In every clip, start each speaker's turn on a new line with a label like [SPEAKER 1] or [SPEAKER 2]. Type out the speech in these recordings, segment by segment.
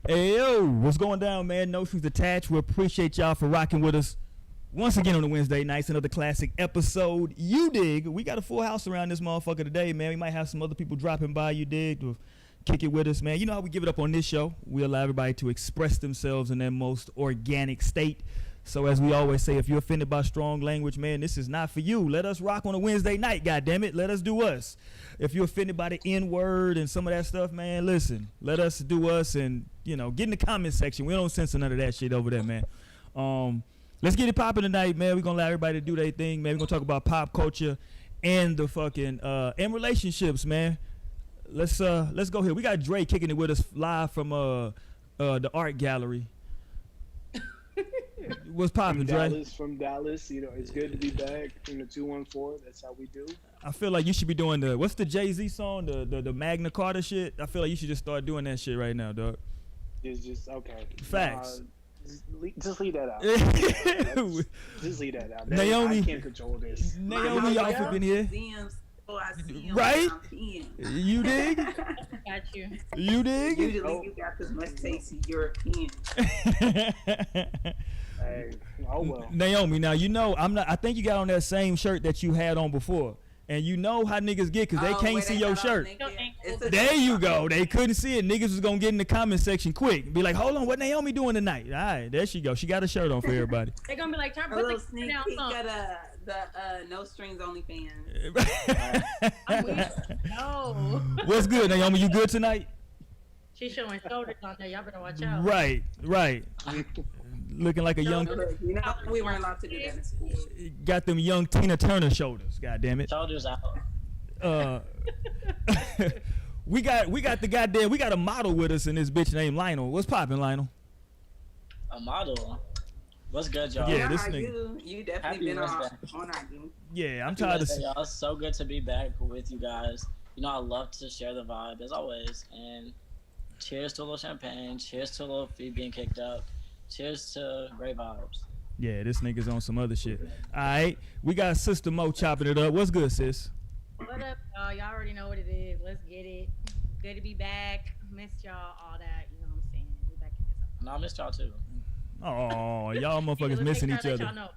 [SPEAKER 1] Hey yo, what's going down, man? No strings attached. We appreciate y'all for rocking with us once again on the Wednesday nights. Another classic episode. You dig? We got a full house around this motherfucker today, man. We might have some other people dropping by. You dig? To kick it with us, man. You know how we give it up on this show. We allow everybody to express themselves in their most organic state. So as we always say, if you're offended by strong language, man, this is not for you. Let us rock on a Wednesday night, goddammit. Let us do us. If you're offended by the N-word and some of that stuff, man, listen. Let us do us and, you know, get in the comment section. We don't censor none of that shit over there, man. Let's get it popping tonight, man. We're going to allow everybody to do their thing, man. We're going to talk about pop culture and the fucking, and relationships, man. Let's go here. We got Dre kicking it with us live from the art gallery. What's poppin', Dre?
[SPEAKER 2] From Dallas, you know, it's good to be back from the 214. That's how we do.
[SPEAKER 1] I feel like you should be doing what's the Jay-Z song, the Magna Carta shit? I feel like you should just start doing that shit right now, dog.
[SPEAKER 2] It's just okay.
[SPEAKER 1] Facts.
[SPEAKER 2] Just leave that out. Just leave that out.
[SPEAKER 1] Naomi,
[SPEAKER 2] I can't control this.
[SPEAKER 1] Naomi off up in here. Right? You dig?
[SPEAKER 3] Got you.
[SPEAKER 1] You dig?
[SPEAKER 4] Usually you got this much tasty European.
[SPEAKER 2] Hey, oh well.
[SPEAKER 1] Naomi, now you know I think you got on that same shirt that you had on before. And you know how niggas get because they can't see your shirt. There you go. They couldn't see it. Niggas was going to get in the comment section quick. Be like, hold on, what Naomi doing tonight? All right, there she go. She got a shirt on for everybody.
[SPEAKER 3] They're going to be like, turn
[SPEAKER 4] a little sneak peek at the No Strings Only fans.
[SPEAKER 3] No.
[SPEAKER 1] What's good, Naomi? You good tonight?
[SPEAKER 3] She's showing shoulders on there. Y'all better watch out.
[SPEAKER 1] Right. Looking like a young.
[SPEAKER 4] You know, we weren't allowed to do that in school.
[SPEAKER 1] Got them young Tina Turner shoulders. God damn it.
[SPEAKER 5] Shoulders out.
[SPEAKER 1] We got a model with us in this bitch named Lionel. What's poppin', Lionel?
[SPEAKER 5] A model. What's good, y'all?
[SPEAKER 1] Yeah, this nigga.
[SPEAKER 4] You definitely been on our game.
[SPEAKER 1] Yeah, I'm tired of.
[SPEAKER 5] Y'all. So good to be back with you guys. You know, I love to share the vibe as always. And cheers to a little champagne. Cheers to a little feet being kicked up. Cheers to great vibes.
[SPEAKER 1] Yeah, this nigga's on some other shit. All right, we got Sister Mo chopping it up. What's good, sis?
[SPEAKER 3] What up, y'all? Y'all already know what it is. Let's get it. Good to be back. Missed y'all, all that. You know what I'm saying? We back in this up.
[SPEAKER 5] And I missed y'all too.
[SPEAKER 1] Oh, y'all motherfuckers missing each other.
[SPEAKER 3] Y'all know.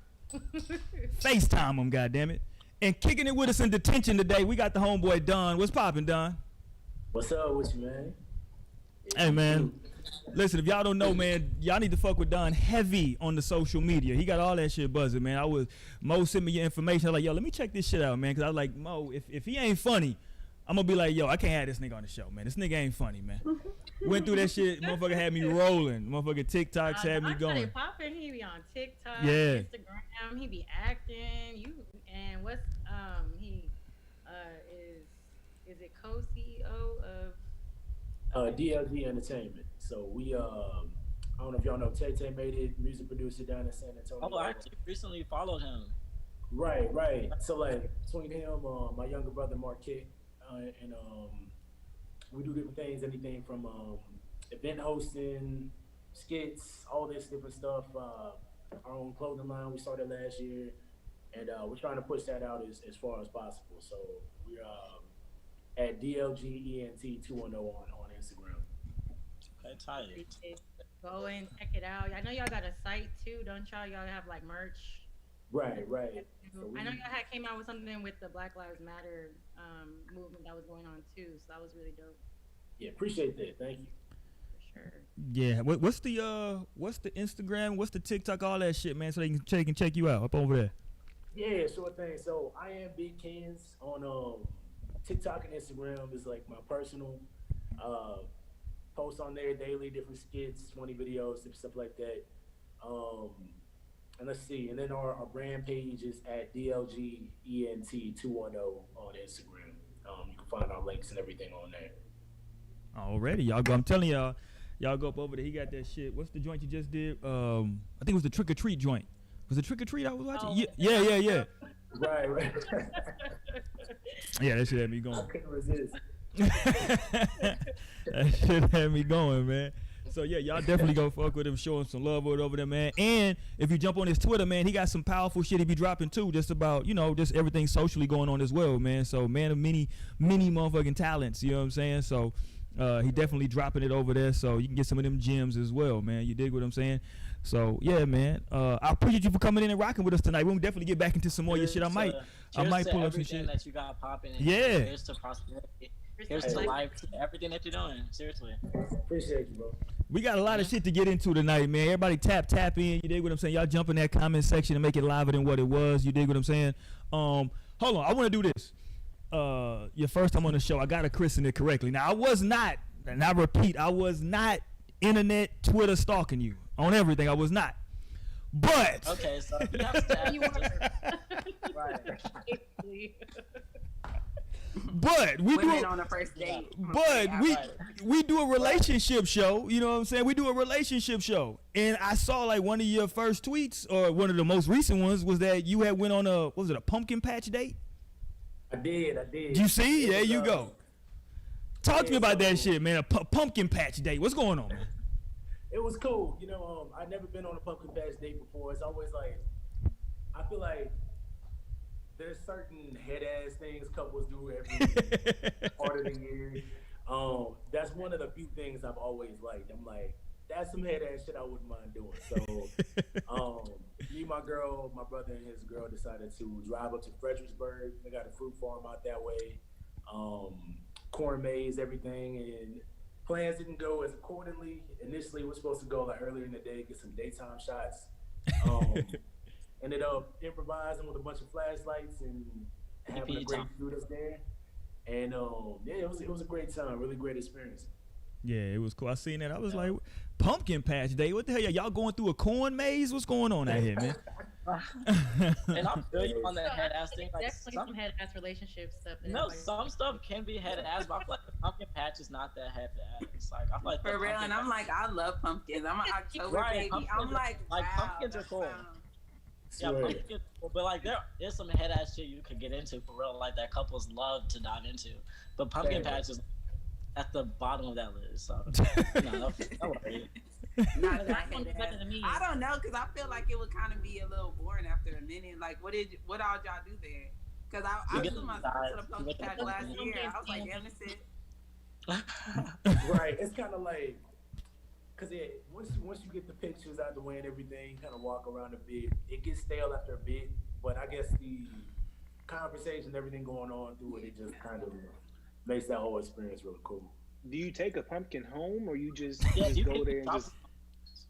[SPEAKER 1] FaceTime them, goddammit. And kicking it with us in detention today, we got the homeboy Don. What's poppin', Don?
[SPEAKER 6] What's up with you, man?
[SPEAKER 1] Hey, man. Listen, if y'all don't know, man, y'all need to fuck with Don heavy on the social media. He got all that shit buzzing, man. Mo sent me your information. I was like, yo, let me check this shit out, man. Because I was like, Mo, if he ain't funny, I'm going to be like, yo, I can't have this nigga on the show, man. This nigga ain't funny, man. Went through that shit. Motherfucker had me rolling. Motherfucker TikToks had me going.
[SPEAKER 3] Popping. He be on TikTok,
[SPEAKER 1] yeah.
[SPEAKER 3] Instagram. He be acting. And what's, he is it co-CEO of
[SPEAKER 6] DLG Entertainment. So we I don't know if y'all know Tay made it, music producer down in San Antonio.
[SPEAKER 5] Oh, I actually recently followed him.
[SPEAKER 6] Right. So like between him, my younger brother Marquette, and we do different things, anything from event hosting, skits, all this different stuff. Our own clothing line we started last year, and we're trying to push that out as far as possible. So we're at DLGENT210 on Instagram.
[SPEAKER 5] Okay, tight.
[SPEAKER 3] Go and check it out. I know y'all got a site too, don't y'all? Y'all have like merch.
[SPEAKER 6] Right.
[SPEAKER 3] So I know y'all had came out with something with the Black Lives Matter movement that was going on too. So that was really dope.
[SPEAKER 6] Yeah, appreciate that. Thank you.
[SPEAKER 3] For sure.
[SPEAKER 1] Yeah. What's the Instagram? What's the TikTok? All that shit, man. So they can check you out up over there.
[SPEAKER 6] Yeah, sure thing. So I am Big Kens on TikTok and Instagram is like my personal. Post on there daily, different skits, 20 videos, stuff like that. And let's see, and then our brand page is at DLGENT210 on Instagram. You can find our links and everything on there.
[SPEAKER 1] Already, y'all go. I'm telling y'all go up over there. He got that shit. What's the joint you just did? I think it was the Trick or Treat joint. Was it Trick or Treat I was watching?
[SPEAKER 3] Oh,
[SPEAKER 1] Yeah.
[SPEAKER 6] Right.
[SPEAKER 1] Yeah, that shit had me going.
[SPEAKER 6] I couldn't resist.
[SPEAKER 1] That shit had me going, man. So yeah, y'all definitely go fuck with him, show him some love over there, man. And if you jump on his Twitter, man, he got some powerful shit he be dropping too, just about, just everything socially going on as well, man. So man of many motherfucking talents, you know what I'm saying? So He definitely dropping it over there, so you can get some of them gems as well, man. You dig what I'm saying? So yeah, man. I appreciate you for coming in and rocking with us tonight. We'll definitely get back into some more of your shit. I might pull up some shit
[SPEAKER 5] that you got popping.
[SPEAKER 1] Yeah.
[SPEAKER 5] Here's to prosperity. Here's to life. Everything that you're doing. Seriously.
[SPEAKER 6] Appreciate you, bro.
[SPEAKER 1] We got a lot of shit to get into tonight, man. Everybody tap in. You dig what I'm saying? Y'all jump in that comment section and make it liver than what it was. You dig what I'm saying? Hold on. I want to do this. Your first time on the show, I got to christen it correctly. Now, I was not, and I repeat, I was not internet Twitter stalking you on everything. I was not. But.
[SPEAKER 5] Okay, so you have to
[SPEAKER 3] You were.
[SPEAKER 5] right.
[SPEAKER 1] But we
[SPEAKER 4] Women
[SPEAKER 1] do
[SPEAKER 4] on a first date.
[SPEAKER 1] But we do a relationship show, you know what I'm saying? We do a relationship show. And I saw like one of your first tweets, or one of the most recent ones, was that you had went on a pumpkin patch date?
[SPEAKER 6] I did.
[SPEAKER 1] You see? There you go. Talk to me about that shit, man. A pumpkin patch date. What's going on, man?
[SPEAKER 6] It was cool. You know, I'd never been on a pumpkin patch date before. It's always like, I feel like there's certain head ass things couples do every part of the year. That's one of the few things I've always liked. I'm like, that's some head ass shit I wouldn't mind doing. So, me, my girl, my brother, and his girl decided to drive up to Fredericksburg. They got a fruit farm out that way, corn maze, everything, and plans didn't go as accordingly. Initially, we were supposed to go like earlier in the day, get some daytime shots. Ended up improvising with a bunch of flashlights and having a great food up there. And yeah, it was a great time, really great experience.
[SPEAKER 1] Yeah, it was cool. I seen that. I was like, pumpkin patch day. What the hell? Y'all going through a corn maze? What's going on out here, man?
[SPEAKER 5] And I'm good on that head ass thing. Like
[SPEAKER 3] Definitely some head ass relationship stuff.
[SPEAKER 5] No, some stuff can be head ass, but I feel like the pumpkin patch is not that head ass. Like I feel like
[SPEAKER 4] For real, and I'm like, I love pumpkins. I'm an October
[SPEAKER 5] Right,
[SPEAKER 4] baby. I'm like, wow,
[SPEAKER 5] pumpkins are cool. Yeah, pumpkins, but like there's some head ass shit you could get into for real, like that couples love to dive into. But pumpkin patch is at the bottom of that list. So no worry.
[SPEAKER 4] Not that head ass. I don't know, cause I feel like it would kind of be a little boring after a minute. Like, what all y'all do there? Cause I took myself to the pumpkin patch last year. I was like, damn, this it.
[SPEAKER 6] Right, it's kind of like, cause once you get the pictures out the way and everything, you kind of walk around a bit. It gets stale after a bit, but I guess the conversation, everything going on through it just kind of makes that whole experience really cool.
[SPEAKER 2] Do you take a pumpkin home, or you just
[SPEAKER 5] you
[SPEAKER 2] go there and just?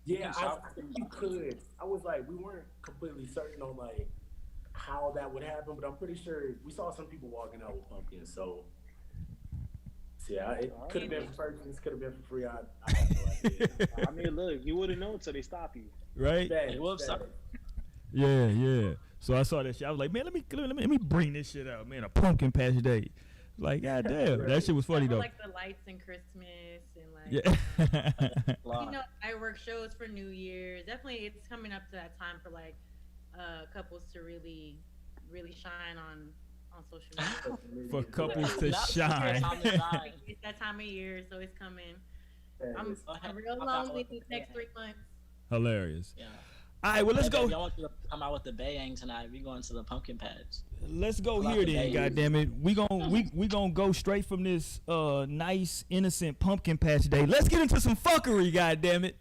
[SPEAKER 6] Yeah, I think you could. I was like, we weren't completely certain on like how that would happen, but I'm pretty sure we saw some people walking out with pumpkins. So yeah, it could have been for purchase, could have been for free. I have no idea.
[SPEAKER 2] I mean, look, you wouldn't know until they stop you.
[SPEAKER 1] Right? Yeah. So I saw that shit. I was like, man, let me bring this shit out, man. A pumpkin patch day. Like, goddamn,
[SPEAKER 6] Right.
[SPEAKER 1] that shit was funny though.
[SPEAKER 3] Like the lights and Christmas and like,
[SPEAKER 1] Yeah.
[SPEAKER 3] you know, firework shows for New Year's. Definitely, it's coming up to that time for like couples to really shine on social media.
[SPEAKER 1] For couples to shine.
[SPEAKER 3] It's that time of year, so it's coming. I'm real lonely these next 3 months.
[SPEAKER 1] Hilarious.
[SPEAKER 5] Yeah.
[SPEAKER 1] All right, well, let's go.
[SPEAKER 5] Y'all want you to come out with the bayang tonight. We going to the pumpkin patch.
[SPEAKER 1] Let's go
[SPEAKER 5] Pull out
[SPEAKER 1] here
[SPEAKER 5] the
[SPEAKER 1] then,
[SPEAKER 5] bayous.
[SPEAKER 1] goddammit. We gonna go straight from this nice, innocent pumpkin patch day. Let's get into some fuckery, goddammit.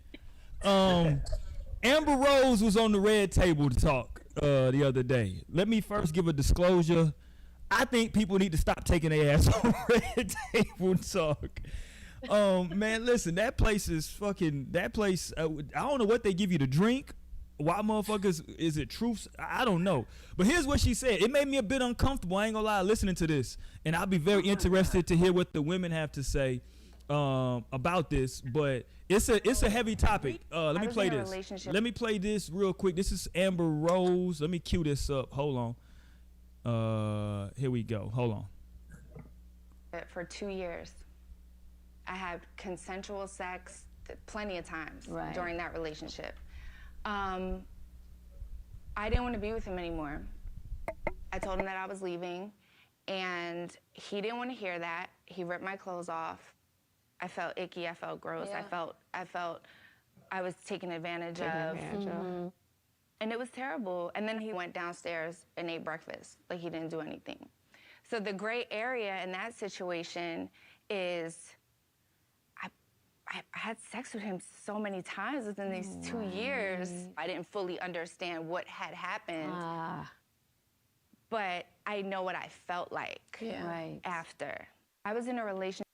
[SPEAKER 1] Amber Rose was on the red table to talk the other day. Let me first give a disclosure. I think people need to stop taking their ass on red table talk. Man, listen, that place is fucking. That place. I don't know what they give you to drink. Why motherfuckers? Is it truths? I don't know. But here's what she said. It made me a bit uncomfortable. I ain't gonna lie, listening to this, and I'll be very interested to hear what the women have to say about this. But it's a heavy topic. Let me play this. Let me play this real quick. This is Amber Rose. Let me cue this up. Hold on. Here we go. Hold on.
[SPEAKER 7] For 2 years, I had consensual sex plenty of times during that relationship. I didn't want to be with him anymore. I told him that I was leaving, and he didn't want to hear that. He ripped my clothes off. I felt icky. I felt gross. Yeah. I felt I was taken advantage of. And it was terrible. And then he went downstairs and ate breakfast. Like he didn't do anything. So the gray area in that situation is I had sex with him so many times within these 2 years. I didn't fully understand what had happened. But I know what I felt like after. I was in a relationship.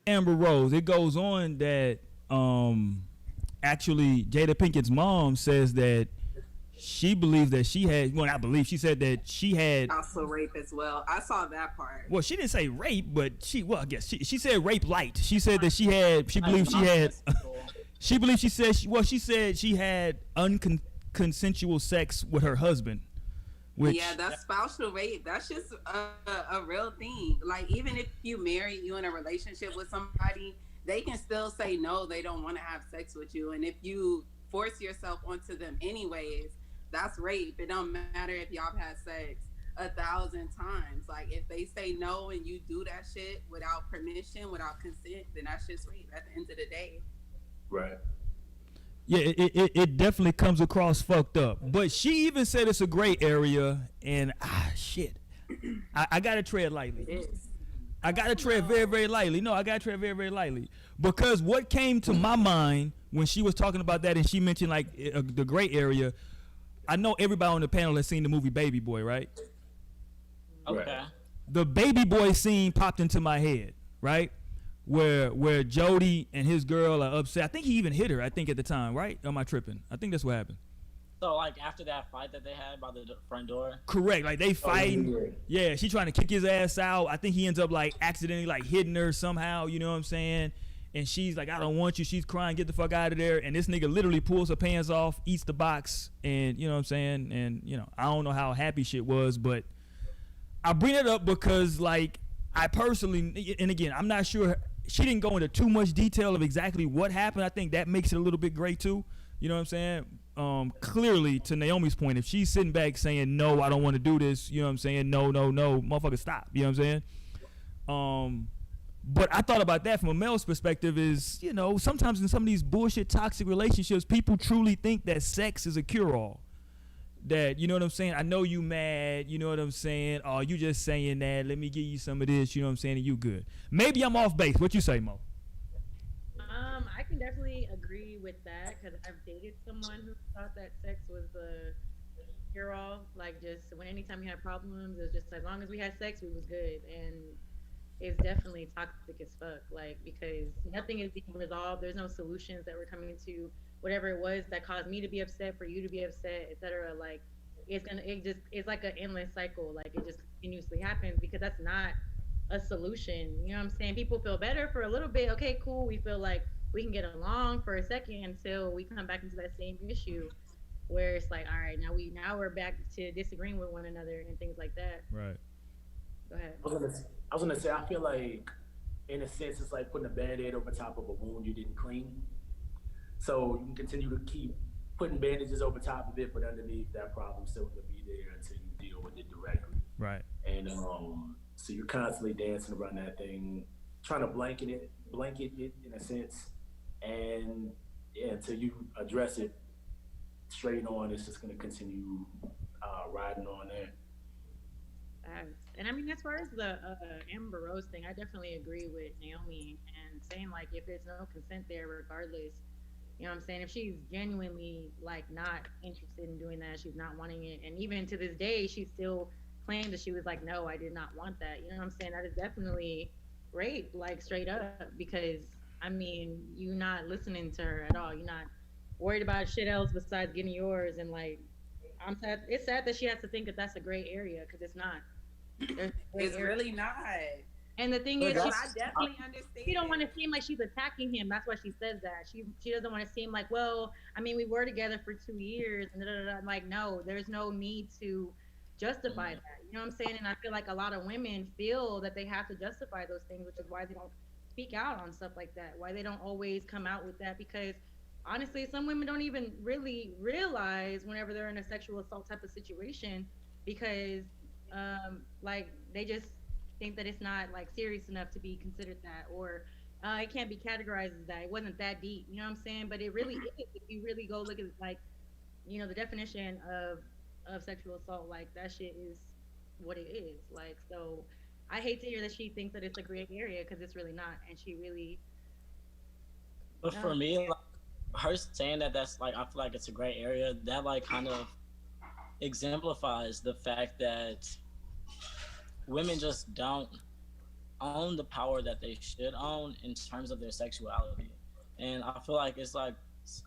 [SPEAKER 1] Amber Rose, it goes on that actually Jada Pinkett's mom says that she believes that she had, well, I believe she said that she had
[SPEAKER 4] also rape as well. I saw that part.
[SPEAKER 1] well, she didn't say rape, but I guess she said rape light. She said that she believed she had she said she had unconsensual sex with her husband. Which,
[SPEAKER 4] yeah, that's spousal rape. That's just a real thing. Like, even if you marry, you in a relationship with somebody, they can still say no, they don't want to have sex with you. And if you force yourself onto them anyways, that's rape. It don't matter if y'all have had sex 1,000 times. Like, if they say no and you do that shit without permission, without consent, then that's just rape at the end of the day.
[SPEAKER 6] Right.
[SPEAKER 1] yeah, it definitely comes across fucked up. But she even said it's a gray area, and shit, I gotta tread lightly.
[SPEAKER 4] It is.
[SPEAKER 1] I gotta tread very, very lightly. No, I gotta tread very, very lightly, because what came to my mind when she was talking about that, and she mentioned like the gray area. I know everybody on the panel has seen the movie Baby Boy, right?
[SPEAKER 5] Okay.
[SPEAKER 1] The Baby Boy scene popped into my head, right? Where Jody and his girl are upset. I think he even hit her, I think, at the time, right? Or am I tripping? I think that's what happened.
[SPEAKER 5] So, like, after that fight that they had by the front door?
[SPEAKER 1] Correct. Like, they fighting. Yeah, she trying to kick his ass out. I think he ends up, like, accidentally, like, hitting her somehow, you know what I'm saying? And she's like, I don't want you. She's crying, get the fuck out of there. And this nigga literally pulls her pants off, eats the box, and, you know what I'm saying? And, you know, I don't know how happy shit was, but I bring it up because, like, I personally, and again, I'm not sure, she didn't go into too much detail of exactly what happened. I think that makes it a little bit gray, too. You know what I'm saying? Clearly, to Naomi's point, if she's sitting back saying, no, I don't want to do this, you know what I'm saying? No, motherfucker, stop. You know what I'm saying? But I thought about that from a male's perspective is, you know, sometimes in some of these bullshit toxic relationships, people truly think that sex is a cure-all. That, you know what I'm saying? I know you mad, you know what I'm saying? Oh, you just saying that. Let me give you some of this, you know what I'm saying? And you good. Maybe I'm off base. What you say, Mo?
[SPEAKER 3] I can definitely agree with that because I've dated someone who thought that sex was the cure-all. Like, just when anytime we had problems, it was just as long as we had sex, we was good. And it's definitely toxic as fuck. Like, because nothing is being resolved. There's no solutions that we're coming to. Whatever it was that caused me to be upset, for you to be upset, etc. Like, it's like an endless cycle. Like, it just continuously happens because that's not a solution. You know what I'm saying? People feel better for a little bit. Okay, cool. We feel like we can get along for a second until we come back into that same issue where it's like, all right, now we're back to disagreeing with one another and things like that.
[SPEAKER 1] Right.
[SPEAKER 3] Go ahead.
[SPEAKER 6] I was gonna say, I feel like, in a sense, it's like putting a Band-Aid over top of a wound you didn't clean. So you can continue to keep putting bandages over top of it, but underneath, that problem still gonna be there until you deal with it directly.
[SPEAKER 1] Right.
[SPEAKER 6] And so you're constantly dancing around that thing, trying to blanket it in a sense, and yeah, until you address it straight on, it's just gonna continue riding on there.
[SPEAKER 3] And I mean, as far as the Amber Rose thing, I definitely agree with Naomi and saying, like, if there's no consent there, regardless, you know what I'm saying? If she's genuinely, like, not interested in doing that, she's not wanting it, and even to this day, she still claims that she was like, no, I did not want that. You know what I'm saying? That is definitely rape, like, straight up, because, I mean, you're not listening to her at all. You're not worried about shit else besides getting yours, and, like, I'm sad. It's sad that she has to think that that's a gray area, because it's not.
[SPEAKER 4] It's really not.
[SPEAKER 3] And the thing is,
[SPEAKER 4] I definitely understand.
[SPEAKER 3] She don't want to seem like she's attacking him. That's why she says that. She doesn't want to seem like, well, I mean, we were together for 2 years, and I'm like, no, there's no need to justify that. You know what I'm saying? And I feel like a lot of women feel that they have to justify those things, which is why they don't speak out on stuff like that. Why they don't always come out with that, because honestly, some women don't even really realize whenever they're in a sexual assault type of situation, because like, they just think that it's not, like, serious enough to be considered that, or it can't be categorized as that. It wasn't that deep, you know what I'm saying? But it really is. If you really go look at, like, you know, the definition of sexual assault, like, that shit is what it is. Like, so I hate to hear that she thinks that it's a gray area because it's really not, and she really.
[SPEAKER 5] But for me, like, her saying that that's like, I feel like it's a gray area. That like kind of exemplifies the fact that women just don't own the power that they should own in terms of their sexuality. And I feel like it's like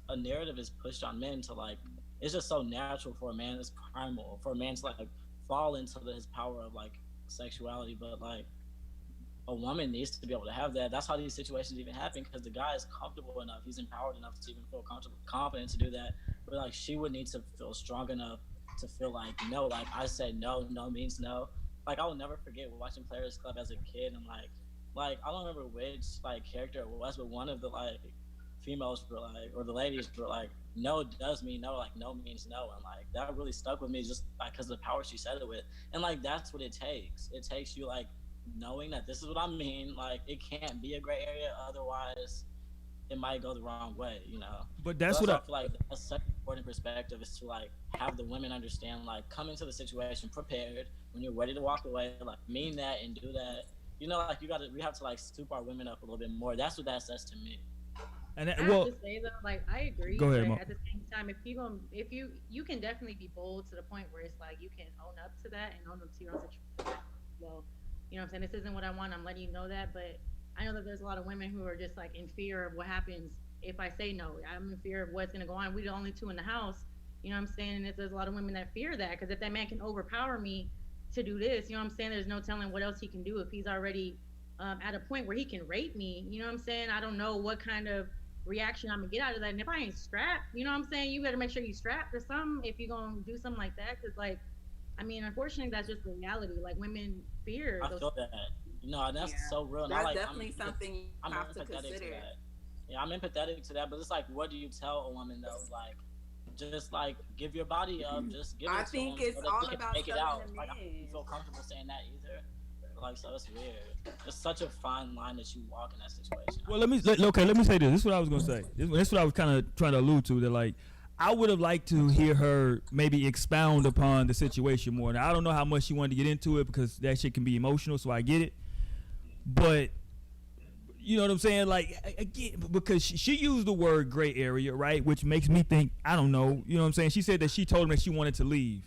[SPEAKER 5] a narrative is pushed on men to like, it's just so natural for a man, it's primal for a man to like fall into his power of like sexuality. But like a woman needs to be able to have that. That's how these situations even happen, because the guy is comfortable enough, he's empowered enough to even feel comfortable, confident to do that. But like she would need to feel strong enough to feel like, no, like I said no, no means no. Like I will never forget watching Players Club as a kid, and like I don't remember which like character it was, but one of the like females were like, or the ladies were like, no does mean no, like no means no, and like that really stuck with me just like because of the power she said it with. And like that's what it takes. It takes you like knowing that this is what I mean. Like it can't be a gray area, otherwise it might go the wrong way, you know.
[SPEAKER 1] But that's
[SPEAKER 5] what
[SPEAKER 1] what
[SPEAKER 5] I feel like that's such an important perspective, is to like have the women understand, like come into the situation prepared. When you're ready to walk away, like mean that and do that. You know, like we have to like stoop our women up a little bit more. That's what that says to me.
[SPEAKER 1] And that,
[SPEAKER 3] I
[SPEAKER 1] well,
[SPEAKER 3] have to say though, like I agree.
[SPEAKER 1] Go ahead,
[SPEAKER 3] but
[SPEAKER 1] Mo.
[SPEAKER 3] at the same time, if you can definitely be bold to the point where it's like you can own up to that and own up to your own situation. Well, you know what I'm saying? This isn't what I want. I'm letting you know that, but I know that there's a lot of women who are just like in fear of what happens if I say no. I'm in fear of what's gonna go on. We're the only two in the house. You know what I'm saying? And there's a lot of women that fear that, because if that man can overpower me to do this, you know what I'm saying? There's no telling what else he can do if he's already at a point where he can rape me. You know what I'm saying? I don't know what kind of reaction I'm gonna get out of that. And if I ain't strapped, you know what I'm saying? You better make sure you strapped or something if you're gonna do something like that. Because like, I mean, unfortunately, that's just the reality. Like women fear.
[SPEAKER 5] I feel that. You know, and that's so real. And
[SPEAKER 4] That's
[SPEAKER 5] like,
[SPEAKER 4] definitely something you have to consider.
[SPEAKER 5] Yeah, I'm empathetic to that, but it's like, what do you tell a woman though? Like, just like give your body up, just give it.
[SPEAKER 4] I think it's all about
[SPEAKER 5] make it out. Like, I
[SPEAKER 4] man.
[SPEAKER 5] don't feel comfortable saying that either. Like, so it's weird. It's such a fine line that you walk in that situation.
[SPEAKER 1] well, let me say this. This is what I was gonna say. This is what I was kind of trying to allude to. That like, I would have liked to hear her maybe expound upon the situation more. Now I don't know how much she wanted to get into it, because that shit can be emotional, so I get it. But you know what I'm saying? Like, again, because she used the word gray area, right? Which makes me think, I don't know. You know what I'm saying? She said that she told him that she wanted to leave.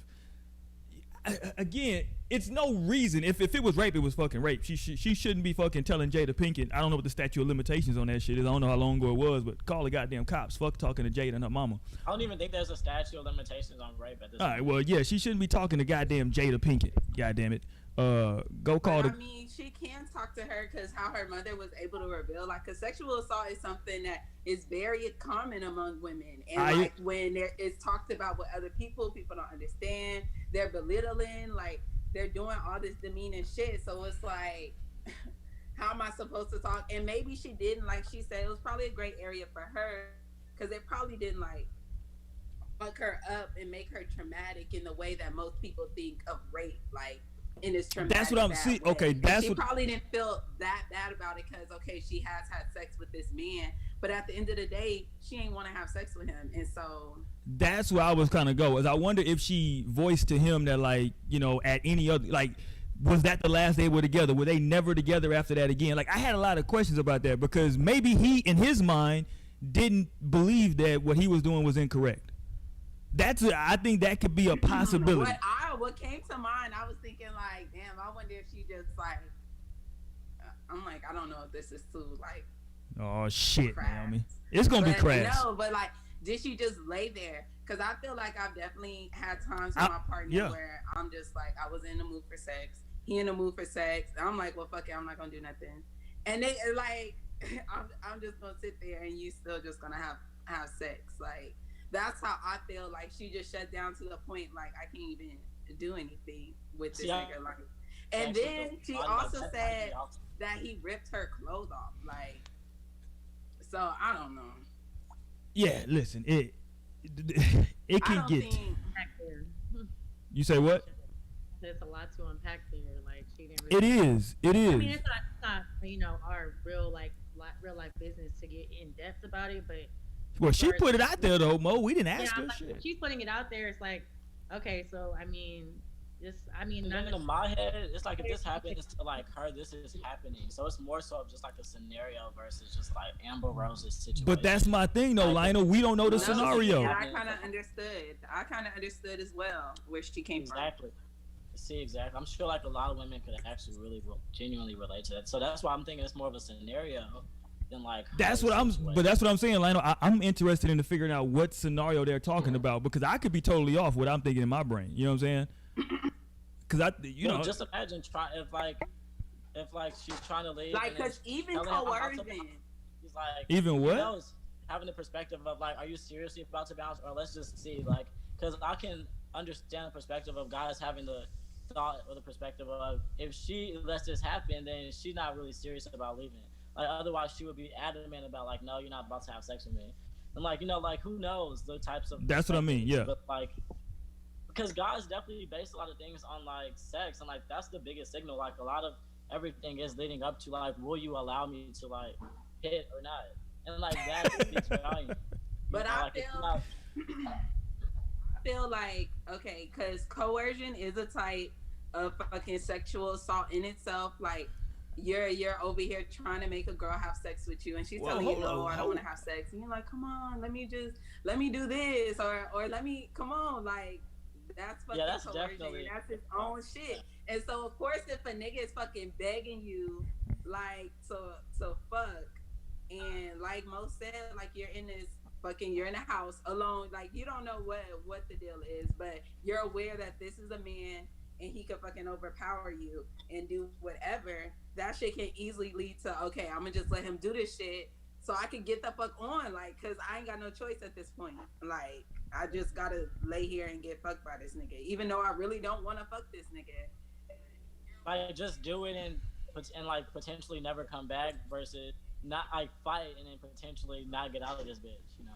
[SPEAKER 1] Again, it's no reason. If it was rape, it was fucking rape. She shouldn't be fucking telling Jada Pinkett. I don't know what the statute of limitations on that shit is. I don't know how long ago it was, but call the goddamn cops. Fuck talking to Jada and her mama.
[SPEAKER 5] I don't even think there's a statute of limitations on rape at this point.
[SPEAKER 1] All right, well, yeah, she shouldn't be talking to goddamn Jada Pinkett. Goddamn it. Go call the.
[SPEAKER 4] I mean, she can talk to her because how her mother was able to reveal, like, because sexual assault is something that is very common among women, and like when there is talked about with other people don't understand. They're belittling, like they're doing all this demeaning shit. So it's like, how am I supposed to talk? And maybe she didn't, like she said, it was probably a great area for her because it probably didn't like fuck her up and make her traumatic in the way that most people think of rape, like. In this traumatic
[SPEAKER 1] That's what I'm seeing. Okay,
[SPEAKER 4] she probably didn't feel that bad about it because she has had sex with this man, but at the end of the day, she ain't want to have sex with him, and so
[SPEAKER 1] that's where I was kind of go. Is I wonder if she voiced to him that, like, you know, at any other, like, was that the last they were together? Were they never together after that again? Like, I had a lot of questions about that, because maybe he, in his mind, didn't believe that what he was doing was incorrect. I think that could be a possibility.
[SPEAKER 4] What came to mind, I was thinking like, damn, I wonder if she just like, I'm like, I don't know if this is too like,
[SPEAKER 1] oh shit,
[SPEAKER 4] crass.
[SPEAKER 1] Naomi. It's gonna be crass.
[SPEAKER 4] No, but like, did she just lay there? Because I feel like I've definitely had times with my partner where I'm just like, I was in the mood for sex, he in the mood for sex. I'm like, well, fuck it, I'm not gonna do nothing. And they like, I'm just gonna sit there and you still just gonna have sex. Like, that's how I feel. Like, she just shut down to the point like I can't even do anything with this nigga. Like, and then she also said that he ripped her clothes off. Like, so I don't know.
[SPEAKER 1] Yeah, listen, it can get. You say what?
[SPEAKER 3] There's a lot to unpack there. Like, she didn't.
[SPEAKER 1] It is.
[SPEAKER 3] I mean, it's not you know, our real life business to get in depth about it, but.
[SPEAKER 1] Well, she put it out there though, Mo. We didn't ask her.
[SPEAKER 3] Like,
[SPEAKER 1] shit.
[SPEAKER 3] She's putting it out there. It's like, okay, so I mean, Just, I mean,
[SPEAKER 5] And
[SPEAKER 3] none
[SPEAKER 5] then
[SPEAKER 3] of
[SPEAKER 5] in my head, it's like if this happens to like her, this is happening. So it's more so of just like a scenario versus just like Amber Rose's situation.
[SPEAKER 1] But that's my thing though,
[SPEAKER 5] Like,
[SPEAKER 1] Lionel. We don't know the
[SPEAKER 4] No,
[SPEAKER 1] scenario.
[SPEAKER 4] and I kind of understood. I kind of understood as well where she came
[SPEAKER 5] exactly. See, exactly. I'm sure like a lot of women could actually really genuinely relate to that. So that's why I'm thinking it's more of a scenario than like.
[SPEAKER 1] That's
[SPEAKER 5] her
[SPEAKER 1] what I'm.
[SPEAKER 5] situation.
[SPEAKER 1] But that's what I'm saying, Lionel. I'm interested in figuring out what scenario they're talking about because I could be totally off what I'm thinking in my brain. You know what I'm saying? Because you know,
[SPEAKER 5] just imagine if like she's trying to leave.
[SPEAKER 4] Like, because even coercion.
[SPEAKER 5] He's like,
[SPEAKER 1] even what?
[SPEAKER 5] Knows, having the perspective of like, are you seriously about to bounce, or let's just see, like, because I can understand the perspective of guys having the thought or the perspective of if she lets this happen, then she's not really serious about leaving. Like, otherwise she would be adamant about like, no, you're not about to have sex with me. And like, you know, like who knows the types of.
[SPEAKER 1] That's what I mean. Yeah.
[SPEAKER 5] But like. Because guys definitely base a lot of things on like sex, and like that's the biggest signal. Like a lot of everything is leading up to like, will you allow me to like hit or not? And like that speaks volume.
[SPEAKER 4] But
[SPEAKER 5] know,
[SPEAKER 4] I
[SPEAKER 5] like,
[SPEAKER 4] feel like okay, because coercion is a type of fucking sexual assault in itself. Like you're over here trying to make a girl have sex with you, and she's telling you no, I don't want to have sex, and you're like, come on, let me do this, or let me come on, like. That's fucking coercion.
[SPEAKER 5] Definitely.
[SPEAKER 4] That's his own shit. And so of course if a nigga is fucking begging you like to fuck, and like Mo said, like you're in a house alone, like you don't know what the deal is, but you're aware that this is a man and he could fucking overpower you and do whatever, that shit can easily lead to, okay, I'm gonna just let him do this shit so I can get the fuck on, like, cause I ain't got no choice at this point. Like, I just gotta lay here and get fucked by this nigga, even though I really don't want to fuck this nigga.
[SPEAKER 5] Like, just do it and like potentially never come back versus not like fight and then potentially not get out of this bitch, you know.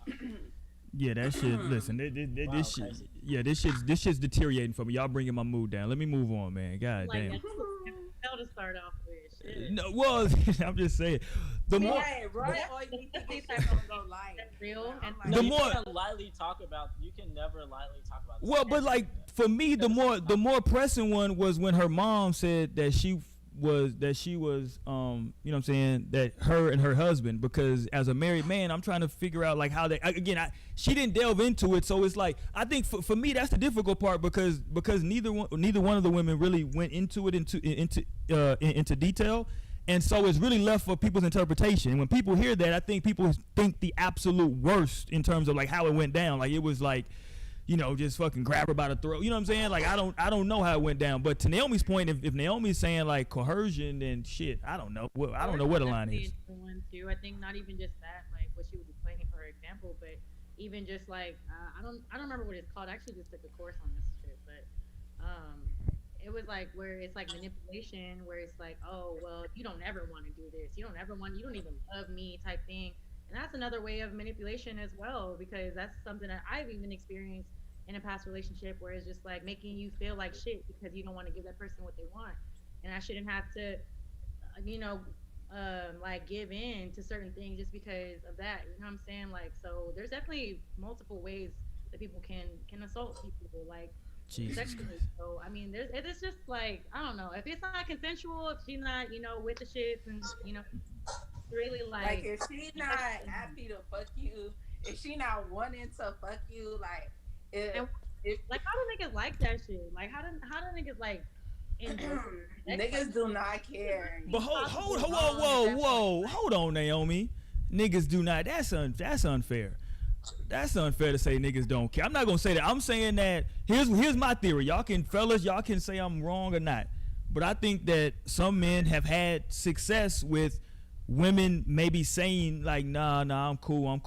[SPEAKER 1] Yeah, that shit. Listen, this shit.
[SPEAKER 5] Crazy.
[SPEAKER 1] Yeah, this shit's deteriorating for me. Y'all bringing my mood down. Let me move on, man. God
[SPEAKER 3] like,
[SPEAKER 1] damn.
[SPEAKER 3] hell to start off with. Shit.
[SPEAKER 1] No, well, I'm just saying. The more,
[SPEAKER 4] Right, or you think it's gonna go light.
[SPEAKER 3] That's real. And
[SPEAKER 5] No,
[SPEAKER 1] The
[SPEAKER 5] you
[SPEAKER 1] more-
[SPEAKER 5] can lightly talk about. You can never lightly talk about.
[SPEAKER 1] well, but like for me, the more pressing one was when her mom said that she was you know what I'm saying, that her and her husband, because as a married man I'm trying to figure out like how they she didn't delve into it, so it's like I think for me that's the difficult part because neither one of the women really went into it into detail, and so it's really left for people's interpretation. And when people hear that, I think people think the absolute worst in terms of like how it went down, like it was like, you know, just fucking grab her by the throat. You know what I'm saying? Like, I don't know how it went down. But to Naomi's point, if Naomi's saying like coercion, then shit, I don't know. Well, I don't know where the line is.
[SPEAKER 3] One too. I think not even just that, like what she was explaining for her example, but even just like I don't remember what it's called. I actually just took a course on this shit, but it was like where it's like manipulation, where it's like, oh well, you don't ever want to do this. You don't even love me type thing. And that's another way of manipulation as well, because that's something that I've even experienced in a past relationship where it's just like making you feel like shit because you don't want to give that person what they want. And I shouldn't have to, you know, like give in to certain things just because of that. You know what I'm saying? Like, so there's definitely multiple ways that people can assault people, like
[SPEAKER 1] Jesus
[SPEAKER 3] sexually.
[SPEAKER 1] Christ.
[SPEAKER 3] So, I mean, it's just like, I don't know. If it's not consensual, if she's not, you know, with the shits and, you know, really
[SPEAKER 4] Like if she's not happy to fuck you, if she not wanting to fuck you, like if
[SPEAKER 3] like how do niggas like that shit? Like how do niggas like enjoy
[SPEAKER 4] niggas do not care.
[SPEAKER 1] But hold on, Naomi. Niggas do not. That's unfair. That's unfair to say niggas don't care. I'm not gonna say that. I'm saying that here's my theory. Y'all can say I'm wrong or not. But I think that some men have had success with women maybe saying like, nah, I'm cool.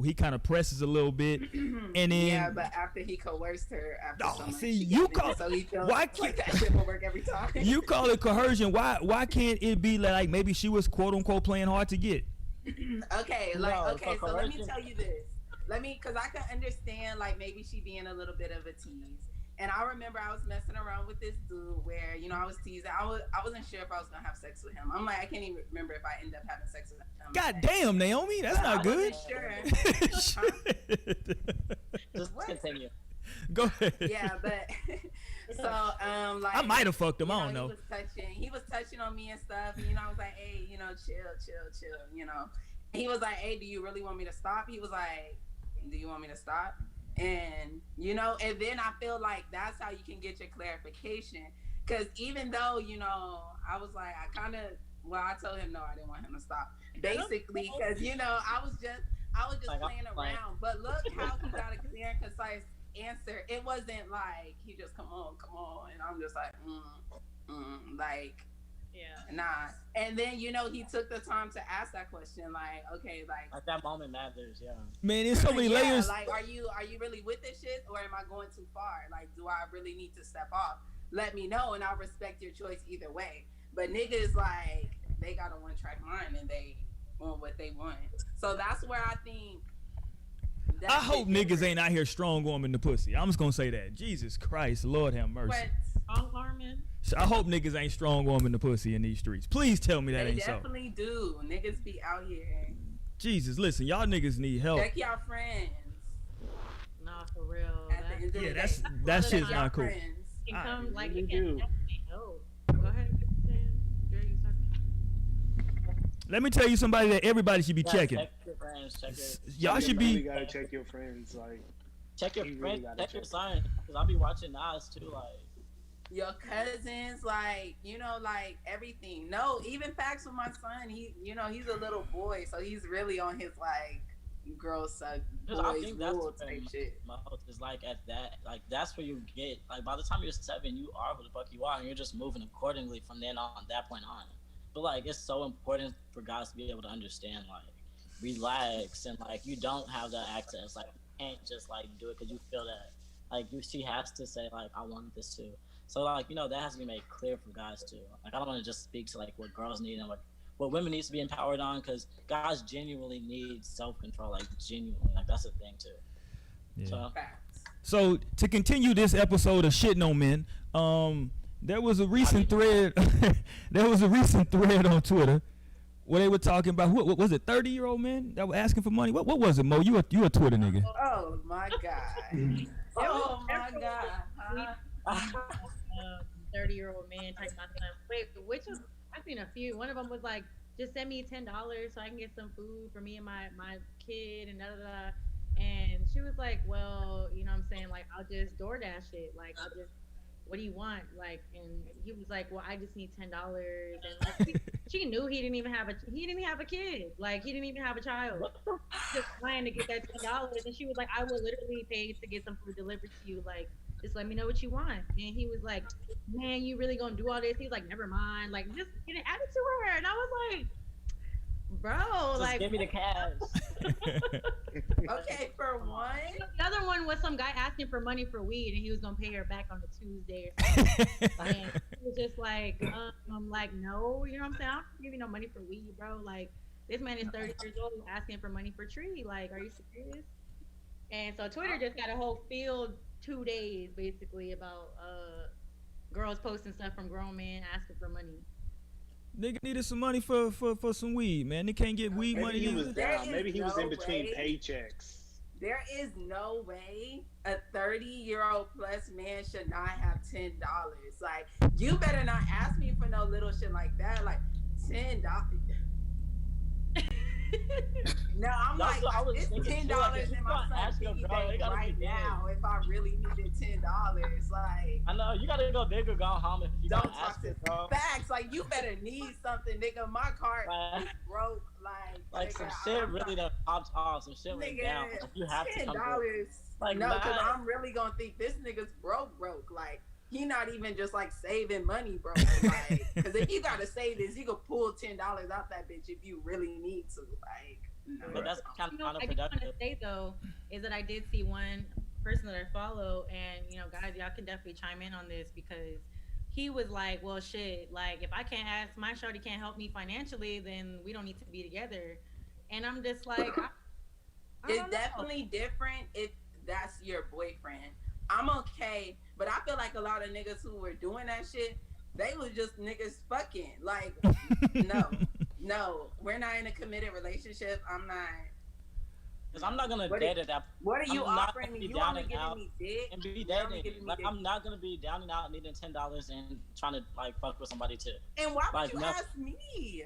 [SPEAKER 1] He kind of presses a little bit, and then
[SPEAKER 4] yeah, but after he coerced her, why can't that shit will work every time?
[SPEAKER 1] You call it coercion. Why can't it be like maybe she was quote unquote playing hard to get?
[SPEAKER 4] Okay, so let me tell you this. Because I can understand like maybe she being a little bit of a tease. And I remember I was messing around with this dude where, you know, I was teasing. I wasn't sure if I was going to have sex with him. I'm like, I can't even remember if I ended up having sex with him.
[SPEAKER 1] God damn, Naomi. That's not good.
[SPEAKER 4] Sure.
[SPEAKER 5] Just continue.
[SPEAKER 1] Go ahead.
[SPEAKER 4] Yeah, but So like
[SPEAKER 1] I might have fucked him.
[SPEAKER 4] you
[SPEAKER 1] I don't know.
[SPEAKER 4] He was touching on me and stuff. And, I was like, hey, chill. He was like, hey, do you really want me to stop? He was like, do you want me to stop? And and then I feel like that's how you can get your clarification. Because even though I was like, I told him no, I didn't want him to stop. Basically, because I was just playing around. But look how he got a clear and concise answer. It wasn't like he just come on, and I'm just like, like, yeah, nah. And then he took the time to ask that question, like, okay, like
[SPEAKER 5] that moment matters, yeah.
[SPEAKER 1] Man, there's so many layers.
[SPEAKER 4] Like, are you really with this shit, or am I going too far? Like, do I really need to step off? Let me know, and I'll respect your choice either way. But niggas, like, they got a one-track mind, and they want what they want. So that's where I think.
[SPEAKER 1] I hope niggas ain't out here strong arming the pussy. I'm just gonna say that. Jesus Christ, Lord have mercy.
[SPEAKER 3] Strong arming?
[SPEAKER 1] I hope niggas ain't strong arming the pussy in these streets. Please tell me that ain't so.
[SPEAKER 4] They definitely do. Niggas be out here.
[SPEAKER 1] Jesus, listen, y'all niggas need help.
[SPEAKER 4] Check y'all friends.
[SPEAKER 3] Nah, for real.
[SPEAKER 1] Yeah, that shit's not cool.
[SPEAKER 3] It comes like
[SPEAKER 2] really
[SPEAKER 3] it
[SPEAKER 2] do.
[SPEAKER 3] can definitely help. Go ahead.
[SPEAKER 1] Let me tell you somebody that everybody should be checking.
[SPEAKER 5] Check your friends.
[SPEAKER 1] Y'all should be.
[SPEAKER 2] You gotta check your friends. Like,
[SPEAKER 5] Check your
[SPEAKER 2] You
[SPEAKER 5] friends.
[SPEAKER 2] really gotta
[SPEAKER 5] Check your
[SPEAKER 2] check.
[SPEAKER 5] sign. Because I'll be watching Nas too. Like,
[SPEAKER 4] Your cousins, like, like everything. No, even facts with my son. He, he's a little boy, so he's really on his like girls suck
[SPEAKER 5] I
[SPEAKER 4] boys
[SPEAKER 5] think that's
[SPEAKER 4] rule
[SPEAKER 5] the
[SPEAKER 4] type
[SPEAKER 5] thing.
[SPEAKER 4] shit.
[SPEAKER 5] Is like at that, like that's where you get like by the time you're 7, you are who the fuck you are, and you're just moving accordingly from then on. That point on. But like it's so important for guys to be able to understand, like, relax, and like you don't have that access. Like you can't just like do it because you feel that. Like she has to say like I want this too. So like that has to be made clear for guys too. Like I don't want to just speak to like what girls need and what women needs to be empowered on, because guys genuinely need self-control. Like genuinely, like that's a thing too.
[SPEAKER 1] Yeah.
[SPEAKER 5] So
[SPEAKER 1] So to continue this episode of Shitting on Men, there was a recent thread. There was a recent thread on Twitter where they were talking about what was it, 30-year-old men that were asking for money. What was it, Mo? You a Twitter nigga?
[SPEAKER 4] Oh my god. Oh my god.
[SPEAKER 3] 30-year-old man talking about them. Wait, which of, I've seen a few. One of them was like, just send me $10 so I can get some food for me and my kid and da da da. And she was like, well, you know what I'm saying? Like, I'll just DoorDash it. Like, what do you want? Like, and he was like, well, I just need $10. And like, she knew he didn't even have a kid. Like, he didn't even have a child. Just trying to get that $10. And she was like, I will literally pay to get some food delivered to you. Like, just let me know what you want. And he was like, man, you really gonna do all this? He was like, never mind. Like, just get it added to her. And I was like, bro,
[SPEAKER 5] just
[SPEAKER 3] like,
[SPEAKER 5] give me the cash.
[SPEAKER 4] Okay, for one.
[SPEAKER 3] The other one was some guy asking for money for weed, and he was gonna pay her back on a Tuesday or something. And he was just like, I'm like, no, you know what I'm saying? I don't give you no money for weed, bro. Like, this man is 30 years old asking for money for tree. Like, are you serious? And so Twitter just got a whole field 2 days basically about girls posting stuff from grown men asking for money.
[SPEAKER 1] Nigga needed some money for some weed, man. They can't get weed
[SPEAKER 2] maybe
[SPEAKER 1] money.
[SPEAKER 2] he was
[SPEAKER 1] either.
[SPEAKER 2] down. Maybe he was in
[SPEAKER 4] no
[SPEAKER 2] between
[SPEAKER 4] way.
[SPEAKER 2] paychecks.
[SPEAKER 4] There is no way a 30-year-old plus man should not have $10. Like, you better not ask me for no little shit like that. Like, $10. No, I'm
[SPEAKER 5] That's
[SPEAKER 4] like,
[SPEAKER 5] what I was
[SPEAKER 4] it's
[SPEAKER 5] thinking,
[SPEAKER 4] $10
[SPEAKER 5] too. Like, if
[SPEAKER 4] in
[SPEAKER 5] you
[SPEAKER 4] my
[SPEAKER 5] gonna
[SPEAKER 4] son's
[SPEAKER 5] ask your
[SPEAKER 4] piggy
[SPEAKER 5] girl, they
[SPEAKER 4] bank
[SPEAKER 5] gotta be
[SPEAKER 4] right
[SPEAKER 5] big.
[SPEAKER 4] now if I really needed $10. Like,
[SPEAKER 5] I know you gotta go big or go home if you
[SPEAKER 4] don't
[SPEAKER 5] don't
[SPEAKER 4] talk
[SPEAKER 5] ask
[SPEAKER 4] to
[SPEAKER 5] it, bro.
[SPEAKER 4] facts. Like, you better need something, nigga. My card
[SPEAKER 5] Like-
[SPEAKER 4] is broke. Like
[SPEAKER 5] Like some
[SPEAKER 4] nigga,
[SPEAKER 5] shit
[SPEAKER 4] I'm
[SPEAKER 5] really done popped off. Some shit went
[SPEAKER 4] nigga,
[SPEAKER 5] down. Like, you have to come
[SPEAKER 4] $10.
[SPEAKER 5] through. Like,
[SPEAKER 4] No, because
[SPEAKER 5] nah.
[SPEAKER 4] I'm really gonna think this nigga's broke. Like, he not even just like saving money, bro. Like, because if you gotta save this, you can pull $10 out that bitch if you really need to. Like, no.
[SPEAKER 5] But that's kind
[SPEAKER 3] You
[SPEAKER 5] of
[SPEAKER 3] know, I did want to
[SPEAKER 5] counterproductive.
[SPEAKER 3] say though is that I did see one person that I follow, and guys, y'all can definitely chime in on this because he was like, well, shit, like if I can't ask my shorty can't help me financially, then we don't need to be together. And I'm just like, I
[SPEAKER 4] It's
[SPEAKER 3] don't know.
[SPEAKER 4] definitely different if that's your boyfriend. I'm okay, but I feel like a lot of niggas who were doing that shit, they was just niggas fucking. Like, no, we're not in a committed relationship. I'm not.
[SPEAKER 5] Because I'm not gonna
[SPEAKER 4] What
[SPEAKER 5] date
[SPEAKER 4] are-
[SPEAKER 5] at that.
[SPEAKER 4] What are you
[SPEAKER 5] I'm not
[SPEAKER 4] offering
[SPEAKER 5] gonna
[SPEAKER 4] me?
[SPEAKER 5] be
[SPEAKER 4] You
[SPEAKER 5] down
[SPEAKER 4] only
[SPEAKER 5] and
[SPEAKER 4] giving
[SPEAKER 5] out
[SPEAKER 4] me dick.
[SPEAKER 5] and be
[SPEAKER 4] You only
[SPEAKER 5] dating.
[SPEAKER 4] giving me
[SPEAKER 5] Like
[SPEAKER 4] dick.
[SPEAKER 5] I'm not gonna be down and out needing $10 and trying to like fuck with somebody too.
[SPEAKER 4] And why would
[SPEAKER 5] Like,
[SPEAKER 4] you
[SPEAKER 5] no.
[SPEAKER 4] ask me?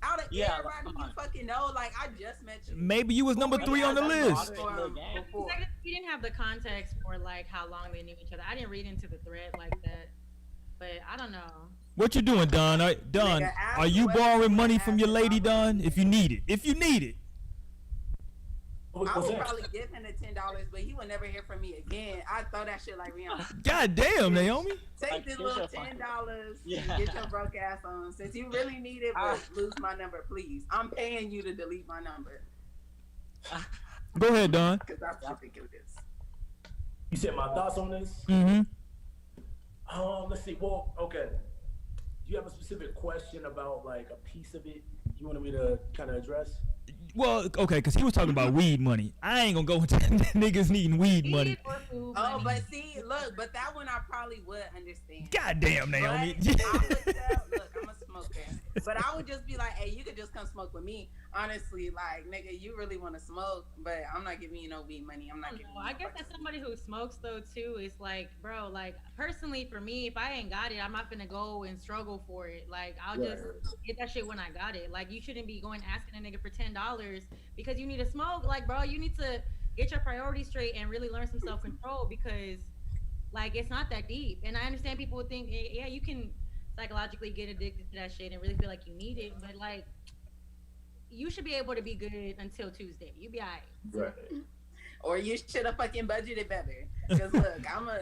[SPEAKER 4] Out of
[SPEAKER 5] Yeah,
[SPEAKER 4] everybody
[SPEAKER 5] like, come
[SPEAKER 4] you
[SPEAKER 5] on.
[SPEAKER 4] fucking know, like I just met you.
[SPEAKER 1] Maybe you was number
[SPEAKER 4] Who
[SPEAKER 1] 3 on the
[SPEAKER 4] were you
[SPEAKER 1] list.
[SPEAKER 4] asking
[SPEAKER 5] Little game.
[SPEAKER 4] before?
[SPEAKER 3] We didn't have the context for like how long they knew each other. I didn't read into the thread like that, but I don't know.
[SPEAKER 1] What you doing, Don? Don,
[SPEAKER 4] Nigga, ask
[SPEAKER 1] are you
[SPEAKER 4] whether
[SPEAKER 1] borrowing
[SPEAKER 4] you
[SPEAKER 1] money
[SPEAKER 4] wanna
[SPEAKER 1] from
[SPEAKER 4] have
[SPEAKER 1] your
[SPEAKER 4] the
[SPEAKER 1] lady, Don? If you need it. If you need it.
[SPEAKER 4] I would probably give him the $10, but he would never hear from me again. I'd throw that shit like Rihanna.
[SPEAKER 1] God damn, Naomi.
[SPEAKER 4] Take
[SPEAKER 5] Like,
[SPEAKER 4] this
[SPEAKER 5] here's
[SPEAKER 4] little
[SPEAKER 5] your
[SPEAKER 4] $10
[SPEAKER 5] Yeah.
[SPEAKER 4] and get your broke ass on. Since you really need it, but lose my number, please. I'm paying you to delete my number
[SPEAKER 1] Go ahead, Don.
[SPEAKER 4] because that's ridiculous.
[SPEAKER 6] You said my thoughts on this?
[SPEAKER 1] Mm-hmm.
[SPEAKER 6] Let's see. Well, okay. Do you have a specific question about like a piece of it you wanted me to kind of address?
[SPEAKER 1] Well, okay, because he was talking about weed money. I ain't gonna go into niggas needing weed money.
[SPEAKER 4] Oh, but see, look, but that one I probably would understand.
[SPEAKER 1] God damn, Naomi.
[SPEAKER 4] But I would tell, look, I'm a smoker, but I would just be like, hey, you could just come smoke with me. Honestly, like, nigga, you really want to smoke, but I'm not giving you no weed money. I'm not giving you.
[SPEAKER 3] I guess as somebody who smokes though too, it's like, bro, like personally for me, if I ain't got it, I'm not gonna go and struggle for it. Like I'll just get that shit when I got it. Like you shouldn't be going asking a nigga for $10 because you need to smoke. Like, bro, you need to get your priorities straight and really learn some self-control because like it's not that deep. And I understand people would think, yeah, you can psychologically get addicted to that shit and really feel like you need it, but like you should be able to be good until Tuesday. You be alright.
[SPEAKER 6] Right.
[SPEAKER 4] Or you should have fucking budgeted better. Because look, I'm a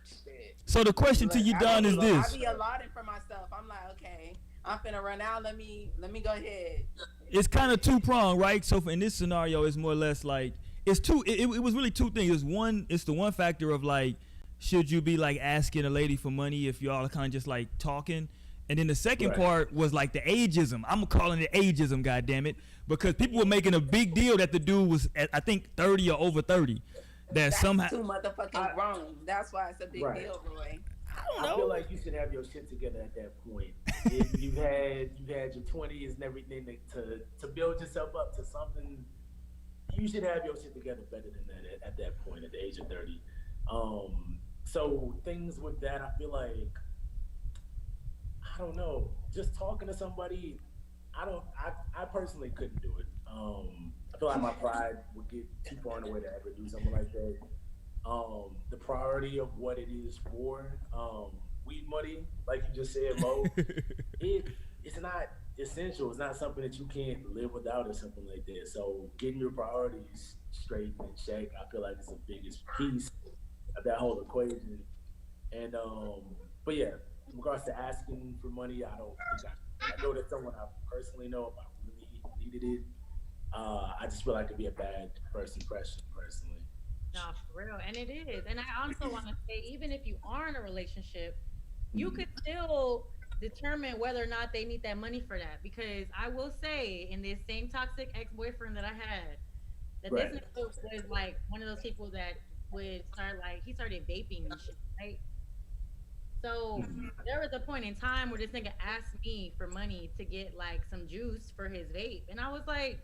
[SPEAKER 4] shit.
[SPEAKER 1] So the question to
[SPEAKER 4] Look,
[SPEAKER 1] you, Don, is
[SPEAKER 4] I
[SPEAKER 1] this.
[SPEAKER 4] be allotting for myself. I'm like, okay, I'm finna run out. Let me go ahead.
[SPEAKER 1] It's kind of two-pronged, right? So in this scenario, it's more or less like it's two. It was really two things. It's the one factor of like, should you be like asking a lady for money if y'all are kind of just like talking, and then the second part was like the ageism. I'm calling it ageism, goddammit, because people were making a big deal that the dude was at, I think 30 or over 30.
[SPEAKER 4] That's
[SPEAKER 1] somehow
[SPEAKER 4] too motherfucking grown. That's why it's a big deal, Roy.
[SPEAKER 6] I feel like you should have your shit together at that point. If you had your 20s and everything to build yourself up to something, you should have your shit together better than that at that point, at the age of 30. So things with that, I feel like, I don't know, just talking to somebody, I personally couldn't do it. I feel like my pride would get too far in the way to ever do something like that. The priority of what it is for, weed money, like you just said, Mo, it's not essential. It's not something that you can't live without or something like that. So getting your priorities straight and in check, I feel like it's the biggest piece of that whole equation. And but yeah, in regards to asking for money, I don't think I know that someone I personally know if I really needed it. I just feel like it'd be a bad first impression personally.
[SPEAKER 3] No, for real. And it is. And I also want to say, even if you are in a relationship, you could still determine whether or not they need that money for that. Because I will say, in this same toxic ex-boyfriend that I had, that this nigga was like one of those people that would start like, he started vaping and shit, right? So there was a point in time where this nigga asked me for money to get like some juice for his vape. And I was like,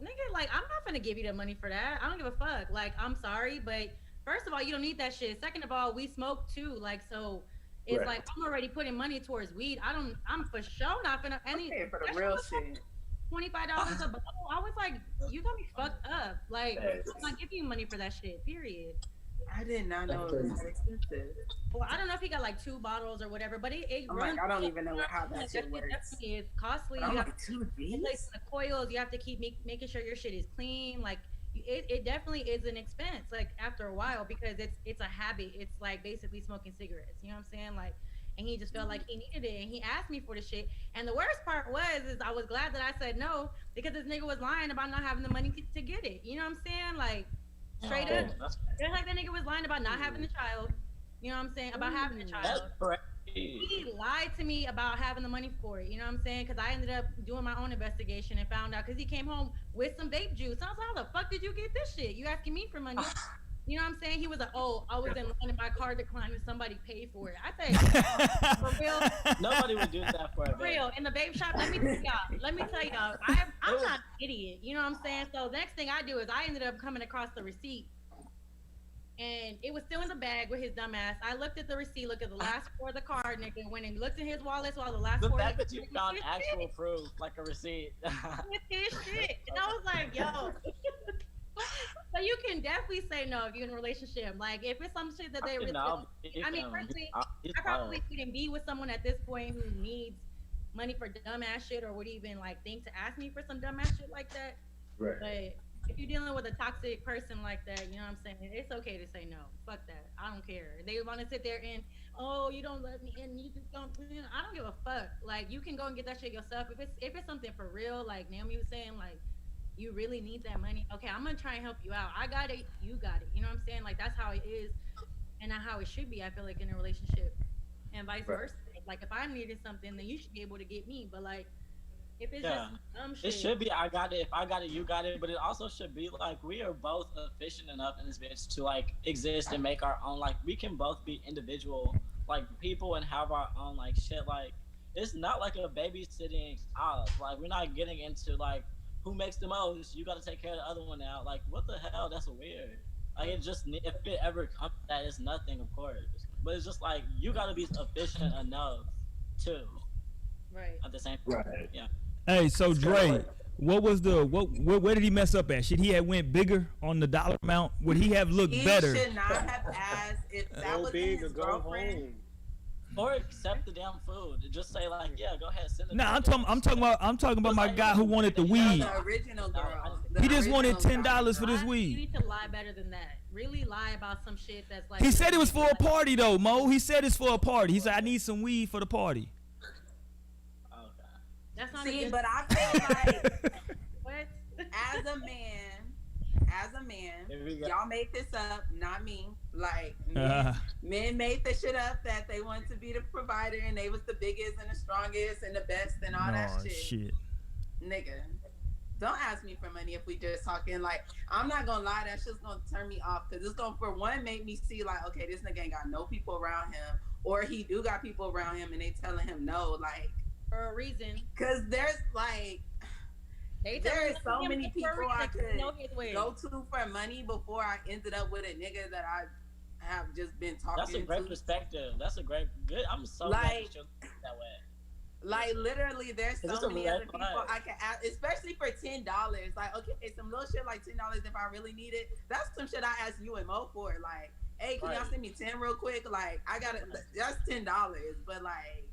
[SPEAKER 3] nigga, like, I'm not gonna give you the money for that. I don't give a fuck. Like, I'm sorry, but first of all, you don't need that shit. Second of all, we smoke too. Like, so it's like I'm already putting money towards weed. I'm for sure not gonna
[SPEAKER 4] for the real shit.
[SPEAKER 3] $25 a bottle. I was like, you got me fucked up. Like, I'm not giving you money for that shit. Period.
[SPEAKER 4] I did not know it was that expensive.
[SPEAKER 3] Well, I don't know if he got like 2 bottles or whatever, but it runs.
[SPEAKER 4] Like, I don't even know how that shit works.
[SPEAKER 3] It's costly.
[SPEAKER 4] I'm
[SPEAKER 3] You have
[SPEAKER 4] like,
[SPEAKER 3] to
[SPEAKER 4] 2 Gs?
[SPEAKER 3] replace the coils. You have to keep making sure your shit is clean. Like, it definitely is an expense. Like after a while, because it's a habit. It's like basically smoking cigarettes. You know what I'm saying? Like, and he just felt like he needed it, and he asked me for the shit. And the worst part is I was glad that I said no, because this nigga was lying about not having the money to get it. You know what I'm saying? Like. Straight up. Just like that nigga was lying about not having a child. You know what I'm saying? About having a child. He lied to me about having the money for it. You know what I'm saying? Because I ended up doing my own investigation and found out because he came home with some vape juice. I was like, how the fuck did you get this shit? You asking me for money? You know what I'm saying? He was like, "Oh, I was in line and my car declined and somebody paid for it." I said, "For real,
[SPEAKER 5] Nobody would do that for a
[SPEAKER 3] for
[SPEAKER 5] babe.
[SPEAKER 3] real." In the babe shop, let me tell y'all, I'm not an idiot. You know what I'm saying? So the next thing I do is I ended up coming across the receipt, and it was still in the bag with his dumb ass. I looked at the receipt, looked at the last four of the card, nigga, went and looked in his wallet, saw the last
[SPEAKER 5] The
[SPEAKER 3] four.
[SPEAKER 5] fact that you found actual proof, like a receipt.
[SPEAKER 3] With his shit, and I was like, "Yo." So you can definitely say no if you're in a relationship. Like if it's some shit that they really, I mean, personally, I probably couldn't be with someone at this point who needs money for dumbass shit or would even like think to ask me for some dumbass shit like that.
[SPEAKER 6] Right.
[SPEAKER 3] But if you're dealing with a toxic person like that, you know what I'm saying? It's okay to say no. Fuck that. I don't care. They want to sit there and, oh, you don't let me in. You just don't. I don't give a fuck. Like you can go and get that shit yourself. If it's something for real, like Naomi was saying, like. You really need that money. Okay, I'm gonna try and help you out. I got it, you got it. You know what I'm saying? Like that's how it is, and not how it should be. I feel like in a relationship, and vice versa. Like if I needed something, then you should be able to get me. But like if it's just dumb shit,
[SPEAKER 5] it should be I got it. If I got it, you got it. But it also should be like we are both efficient enough in this bitch to like exist and make our own. Like we can both be individual like people and have our own like shit. Like it's not like a babysitting house. Like we're not getting into like. Who makes the most? You got to take care of the other one now. Like, what the hell? That's weird. Like, it just, if it ever comes to that, it's nothing, of course. But it's just like, you got to be efficient enough, too.
[SPEAKER 3] Right.
[SPEAKER 5] At the same time.
[SPEAKER 6] Right.
[SPEAKER 5] Yeah.
[SPEAKER 1] Hey, so Dre, what was where did he mess up at? Should he have went bigger on the dollar amount? Would he have looked better?
[SPEAKER 4] He should not have asked if that was
[SPEAKER 2] big
[SPEAKER 4] his
[SPEAKER 2] or go
[SPEAKER 4] girlfriend.
[SPEAKER 2] home.
[SPEAKER 5] Or accept the damn food. Just say like, yeah, go ahead, send it.
[SPEAKER 1] Nah, I'm talking about my guy who wanted the weed.
[SPEAKER 4] The original girl.
[SPEAKER 1] He just wanted
[SPEAKER 4] original
[SPEAKER 1] $10 for this
[SPEAKER 3] You
[SPEAKER 1] weed.
[SPEAKER 3] need to lie better than that. Really lie about some shit that's like.
[SPEAKER 1] He said it was for a party though, Mo. He said it's for a party. He said I need some weed for the party.
[SPEAKER 5] Okay.
[SPEAKER 3] That's not
[SPEAKER 4] See,
[SPEAKER 3] a good.
[SPEAKER 4] but I feel like
[SPEAKER 3] What?
[SPEAKER 4] as a man,
[SPEAKER 5] Here we go.
[SPEAKER 4] y'all made this up, not me. Like men made the shit up that they wanted to be the provider and they was the biggest and the strongest and the best and all that shit. Nigga, don't ask me for money if we just talking. Like I'm not gonna lie, that shit's gonna turn me off because it's gonna for one make me see like, okay, this nigga ain't got no people around him, or he do got people around him and they telling him no, like
[SPEAKER 3] For a reason.
[SPEAKER 4] because there's like. There is so many people I could go to for money before I ended up with a nigga that I have just been talking to.
[SPEAKER 5] That's a great perspective. That's a great good. I'm so glad that you're that way.
[SPEAKER 4] Like literally, there's so many other people I can ask, especially for $10. Like, okay, some little shit like $10 if I really need it. That's some shit I ask you and Mo for. Like, hey, can y'all send me 10 real quick? Like, I got it. That's $10, but like.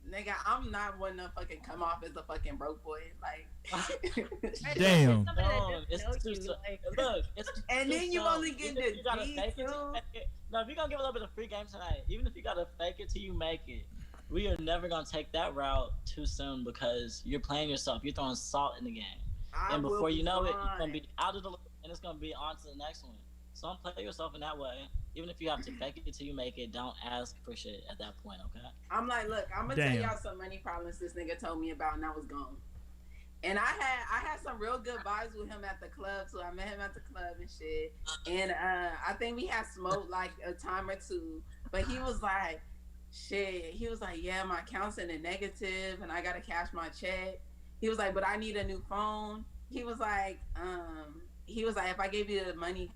[SPEAKER 4] Nigga, I'm not one to fucking come off as a fucking broke boy. Like,
[SPEAKER 1] damn.
[SPEAKER 5] No, it's too look, it's
[SPEAKER 4] and then you only get the
[SPEAKER 5] you gotta
[SPEAKER 4] D
[SPEAKER 5] fake it,
[SPEAKER 4] too.
[SPEAKER 5] No, if you're gonna give a little bit of free game tonight, even if you gotta fake it till you make it, we are never gonna take that route too soon because you're playing yourself. You're throwing salt in the game, and before you know it, you're gonna be out of the loop, and it's gonna be on to the next one. So don't play yourself in that way. Even if you have to fake it till you make it, don't ask for shit at that point, okay?
[SPEAKER 4] I'm like, look, I'm gonna tell y'all some money problems this nigga told me about, and I was gone. And I had some real good vibes with him at the club, so I met him at the club and shit. And I think we had smoked like a time or two, but he was like, shit. He was like, yeah, my account's in the negative, and I gotta cash my check. He was like, but I need a new phone. He was like, if I gave you the money,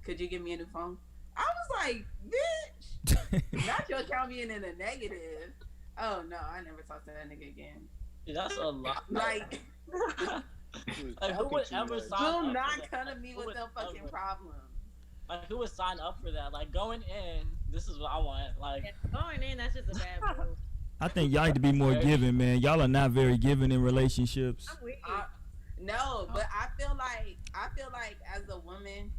[SPEAKER 4] could you give me a new phone? I was like, bitch, not your account being in the negative. Oh no, I never talked to that nigga again.
[SPEAKER 5] That's a lot.
[SPEAKER 4] Like,
[SPEAKER 5] who would ever sign up?
[SPEAKER 4] Do not come to me with no fucking problem.
[SPEAKER 5] Like, who would sign up for that? Like, going in, this is what I want. Like,
[SPEAKER 3] going in, that's just a bad move.
[SPEAKER 1] I think y'all need to be more giving, man. Y'all are not very giving in relationships.
[SPEAKER 3] I'm with you.
[SPEAKER 4] No, but I feel like as a woman.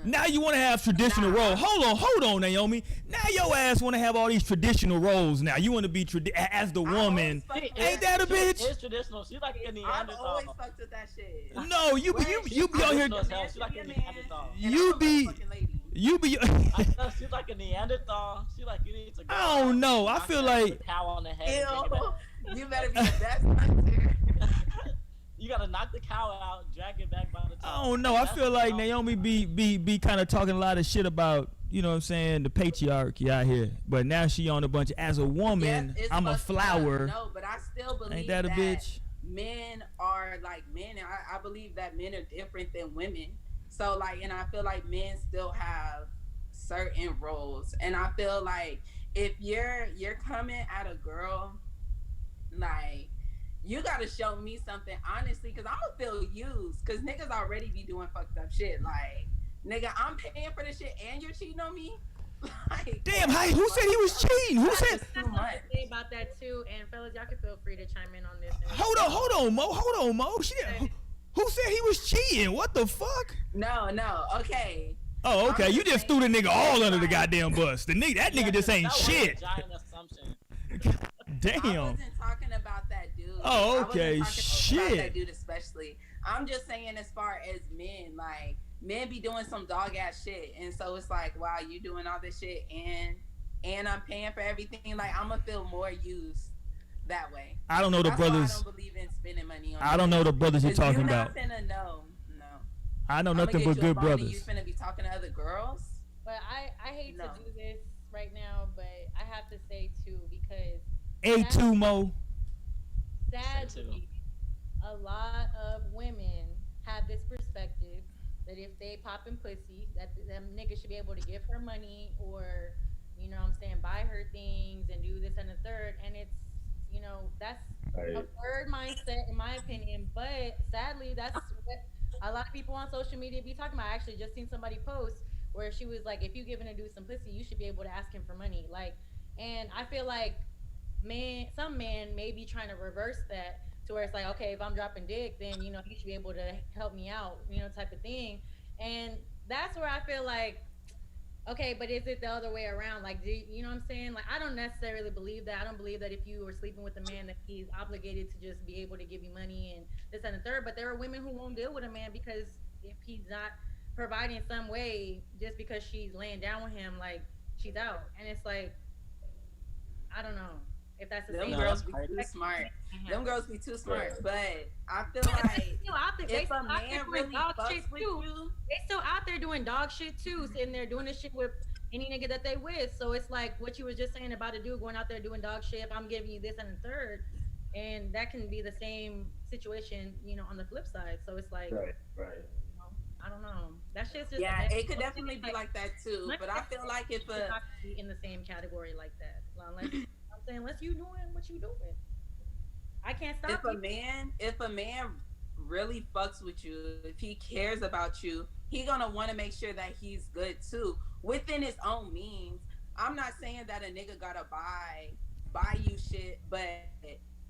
[SPEAKER 1] Now you want to have traditional roles. Hold on, Naomi. Now your ass want to have all these traditional roles. Now you want to be as the woman. Ain't that a bitch?
[SPEAKER 5] It's traditional. She's like a Neanderthal.
[SPEAKER 4] I've always fucked with that shit.
[SPEAKER 1] No, you be out here.
[SPEAKER 5] She's like a Neanderthal.
[SPEAKER 1] You be.
[SPEAKER 5] She's like a Neanderthal. She's like, you need to go.
[SPEAKER 1] I don't know. I feel like.
[SPEAKER 5] Cow on the head.
[SPEAKER 4] You better be the best hunter.
[SPEAKER 5] You gotta knock the cow out, drag it back by the tail.
[SPEAKER 1] I don't know. I
[SPEAKER 5] That's
[SPEAKER 1] feel like
[SPEAKER 5] how-
[SPEAKER 1] Naomi be kind of talking a lot of shit about, you know what I'm saying, the patriarchy out here. But now she on a bunch. As a woman,
[SPEAKER 4] Yes, it's
[SPEAKER 1] I'm a
[SPEAKER 4] fucked up.
[SPEAKER 1] flower.
[SPEAKER 4] No, but I still believe
[SPEAKER 1] Ain't that a bitch?
[SPEAKER 4] men are like men. And I believe that men are different than women. So like, and I feel like men still have certain roles. And I feel like if you're coming at a girl, like, you gotta show me something honestly, because I'm gonna feel used. Because niggas already be doing fucked up shit. Like, nigga, I'm paying for this shit and you're cheating on me. Like,
[SPEAKER 1] Damn, who said he was cheating? Who
[SPEAKER 4] that's
[SPEAKER 1] said?
[SPEAKER 4] just
[SPEAKER 3] I
[SPEAKER 4] too
[SPEAKER 3] have
[SPEAKER 4] much.
[SPEAKER 3] to say about that too, and fellas, y'all can feel free to chime in on this.
[SPEAKER 1] Hold on, Mo. Who said he was cheating? What the fuck?
[SPEAKER 4] No, okay.
[SPEAKER 1] Oh, okay.
[SPEAKER 4] I'm
[SPEAKER 1] You
[SPEAKER 4] just
[SPEAKER 1] just threw the
[SPEAKER 4] saying,
[SPEAKER 1] nigga all under the
[SPEAKER 4] like-
[SPEAKER 1] goddamn bus. That nigga just ain't
[SPEAKER 5] that was
[SPEAKER 1] shit.
[SPEAKER 5] A giant assumption.
[SPEAKER 4] I
[SPEAKER 1] Damn.
[SPEAKER 4] wasn't talking about that dude.
[SPEAKER 1] Oh,
[SPEAKER 4] I wasn't
[SPEAKER 1] okay,
[SPEAKER 4] talking
[SPEAKER 1] shit.
[SPEAKER 4] About that dude especially. I'm just saying, as far as men, like, men be doing some dog ass shit, and so it's like, wow, you doing all this shit, and I'm paying for everything. Like, I'm gonna feel more used that way.
[SPEAKER 1] I don't know the
[SPEAKER 4] That's why
[SPEAKER 1] brothers.
[SPEAKER 4] I don't believe in spending money on.
[SPEAKER 1] I don't know the brothers you're
[SPEAKER 4] 'Cause
[SPEAKER 1] talking
[SPEAKER 4] you're
[SPEAKER 1] about.
[SPEAKER 4] not finna know. No.
[SPEAKER 1] I know
[SPEAKER 4] I'ma
[SPEAKER 1] nothing
[SPEAKER 4] get
[SPEAKER 1] but
[SPEAKER 4] you a
[SPEAKER 1] good
[SPEAKER 4] body, You
[SPEAKER 1] brothers.
[SPEAKER 4] finna be talking to other girls.
[SPEAKER 3] But I hate
[SPEAKER 4] No.
[SPEAKER 3] to do this right now, but I have to say too, because
[SPEAKER 1] A2 Mo.
[SPEAKER 3] sadly, a lot of women have this perspective that if they popping pussy, that them niggas should be able to give her money, or, you know what I'm saying, buy her things and do this and the third. And it's, you know, that's a bird mindset in my opinion. But sadly, that's what a lot of people on social media be talking about. I actually just seen somebody post where she was like, if you giving a dude some pussy, you should be able to ask him for money. Like, and I feel like some men may be trying to reverse that to where it's like, okay, if I'm dropping dick, then, you know, you should be able to help me out, you know, type of thing. And that's where I feel like, okay, but is it the other way around? Like, you know what I'm saying? Like, I don't necessarily believe that. I don't believe that if you were sleeping with a man that he's obligated to just be able to give you money and this and the third. But there are women who won't deal with a man because if he's not providing in some way, just because she's laying down with him, like, she's out. And it's like, I don't know if that's the
[SPEAKER 4] Them
[SPEAKER 3] same.
[SPEAKER 4] girls be too smart. Them girls be too smart. But I feel
[SPEAKER 3] But
[SPEAKER 4] like
[SPEAKER 3] they still out there. They
[SPEAKER 4] if
[SPEAKER 3] still
[SPEAKER 4] a
[SPEAKER 3] out there
[SPEAKER 4] man
[SPEAKER 3] doing
[SPEAKER 4] really
[SPEAKER 3] dog
[SPEAKER 4] fucks
[SPEAKER 3] shit
[SPEAKER 4] with
[SPEAKER 3] too.
[SPEAKER 4] you,
[SPEAKER 3] They still out there doing dog shit too, sitting there doing this shit with any nigga that they with. So it's like what you were just saying about a dude going out there doing dog shit. If I'm giving you this and the third, and that can be the same situation, you know, on the flip side. So it's like,
[SPEAKER 6] Right.
[SPEAKER 3] you know, I don't know. That shit's just
[SPEAKER 4] yeah, it could definitely be like that too. But I feel like if
[SPEAKER 3] it's
[SPEAKER 4] a
[SPEAKER 3] not in the same category like that. Unless I'm saying, unless you doing what you doing, I can't stop.
[SPEAKER 4] if a man really fucks with you, if he cares about you, he gonna want to make sure that he's good too, within his own means. I'm not saying that a nigga gotta buy you shit, but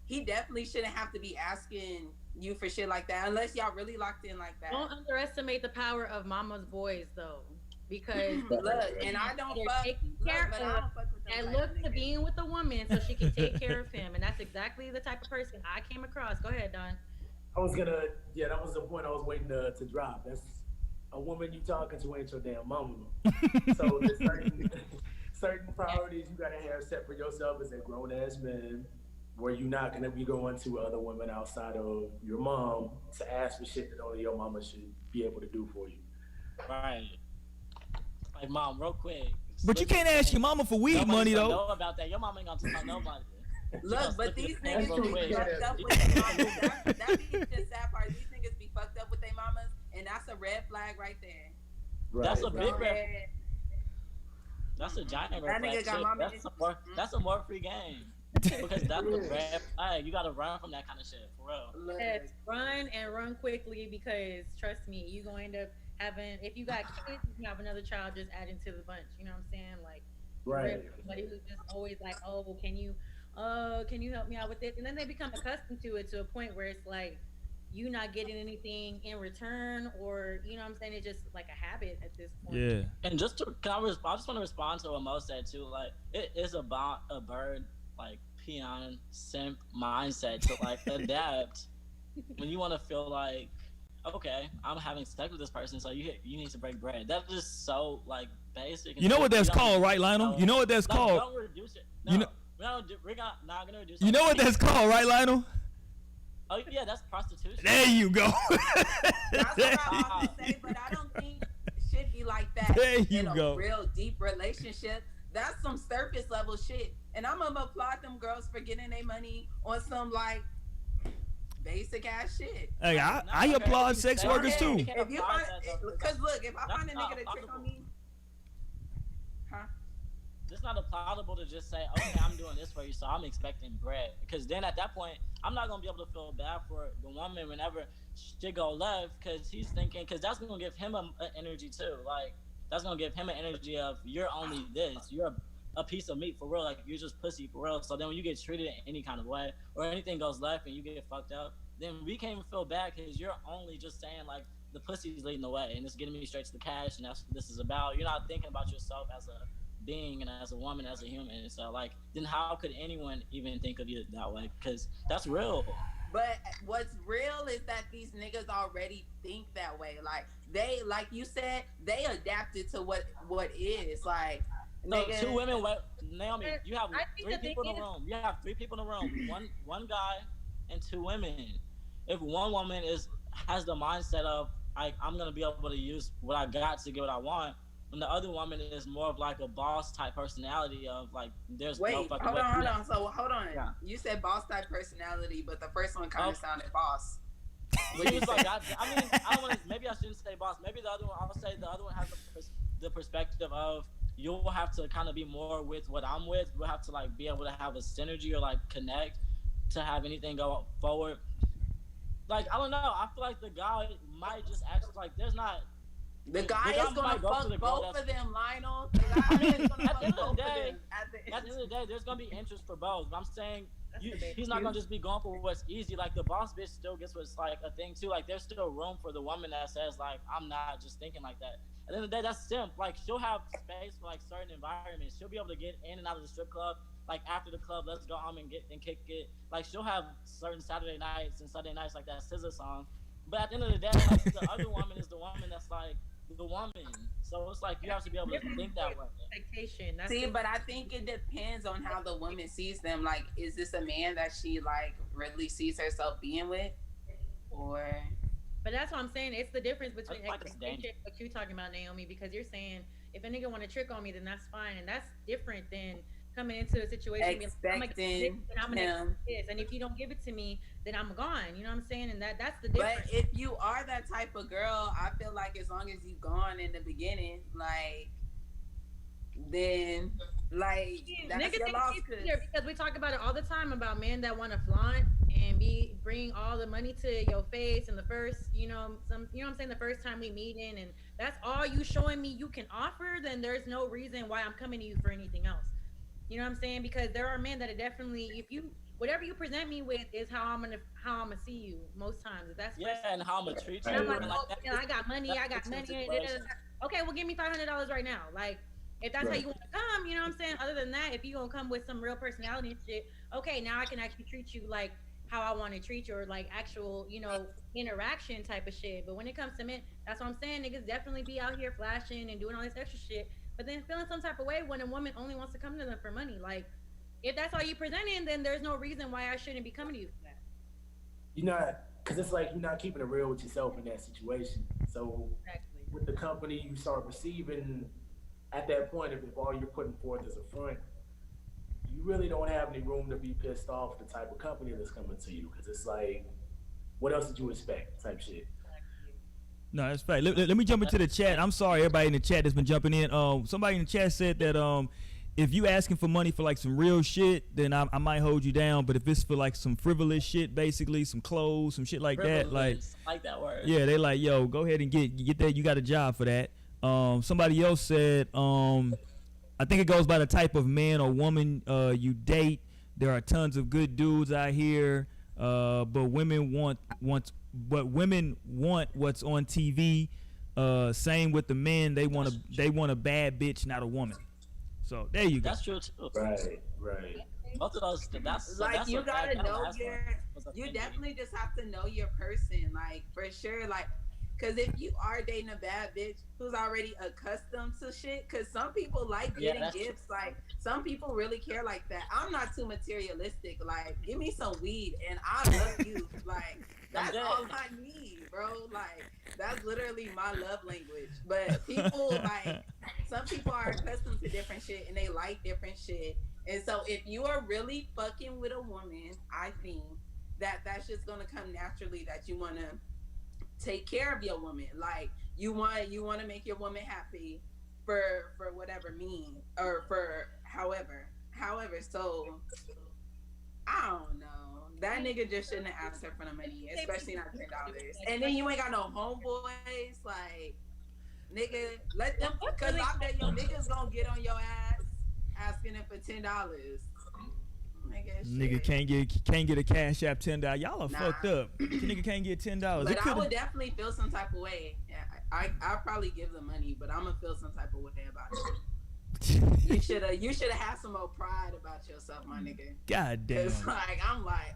[SPEAKER 4] he definitely shouldn't have to be asking you for shit like that unless y'all really locked in like that.
[SPEAKER 3] Don't underestimate the power of mama's boys though, because
[SPEAKER 4] Look, and I don't
[SPEAKER 3] they're
[SPEAKER 4] fuck.
[SPEAKER 3] taking
[SPEAKER 4] Look,
[SPEAKER 3] care
[SPEAKER 4] but
[SPEAKER 3] of
[SPEAKER 4] I don't fuck with them
[SPEAKER 3] and
[SPEAKER 4] type
[SPEAKER 3] look
[SPEAKER 4] of
[SPEAKER 3] to
[SPEAKER 4] niggas.
[SPEAKER 3] being with a woman so she can take care of him, and that's exactly the type of person I came across. Go ahead, Don.
[SPEAKER 6] I was gonna, that was the point I was waiting to drop. That's a woman you talking to ain't your damn mama. So there's certain priorities you gotta have set for yourself as a grown ass man, where you're not gonna be going to other women outside of your mom to ask for shit that only your mama should be able to do for you.
[SPEAKER 5] Right. Like, mom, real quick.
[SPEAKER 1] But you can't ask your mama for weed
[SPEAKER 5] Nobody's
[SPEAKER 1] money
[SPEAKER 5] gonna
[SPEAKER 1] though.
[SPEAKER 5] know about that. Your mama ain't gonna tell nobody.
[SPEAKER 4] Look, but these
[SPEAKER 5] Real
[SPEAKER 4] niggas
[SPEAKER 5] quick.
[SPEAKER 4] be fucked up with their mamas. That be the sad part. These niggas be fucked up with their mamas, and that's a red flag right there.
[SPEAKER 5] That's a big
[SPEAKER 4] Go
[SPEAKER 5] red.
[SPEAKER 4] ahead.
[SPEAKER 5] That's a giant
[SPEAKER 4] That
[SPEAKER 5] red
[SPEAKER 4] nigga
[SPEAKER 5] flag.
[SPEAKER 4] got
[SPEAKER 5] Shit.
[SPEAKER 4] mama
[SPEAKER 5] That's a more free game. Because that's a red flag. You gotta run from that kind of shit, for real.
[SPEAKER 4] Look,
[SPEAKER 3] Yes, run and run quickly, because trust me, you gonna end up having, if you got kids, you can have another child just adding to the bunch. You know what I'm saying? Like,
[SPEAKER 6] Right.
[SPEAKER 3] somebody who's just always like, oh, can you help me out with this? And then they become accustomed to it to a point where it's like you not getting anything in return, or, you know what I'm saying? It's just like a habit at this point.
[SPEAKER 1] Yeah.
[SPEAKER 5] And just to, I just want to respond to what Mo said too. Like, it is about a bird, like, peon simp mindset to like adapt when you want to feel like, okay, I'm having sex with this person, so you need to break bread. That's just so like basic.
[SPEAKER 1] You know what that's called, right, Lionel? You know what that's
[SPEAKER 5] Like,
[SPEAKER 1] called?
[SPEAKER 5] Don't reduce it. No,
[SPEAKER 1] You know-
[SPEAKER 5] we're not gonna reduce.
[SPEAKER 1] You know what that's called, right, Lionel?
[SPEAKER 5] Oh yeah, that's prostitution.
[SPEAKER 1] There you go.
[SPEAKER 4] That's what I often say, but I don't think it should be like that
[SPEAKER 1] There you
[SPEAKER 4] in a
[SPEAKER 1] go.
[SPEAKER 4] real deep relationship. That's some surface level shit. And I'm gonna applaud them girls for getting their money on some like basic ass shit.
[SPEAKER 1] Hey, I applaud sex workers too.
[SPEAKER 4] If you find, because look, if I find a nigga to trick on me, huh?
[SPEAKER 5] It's not applaudable to just say, okay, I'm doing this for you, so I'm expecting bread. Because then at that point, I'm not gonna be able to feel bad for the woman whenever shit go left, because he's thinking, because that's gonna give him an energy too. Like that's gonna give him an energy of you're only this, you're a piece of meat for real, like you're just pussy for real. So then when you get treated in any kind of way, or anything goes left and you get fucked up, then we can't even feel bad because you're only just saying like the pussy's leading the way and it's getting me straight to the cash, and that's what this is about. You're not thinking about yourself as a being and as a woman, as a human. So like, then how could anyone even think of you that way? Because that's real.
[SPEAKER 4] But what's real is that these niggas already think that way. Like they, like you said, they adapted to what is like.
[SPEAKER 5] So
[SPEAKER 4] Nigga,
[SPEAKER 5] two women, Naomi, you have
[SPEAKER 3] I think
[SPEAKER 5] three
[SPEAKER 3] the
[SPEAKER 5] people in
[SPEAKER 3] thing
[SPEAKER 5] the room. You have three people in the room. One guy and two women. If one woman has the mindset of I'm gonna be able to use what I got to get what I want, and the other woman is more of like a boss type personality of like there's no
[SPEAKER 4] wait,
[SPEAKER 5] fucking
[SPEAKER 4] hold
[SPEAKER 5] way.
[SPEAKER 4] on. So hold on.
[SPEAKER 5] Yeah.
[SPEAKER 4] You said boss type personality, but the first one kind of sounded boss.
[SPEAKER 5] He was like, I mean, I don't want to. Maybe I shouldn't say boss. Maybe the other one. I'll say the other one has the perspective of you'll have to kind of be more with what I'm with. We'll have to like be able to have a synergy or like connect to have anything go forward. Like I don't know. I feel like the guy might just act like there's not.
[SPEAKER 4] The guy is gonna fuck both of them, Lionel. The
[SPEAKER 5] I
[SPEAKER 4] guy
[SPEAKER 5] mean,
[SPEAKER 4] is gonna
[SPEAKER 5] at the end
[SPEAKER 4] fuck
[SPEAKER 5] of
[SPEAKER 4] both
[SPEAKER 5] the
[SPEAKER 4] of
[SPEAKER 5] day,
[SPEAKER 4] them. At the
[SPEAKER 5] end of the day, there's gonna be interest for both. But I'm saying
[SPEAKER 3] That's
[SPEAKER 5] he's not gonna just be going for what's easy. Like the boss bitch still gets what's like a thing too. Like there's still room for the woman that says like I'm not just thinking like that. At the end of the day, that's simp. Like she'll have space for like certain environments. She'll be able to get in and out of the strip club. Like after the club, let's go home and kick it. Like she'll have certain Saturday nights and Sunday nights like that SZA song. But at the end of the day, like, the other woman is the woman that's like the woman. So it's like you have to be able to think that way.
[SPEAKER 3] Expectation.
[SPEAKER 4] See, but I think it depends on how the woman sees them. Like, is this a man that she like really sees herself being with, or?
[SPEAKER 3] But that's what I'm saying. It's the difference between
[SPEAKER 5] That's
[SPEAKER 3] expectation and what you're talking about, Naomi, because you're saying if a nigga want to trick on me, then that's fine, and that's different than coming into a situation
[SPEAKER 4] Expecting
[SPEAKER 3] I'm gonna
[SPEAKER 4] him.
[SPEAKER 3] this, and if you don't give it to me, then I'm gone. You know what I'm saying? And that's the difference.
[SPEAKER 4] But if you are that type of girl, I feel like as long as you gone in the beginning, like, then like that's
[SPEAKER 3] Niggas
[SPEAKER 4] your
[SPEAKER 3] think
[SPEAKER 4] loss.
[SPEAKER 3] it's easier because we talk about it all the time about men that want to flaunt and bring all the money to your face and the first, what I'm saying, the first time we meet in, and that's all you showing me you can offer, then there's no reason why I'm coming to you for anything else. You know what I'm saying? Because there are men that are definitely, whatever you present me with is how I'm gonna see you most times. If that's
[SPEAKER 5] and how I'm gonna treat you.
[SPEAKER 3] and I'm like,
[SPEAKER 5] and
[SPEAKER 3] I got money. Okay, well, give me $500 right now. Like, if that's how you want to come, you know what I'm saying? Other than that, if you gonna come with some real personality and shit, okay, now I can actually treat you like how I want to treat you, or like actual, interaction type of shit. But when it comes to men, that's what I'm saying. Niggas definitely be out here flashing and doing all this extra shit, but then feeling some type of way when a woman only wants to come to them for money. Like, if that's all you presenting, then there's no reason why I shouldn't be coming to you for that.
[SPEAKER 6] You're not, because it's like you're not keeping it real with yourself in that situation. So
[SPEAKER 3] Exactly.
[SPEAKER 6] with the company, you start receiving at that point, if all you're putting forth is a front, you really don't have any room to be pissed off the type of company that's coming to you, because it's like, what else did you expect type shit.
[SPEAKER 1] No, that's fact. Let me jump into the chat. I'm sorry, everybody in the chat that's been jumping in. Somebody in the chat said that if you asking for money for like some real shit, then I might hold you down. But if it's for like some frivolous shit, basically some clothes, some shit like that, like
[SPEAKER 5] that word.
[SPEAKER 1] Yeah, they like, yo, go ahead and get that. You got a job for that. Somebody else said, I think it goes by the type of man or woman you date. There are tons of good dudes out here, but women want what's on TV. Same with the men. They want a bad bitch, not a woman. So there you go.
[SPEAKER 5] That's true too.
[SPEAKER 6] Right.
[SPEAKER 5] Both of those. That's
[SPEAKER 4] Like,
[SPEAKER 5] that's
[SPEAKER 4] you gotta know
[SPEAKER 5] you
[SPEAKER 4] you definitely just have to know your person, like, for sure, like, Because if you are dating a bad bitch who's already accustomed to shit, because some people like getting gifts. Like, some people really care like that. I'm not too materialistic. Like, give me some weed and I love you. Like, that's all I need, bro. Like, that's literally my love language. But people, like, some people are accustomed to different shit and they like different shit. And so if you are really fucking with a woman, I think that's just gonna come naturally, that you wanna take care of your woman. Like, you want to make your woman happy for whatever means, or for however. So I don't know. That nigga just shouldn't have asked her for the money, especially not $10. And then you ain't got no homeboys. Like, nigga, let them, because I bet your niggas gonna get on your ass asking him for $10.
[SPEAKER 1] Nigga can't get a Cash App $10. Y'all are fucked up. Nigga can't get $10.
[SPEAKER 4] But I would definitely feel some type of way. Yeah, I'll probably give the money, but I'm gonna feel some type of way about it. You should have had some more pride about yourself, my nigga.
[SPEAKER 1] God damn.
[SPEAKER 4] It's like, I'm like,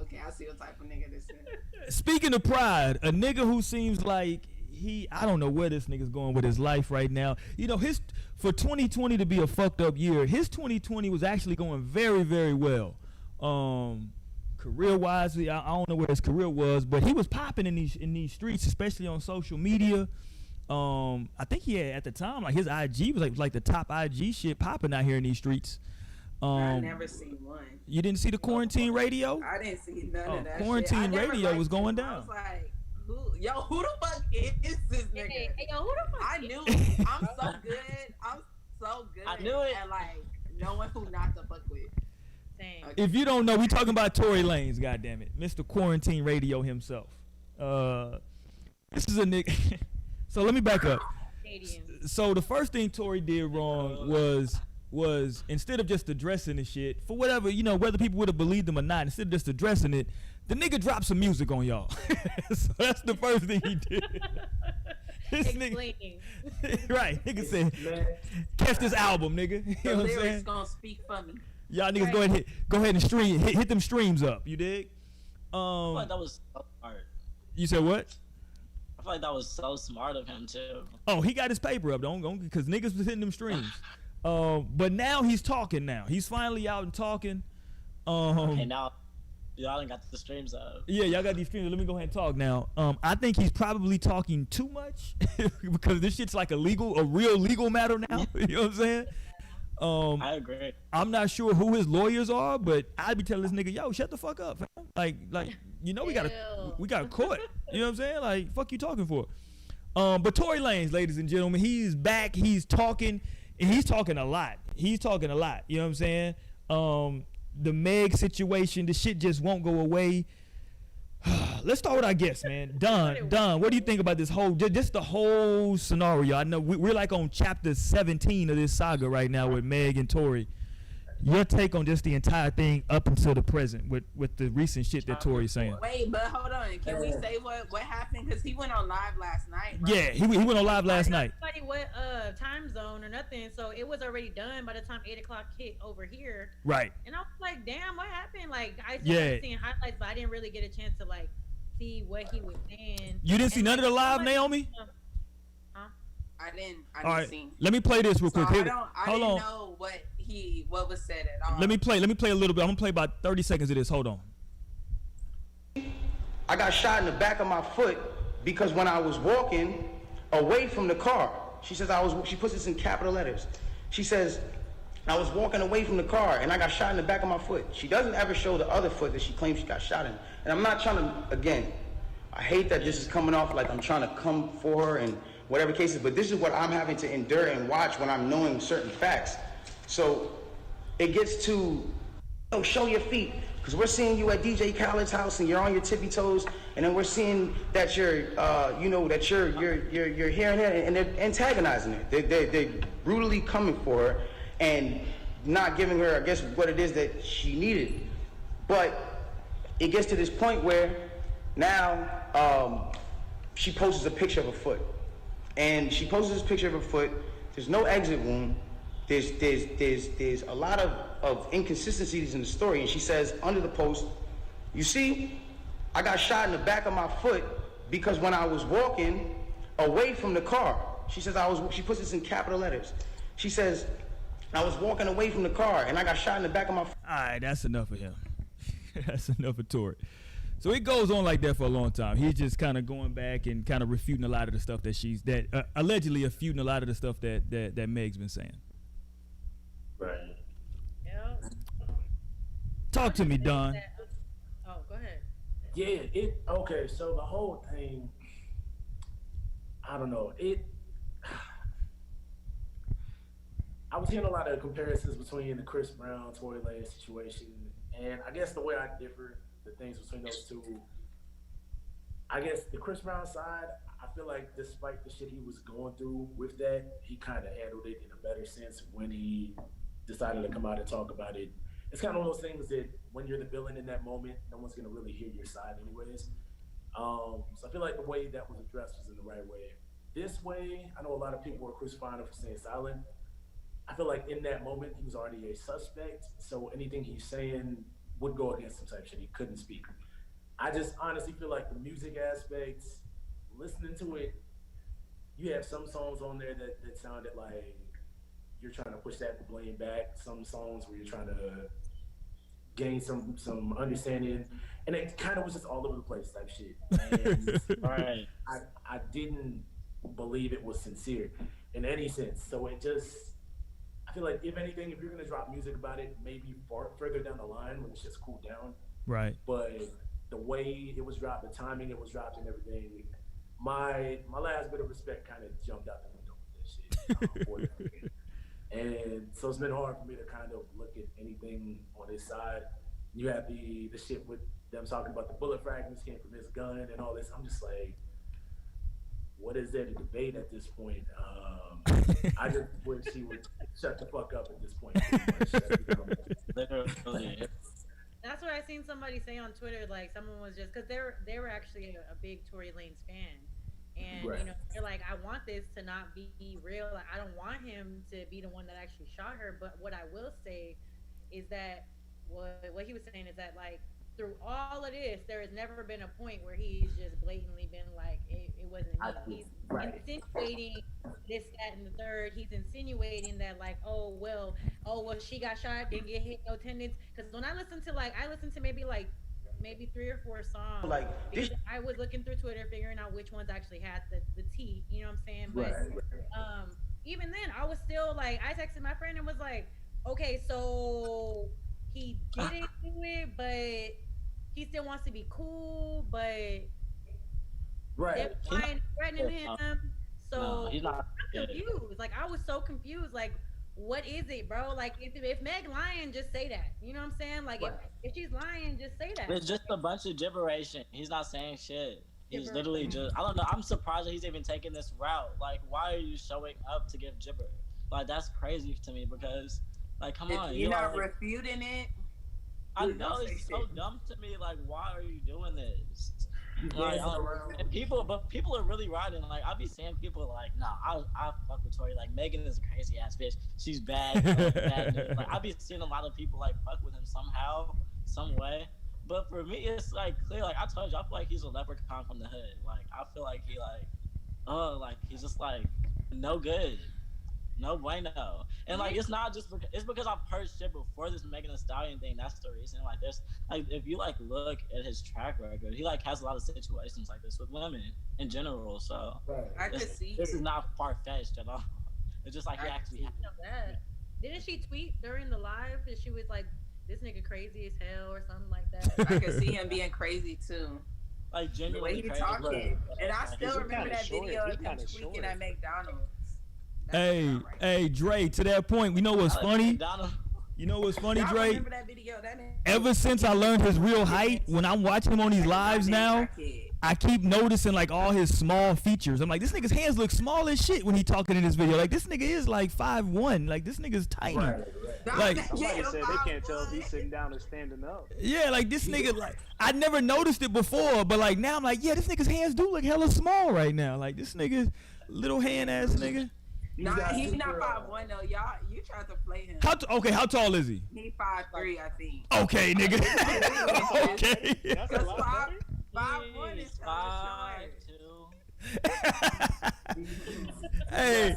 [SPEAKER 4] okay, I see what type of nigga this is.
[SPEAKER 1] Speaking of pride, a nigga who seems like I don't know where this nigga's going with his life right now. You know, for 2020 to be a fucked up year, his 2020 was actually going very, very well. Career wise, I don't know where his career was, but he was popping in these streets, especially on social media. I think he had, at the time, like, his IG was like the top IG shit popping out here in these streets.
[SPEAKER 4] I never seen one.
[SPEAKER 1] You didn't see the quarantine radio?
[SPEAKER 4] I didn't see none of that.
[SPEAKER 1] Quarantine radio was going down.
[SPEAKER 4] I was like, who the fuck is this nigga?
[SPEAKER 3] Hey, yo, who the fuck?
[SPEAKER 4] I knew. I'm so good. I'm so good.
[SPEAKER 5] I knew it.
[SPEAKER 4] And like knowing who not to fuck with.
[SPEAKER 3] Same.
[SPEAKER 4] Okay.
[SPEAKER 1] If you don't know, we talking about Tory Lanez, goddammit, Mr. Quarantine Radio himself. This is a nigga. So let me back up. So the first thing Tory did wrong was instead of just addressing the shit, for whatever, you know, whether people would have believed him or not, instead of just addressing it, the nigga dropped some music on y'all. So that's the first thing he did. This
[SPEAKER 3] Explaining.
[SPEAKER 1] nigga, right? Nigga said, "Catch this album, nigga." You
[SPEAKER 4] The
[SPEAKER 1] know what I'm
[SPEAKER 4] lyrics
[SPEAKER 1] saying?
[SPEAKER 4] gonna speak for me.
[SPEAKER 1] Y'all niggas go ahead and stream, hit them streams up. You dig?
[SPEAKER 5] I feel like that was so smart.
[SPEAKER 1] You said what?
[SPEAKER 5] I feel like that was so smart of him too.
[SPEAKER 1] Oh, he got his paper up, because niggas was hitting them streams. But now he's talking. Now he's finally out and talking.
[SPEAKER 5] Okay, now y'all done got the streams up.
[SPEAKER 1] Yeah, y'all got these streams. Let me go ahead and talk now. I think he's probably talking too much because this shit's like a real legal matter now. You know what I'm saying?
[SPEAKER 5] I agree.
[SPEAKER 1] I'm not sure who his lawyers are, but I'd be telling this nigga, yo, shut the fuck up, fam. Like, you know, we got caught. You know what I'm saying? Like, fuck you talking for? But Tory Lanez, ladies and gentlemen, he's back. He's talking, and he's talking a lot. You know what I'm saying? The Meg situation, the shit just won't go away. Let's start with our guest, man. Don, what do you think about this just the whole scenario? I know we're like on chapter 17 of this saga right now with Meg and Tory. Your take on just the entire thing up until the present with the recent shit that Tory's saying.
[SPEAKER 4] Wait, but hold on. Can we say what happened? Because he went on live last night. Bro.
[SPEAKER 1] Yeah, he went on live last night.
[SPEAKER 3] Nobody what time zone or nothing, so it was already done by the time 8 o'clock hit over here.
[SPEAKER 1] Right.
[SPEAKER 3] And I was like, damn, what happened? Like, I just
[SPEAKER 1] Yeah.
[SPEAKER 3] seen highlights, but I didn't really get a chance to like see what he was saying.
[SPEAKER 1] You didn't see none of the live, Naomi?
[SPEAKER 4] I didn't
[SPEAKER 1] All right,
[SPEAKER 4] see.
[SPEAKER 1] let me play this real quick.
[SPEAKER 4] I
[SPEAKER 1] Hold
[SPEAKER 4] didn't
[SPEAKER 1] on.
[SPEAKER 4] know what was said at all.
[SPEAKER 1] Let me play a little bit. I'm gonna play about 30 seconds of this. Hold on.
[SPEAKER 8] I got shot in the back of my foot because when I was walking away from the car, she puts this in capital letters. She says, I was walking away from the car and I got shot in the back of my foot. She doesn't ever show the other foot that she claims she got shot in. And I'm not trying to, again, I hate that this is coming off like I'm trying to come for her and whatever cases, but this is what I'm having to endure and watch when I'm knowing certain facts. So it gets to, show your feet. Because we're seeing you at DJ Khaled's house and you're on your tippy toes, and then we're seeing that you're here and there, and they're antagonizing her. They're brutally coming for her and not giving her, I guess, what it is that she needed. But it gets to this point where now she posts a picture of a foot, and she posts this picture of a foot. There's no exit wound. There's a lot of inconsistencies in the story, and she says under the post, you see, I got shot in the back of my foot because when I was walking away from the car, she says she puts this in capital letters. She says, I was walking away from the car and I got shot in the back of my.
[SPEAKER 1] All right, that's enough of him. That's enough of Tory. So it goes on like that for a long time. He's just kind of going back and kind of refuting a lot of the stuff that allegedly refuting a lot of the stuff that Meg's been saying.
[SPEAKER 6] Right.
[SPEAKER 3] Yep.
[SPEAKER 1] Talk to me, Don.
[SPEAKER 3] Oh, go ahead.
[SPEAKER 6] Yeah, okay, so the whole thing, I don't know, I was hearing a lot of comparisons between the Chris Brown, Tory Lanez situation, and I guess the way I differ the things between those two, I guess the Chris Brown side, I feel like despite the shit he was going through with that, he kind of handled it in a better sense when he decided to come out and talk about it. It's kind of one of those things that when you're the villain in that moment, no one's gonna really hear your side anyways. So I feel like the way that was addressed was in the right way. This way, I know a lot of people were crucifying him for staying silent. I feel like in that moment, he was already a suspect, so anything he's saying would go against him type shit. He couldn't speak. I just honestly feel like the music aspects, listening to it, you have some songs on there that sounded like you're trying to push that blame back. Some songs where you're trying to gain some understanding, and it kind of was just all over the place type shit. And
[SPEAKER 5] Right.
[SPEAKER 6] I didn't believe it was sincere in any sense. So it just, I feel like if anything, if you're gonna drop music about it, maybe further down the line when it's just cooled down.
[SPEAKER 1] Right.
[SPEAKER 6] But the way it was dropped, the timing it was dropped, and everything, my last bit of respect kind of jumped out the window with that shit. And so it's been hard for me to kind of look at anything on his side. You have the shit with them talking about the bullet fragments came from his gun and all this. I'm just like, what is there to debate at this point? I just wish he would shut the fuck up at this point.
[SPEAKER 5] Literally.
[SPEAKER 3] That's what I seen somebody say on Twitter. Like someone was just because they were actually a big Tory Lanez fan, and
[SPEAKER 6] Right.
[SPEAKER 3] you know they're like, I want this to not be real. Like I don't want him to be the one that actually shot her. But what I will say is that what he was saying is that like through all of this, there has never been a point where he's just blatantly been like, it wasn't me. He's insinuating this, that, and the third. He's insinuating that like, oh well, she got shot, didn't get hit, no tendons. Because when I listened to maybe 3 or 4 songs.
[SPEAKER 8] Like this,
[SPEAKER 3] I was looking through Twitter, figuring out which ones actually had the T. You know what I'm saying? But even then, I was still like, I texted my friend and was like, okay, so he didn't do it, but he still wants to be cool, but they're threatening him. So
[SPEAKER 5] No, he's not.
[SPEAKER 3] I'm confused. Like I was so confused. Like, what is it, bro? Like if Meg lying, just say that. You know what I'm saying? Like if she's lying, just say that.
[SPEAKER 5] It's just a bunch of gibberation. He's not saying shit. He's literally just, I don't know. I'm surprised that he's even taking this route. Like, why are you showing up to give gibber? Like, that's crazy to me because, like, come on.
[SPEAKER 4] You're not refuting it.
[SPEAKER 5] I know it's so dumb to me. Like, why are you doing this? Like, and people are really riding. Like, I be seeing people like, nah, I fuck with Tory. Like, Megan is a crazy ass bitch. She's bad. Bad news. Like, I be seeing a lot of people like fuck with him somehow, some way. But for me, it's like clear. Like I told you, I feel like he's a leprechaun from the hood. Like I feel like he like he's just like no good. No bueno. And like it's not just because it's because I've heard shit before this Megan Thee Stallion thing. That's the reason. Like there's like if you like look at his track record, he like has a lot of situations like this with women in general. So
[SPEAKER 4] I could see
[SPEAKER 5] this is not far fetched at all. It's just like he actually
[SPEAKER 3] know that. Didn't she tweet during the live that she was like, this nigga crazy as hell or something like that?
[SPEAKER 4] I could see him being crazy too.
[SPEAKER 5] Like genuinely
[SPEAKER 4] the way he
[SPEAKER 5] crazy.
[SPEAKER 4] talking. And I still remember that
[SPEAKER 2] short.
[SPEAKER 4] video of
[SPEAKER 2] He's
[SPEAKER 4] him
[SPEAKER 2] kinda
[SPEAKER 4] tweaking
[SPEAKER 2] short.
[SPEAKER 4] at McDonald's.
[SPEAKER 1] Hey, Dre, to that point, you know what's funny?
[SPEAKER 5] Donald.
[SPEAKER 1] You know what's funny,
[SPEAKER 4] Y'all
[SPEAKER 1] Dre?
[SPEAKER 4] remember that video?
[SPEAKER 1] Ever since I learned his real height, when I'm watching him on these lives now, I keep noticing like all his small features. I'm like, this nigga's hands look small as shit when he talking in this video. Like this nigga is like 5'1". Like this nigga's tiny. Like
[SPEAKER 2] Somebody said they can't tell if he's sitting down or standing up.
[SPEAKER 1] yeah, like this nigga like I never noticed it before, but like now I'm like, yeah, this nigga's hands do look hella small right now. Like this nigga, little hand ass nigga.
[SPEAKER 4] Nah, he's not 5'1" though. Y'all, you tried to play him.
[SPEAKER 1] How tall is he?
[SPEAKER 4] He 5'3", I think.
[SPEAKER 1] Okay, nigga. Okay.
[SPEAKER 2] That's a lot better.
[SPEAKER 4] 5'1" is hella short.
[SPEAKER 5] 5'2".
[SPEAKER 1] Hey,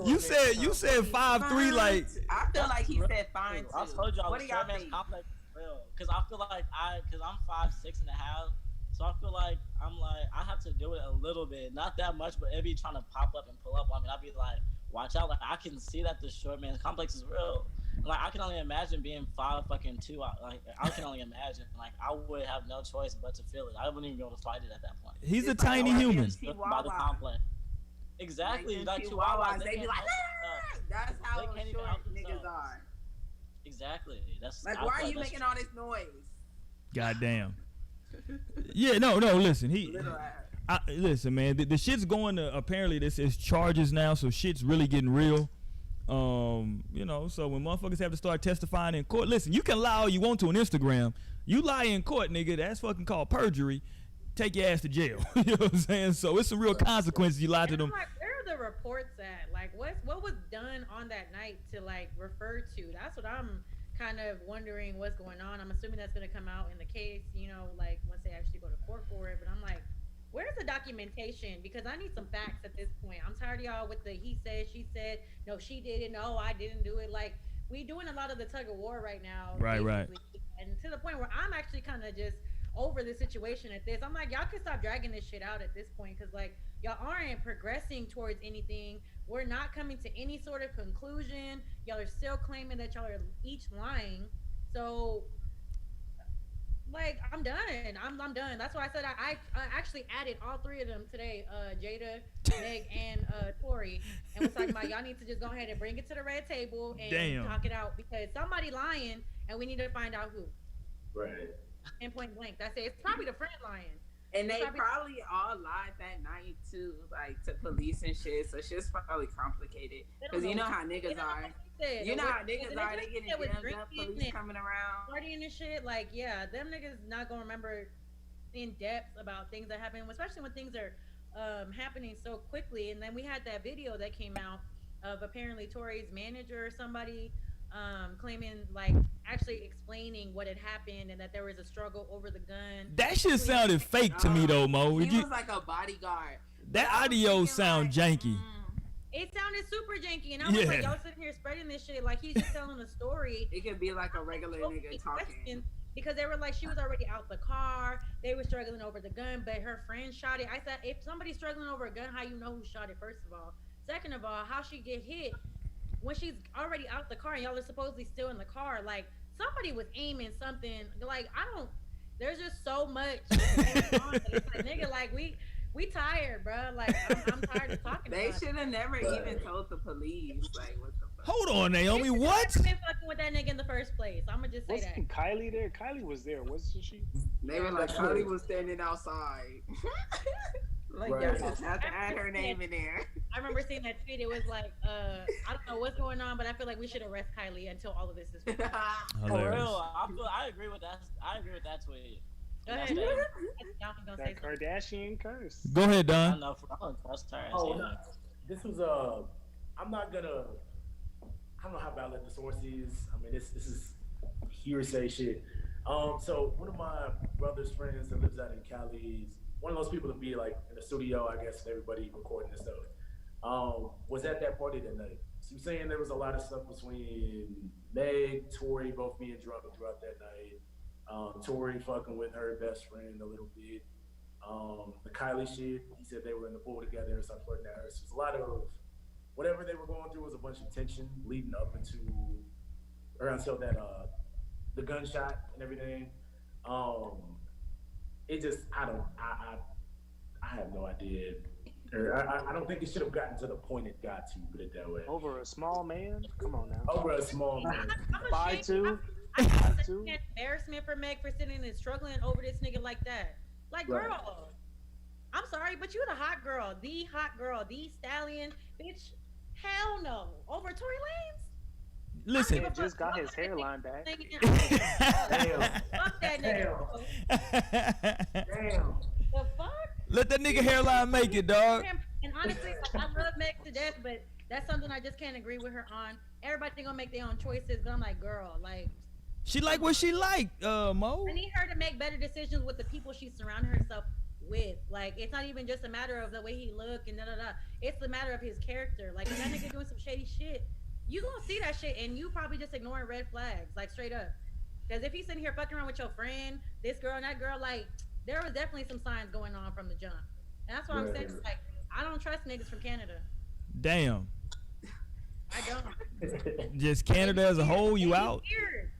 [SPEAKER 1] you said 5'3", like
[SPEAKER 4] I feel like he said 5'2".
[SPEAKER 5] I told y'all
[SPEAKER 4] What
[SPEAKER 5] the
[SPEAKER 4] do y'all
[SPEAKER 5] short man's
[SPEAKER 4] think?
[SPEAKER 5] complex is real. Cause I feel like cause I'm 5'6.5". So I feel like I have to do it a little bit, not that much, but it be trying to pop up and pull up on me. I'd be like, watch out! Like I can see that the short man's complex is real. Like I can only imagine being 5'2". Like I can only imagine. Like I would have no choice but to feel it. I wouldn't even be able to fight it at that point.
[SPEAKER 1] he's a
[SPEAKER 4] It's like
[SPEAKER 1] tiny
[SPEAKER 4] all
[SPEAKER 1] human.
[SPEAKER 4] MC
[SPEAKER 5] By the
[SPEAKER 4] Wawa.
[SPEAKER 5] complex. Exactly. Like
[SPEAKER 4] MC
[SPEAKER 5] Chihuahuas,
[SPEAKER 4] Wawas,
[SPEAKER 5] they
[SPEAKER 4] they be
[SPEAKER 5] can't
[SPEAKER 4] like,
[SPEAKER 5] help themselves.
[SPEAKER 4] that's how
[SPEAKER 5] They can't even
[SPEAKER 4] short
[SPEAKER 5] help
[SPEAKER 4] niggas
[SPEAKER 5] themselves.
[SPEAKER 4] are.
[SPEAKER 5] Exactly. That's
[SPEAKER 4] Like,
[SPEAKER 5] I
[SPEAKER 4] why
[SPEAKER 5] feel
[SPEAKER 4] are you
[SPEAKER 5] that's
[SPEAKER 4] making all this noise?
[SPEAKER 1] Goddamn. Yeah, no. Listen,
[SPEAKER 4] Little ass.
[SPEAKER 1] listen, man. The shit's going to, apparently this is charges now, so shit's really getting real. You know, so when motherfuckers have to start testifying in court, listen, you can lie all you want to on Instagram. You lie in court, nigga, that's fucking called perjury. Take your ass to jail. You know what I'm saying? So it's some real consequences. You lie to
[SPEAKER 3] And
[SPEAKER 1] them.
[SPEAKER 3] I'm like, where are the reports at? Like, what was done on that night to like refer to? That's what I'm kind of wondering what's going on. I'm assuming that's going to come out in the case, you know, like once they actually go to court for it. But I'm like, where's the documentation? Because I need some facts at this point. I'm tired of y'all with the he said, she said, no, she did it, no, I didn't do it. Like, we doing a lot of the tug of war right now.
[SPEAKER 1] Right.
[SPEAKER 3] And to the point where I'm actually kind of just over the situation at this. I'm like, y'all can stop dragging this shit out at this point, because like y'all aren't progressing towards anything. We're not coming to any sort of conclusion. Y'all are still claiming that y'all are each lying. So like, I'm done. I'm done. That's why I said I actually added all three of them today, Jada, Meg, and Tory, and was talking about y'all need to just go ahead and bring it to the red table and talk it out, because somebody lying and we need to find out who.
[SPEAKER 6] Right.
[SPEAKER 3] In point blank. That's it. It's probably the friend lying.
[SPEAKER 4] And they probably all lied that night too, like to police and shit. So shit's probably complicated. Because you know how niggas are. You know how niggas are. They getting jammed up, police coming around.
[SPEAKER 3] Partying and shit. Like, yeah, them niggas not gonna remember in depth about things that happen, especially when things are happening so quickly. And then we had that video that came out of apparently Tory's manager or somebody claiming, like, actually explaining what had happened and that there was a struggle over the gun.
[SPEAKER 1] That shit sounded fake to me though, Mo.
[SPEAKER 4] He was like a bodyguard.
[SPEAKER 1] That audio sound janky.
[SPEAKER 3] It sounded super janky, and I was like, y'all sitting here spreading this shit like he's just telling a story.
[SPEAKER 4] It could be like a regular nigga talking.
[SPEAKER 3] Because they were like, she was already out the car. They were struggling over the gun, but her friend shot it. I said, if somebody's struggling over a gun, how you know who shot it, first of all? Second of all, how she get hit when she's already out the car and y'all are supposedly still in the car? Like, somebody was aiming something. Like, there's just so much going on. It's like, nigga, like, we tired, bro. Like, I'm tired of talking
[SPEAKER 4] They
[SPEAKER 3] about it.
[SPEAKER 4] They should have never even told the police. Like, what the fuck?
[SPEAKER 1] Hold on, Naomi, what?
[SPEAKER 3] Been fucking with that nigga in the first place. I'm gonna just say
[SPEAKER 2] Wasn't Kylie there? Kylie was there, wasn't she?
[SPEAKER 4] They were like, Kylie was standing outside. Like, y'all just have to add her name in there.
[SPEAKER 3] I remember seeing that tweet. It was like, I don't know what's going on, but I feel like we should arrest Kylie until all of this is finished.
[SPEAKER 5] For real, I agree with that. I agree with that tweet.
[SPEAKER 3] Go ahead.
[SPEAKER 2] That Kardashian curse.
[SPEAKER 1] Go ahead, Don.
[SPEAKER 5] I know, I don't trust her.
[SPEAKER 6] No. This was I'm not gonna. I don't know how valid the source is. I mean, this is hearsay shit. So one of my brother's friends that lives out in Cali, one of those people to be like in the studio, I guess, and everybody recording this stuff, was at that party that night. So I'm saying there was a lot of stuff between Meg, Tory, both being drunk throughout that night. Tory fucking with her best friend a little bit. The Kylie shit, he said they were in the pool together and stuff like that. So it was a lot of, whatever they were going through was a bunch of tension leading up until that, the gunshot and everything. It just, I have no idea. I don't think it should have gotten to the point it got to, put it that way.
[SPEAKER 2] Over a small man? Come on now.
[SPEAKER 6] Over a small man.
[SPEAKER 2] 5'2".
[SPEAKER 3] I think embarrassment for Meg for sitting and struggling over this nigga like that. Like,
[SPEAKER 6] Right.
[SPEAKER 3] girl, I'm sorry, but you the hot girl, the stallion, bitch. Hell no. Over Tory Lanez?
[SPEAKER 1] Listen.
[SPEAKER 2] He just got his hairline back.
[SPEAKER 6] Damn.
[SPEAKER 3] Fuck that nigga.
[SPEAKER 6] Damn.
[SPEAKER 3] The fuck?
[SPEAKER 1] Let that nigga hairline make it, dog.
[SPEAKER 3] And honestly, like, I love Meg to death, but that's something I just can't agree with her on. Everybody gonna make their own choices, but I'm like, girl, like,
[SPEAKER 1] She like what she like, Mo.
[SPEAKER 3] I need her to make better decisions with the people she surrounded herself with. Like, it's not even just a matter of the way he look and da. It's a matter of his character. Like, if that nigga doing some shady shit, you gonna see that shit, and you probably just ignoring red flags, like straight up. Because if he's sitting here fucking around with your friend, this girl and that girl, like, there was definitely some signs going on from the jump. And that's what I'm saying. Like, I don't trust niggas from Canada.
[SPEAKER 1] Damn.
[SPEAKER 3] I don't.
[SPEAKER 1] Just Canada as a whole, you out?
[SPEAKER 3] Weird.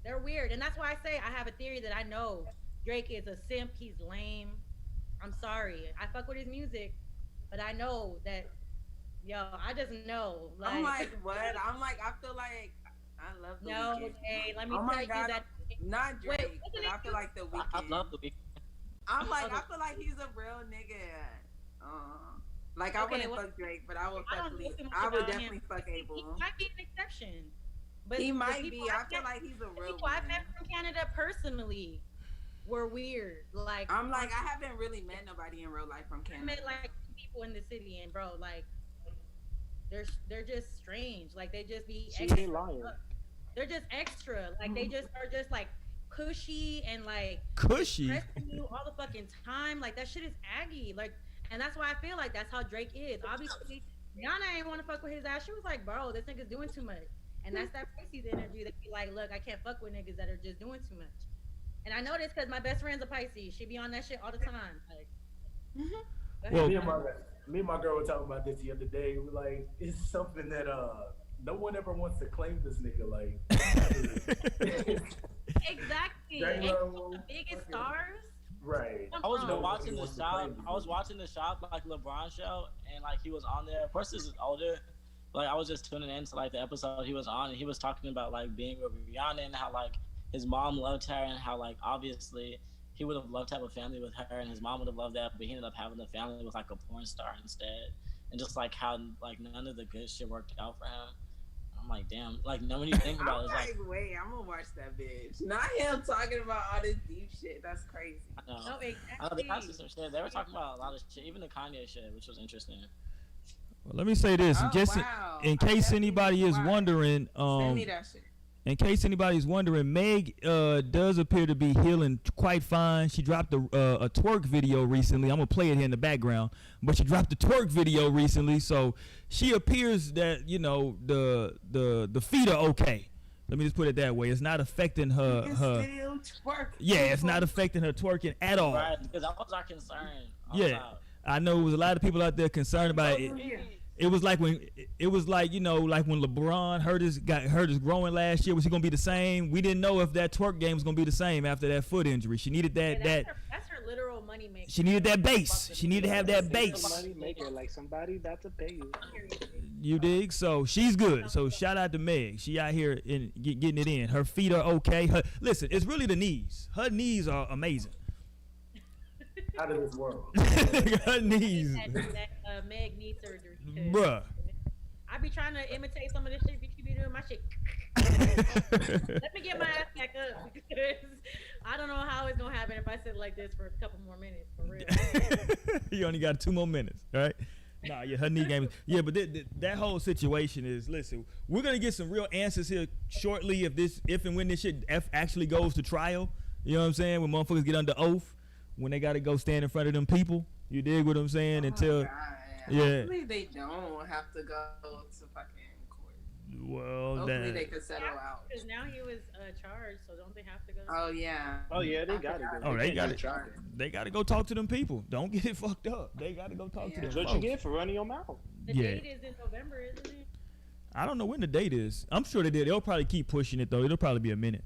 [SPEAKER 3] They're weird. And that's why I say I have a theory that I know Drake is a simp. He's lame. I'm sorry. I fuck with his music, but I know that, I just know. Like,
[SPEAKER 4] I'm like, what? I'm like, I feel like I love the Weeknd.
[SPEAKER 3] Hey, let me tell you that.
[SPEAKER 4] Not Drake, but I feel like the Weeknd.
[SPEAKER 5] I love the Weeknd.
[SPEAKER 4] I'm like, I feel like he's a real nigga. Like, I wouldn't fuck Drake, but I would definitely fuck Abel.
[SPEAKER 3] He might be an exception. But
[SPEAKER 4] he might be. I feel like he's a real
[SPEAKER 3] people I've met from Canada personally were weird. Like,
[SPEAKER 4] I'm like, I haven't really met nobody in real life from Canada.
[SPEAKER 3] I met like people in the city, and bro, like, they're just strange. Like, they just be extra.
[SPEAKER 2] Ain't lying.
[SPEAKER 3] They're just extra. Like, they just are just like cushy and like
[SPEAKER 1] cushy
[SPEAKER 3] pressing you all the fucking time. Like, that shit is aggy. Like, and that's why I feel like that's how Drake is. Obviously, Rihanna ain't want to fuck with his ass. She was like, bro, this nigga's doing too much. And that's that Pisces energy that be like, look, I can't fuck with niggas that are just doing too much. And I know this because my best friend's a Pisces. She be on that shit all the time. Like,
[SPEAKER 1] well,
[SPEAKER 6] me and my girl were talking about this the other day. We're like, it's something that no one ever wants to claim this nigga. Like,
[SPEAKER 3] exactly. The biggest stars.
[SPEAKER 6] Right.
[SPEAKER 5] I was watching the shop like LeBron show, and like he was on there. Of course, this is older. Like, I was just tuning in to like the episode he was on, and he was talking about like being with Rihanna and how like his mom loved her, and how like obviously he would have loved to have a family with her, and his mom would have loved that, but he ended up having a family with like a porn star instead, and just like how like none of the good shit worked out for him. I'm like, damn. Like, now when you think about it, it's like,
[SPEAKER 4] wait, I'm gonna watch that bitch. Not him talking about all this deep shit. That's crazy.
[SPEAKER 5] I know.
[SPEAKER 3] No, exactly.
[SPEAKER 5] I know, they passed some shit. They were talking about a lot of shit, even the Kanye shit, which was interesting.
[SPEAKER 1] Well, let me say this, in case anybody is wondering,
[SPEAKER 4] Send me that shit.
[SPEAKER 1] in case anybody's wondering, Meg does appear to be healing quite fine. She dropped a twerk video recently. I'm gonna play it here in the background, but she dropped a twerk video recently, so she appears that the feet are okay. Let me just put it that way. It's not affecting her.
[SPEAKER 4] Still twerk.
[SPEAKER 1] Yeah, it's not affecting her twerking at all.
[SPEAKER 5] Right, because that was our concern.
[SPEAKER 1] Yeah, I know there was a lot of people out there concerned about it. It was like when like when LeBron got hurt his growing last year. Was he gonna be the same? We didn't know if that twerk game was gonna be the same after that foot injury. She needed that.
[SPEAKER 3] That's her literal money maker.
[SPEAKER 1] She needed that base. She needed to have that base.
[SPEAKER 2] Money maker, like somebody about to pay you.
[SPEAKER 1] You dig? So she's good. So shout out to Meg. She out here getting it in. Her feet are okay. Listen, it's really the knees. Her knees are amazing.
[SPEAKER 6] Out of this world.
[SPEAKER 1] Her knees.
[SPEAKER 3] That Meg knee surgery.
[SPEAKER 1] Bruh.
[SPEAKER 3] I be trying to imitate some of this shit she be doing. My shit. Let me get my ass back up, because I don't know how it's gonna happen if I sit like this for a couple more minutes. For real.
[SPEAKER 1] You only got 2 more minutes, right? Nah, yeah, her knee game. Yeah, but that whole situation is. Listen, we're gonna get some real answers here shortly if and when this shit actually goes to trial. You know what I'm saying? When motherfuckers get under oath, when they gotta go stand in front of them people. You dig what I'm saying?
[SPEAKER 4] Hopefully they don't have to go to fucking court.
[SPEAKER 1] Well,
[SPEAKER 4] hopefully they could settle out.
[SPEAKER 3] Because now he was charged, so don't they have to go?
[SPEAKER 4] Oh yeah.
[SPEAKER 2] Oh yeah, they got to go.
[SPEAKER 1] Oh, they got to. They got to go talk to them people. Don't get it fucked up. They got to go talk to them.
[SPEAKER 2] That's what you get for running your mouth.
[SPEAKER 3] The date is in November, isn't it?
[SPEAKER 1] I don't know when the date is. I'm sure they did. They'll probably keep pushing it though. It'll probably be a minute.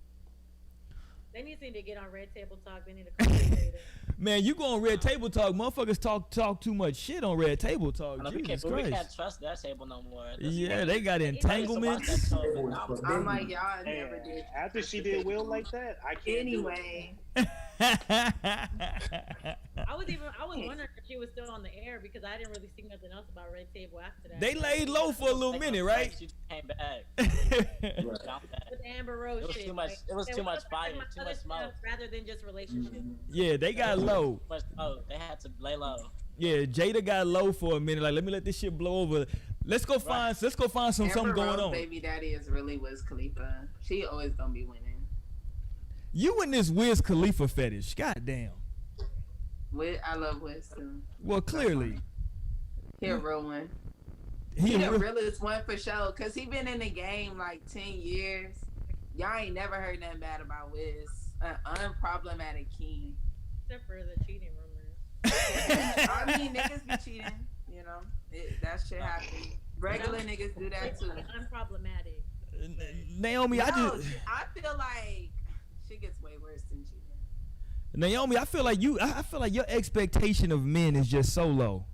[SPEAKER 3] They need to get on Red Table Talk. They need to call it.
[SPEAKER 1] Man, you go on Red Table Talk, motherfuckers talk too much shit on Red Table Talk.
[SPEAKER 5] We can't trust that table no more.
[SPEAKER 1] Yeah, they got entanglements.
[SPEAKER 4] I'm like, y'all never did.
[SPEAKER 2] After she did Will like that, I can't.
[SPEAKER 4] Anyway.
[SPEAKER 3] I was wondering if she was still on the air, because I didn't really see nothing else about Red Table after that.
[SPEAKER 1] They laid low for a little minute, right?
[SPEAKER 5] She came back.
[SPEAKER 3] With Amber Rose,
[SPEAKER 5] it was
[SPEAKER 3] shit.
[SPEAKER 5] too much. It was too much fire, too much smoke.
[SPEAKER 3] Rather than just relationships.
[SPEAKER 1] Yeah, they got low.
[SPEAKER 5] They had to lay low.
[SPEAKER 1] Yeah, Jada got low for a minute. Like, let me let this shit blow over. Let's go find something going on.
[SPEAKER 4] Baby daddy is really Wiz Khalifa. She always gonna be winning.
[SPEAKER 1] You and this Wiz Khalifa fetish. Goddamn.
[SPEAKER 4] I love Wiz too.
[SPEAKER 1] Well, clearly.
[SPEAKER 4] He a real one.
[SPEAKER 1] He
[SPEAKER 4] the realest one for sure. Cause he been in the game like 10 years. Y'all ain't never heard nothing bad about Wiz. An unproblematic king.
[SPEAKER 3] Except for the cheating rumors.
[SPEAKER 4] I mean, niggas be cheating. You know, that shit happens. Regular niggas do that too.
[SPEAKER 3] Unproblematic.
[SPEAKER 1] Naomi, I
[SPEAKER 4] feel like shit gets way worse than cheating.
[SPEAKER 1] Naomi, I feel like your expectation of men is just so low.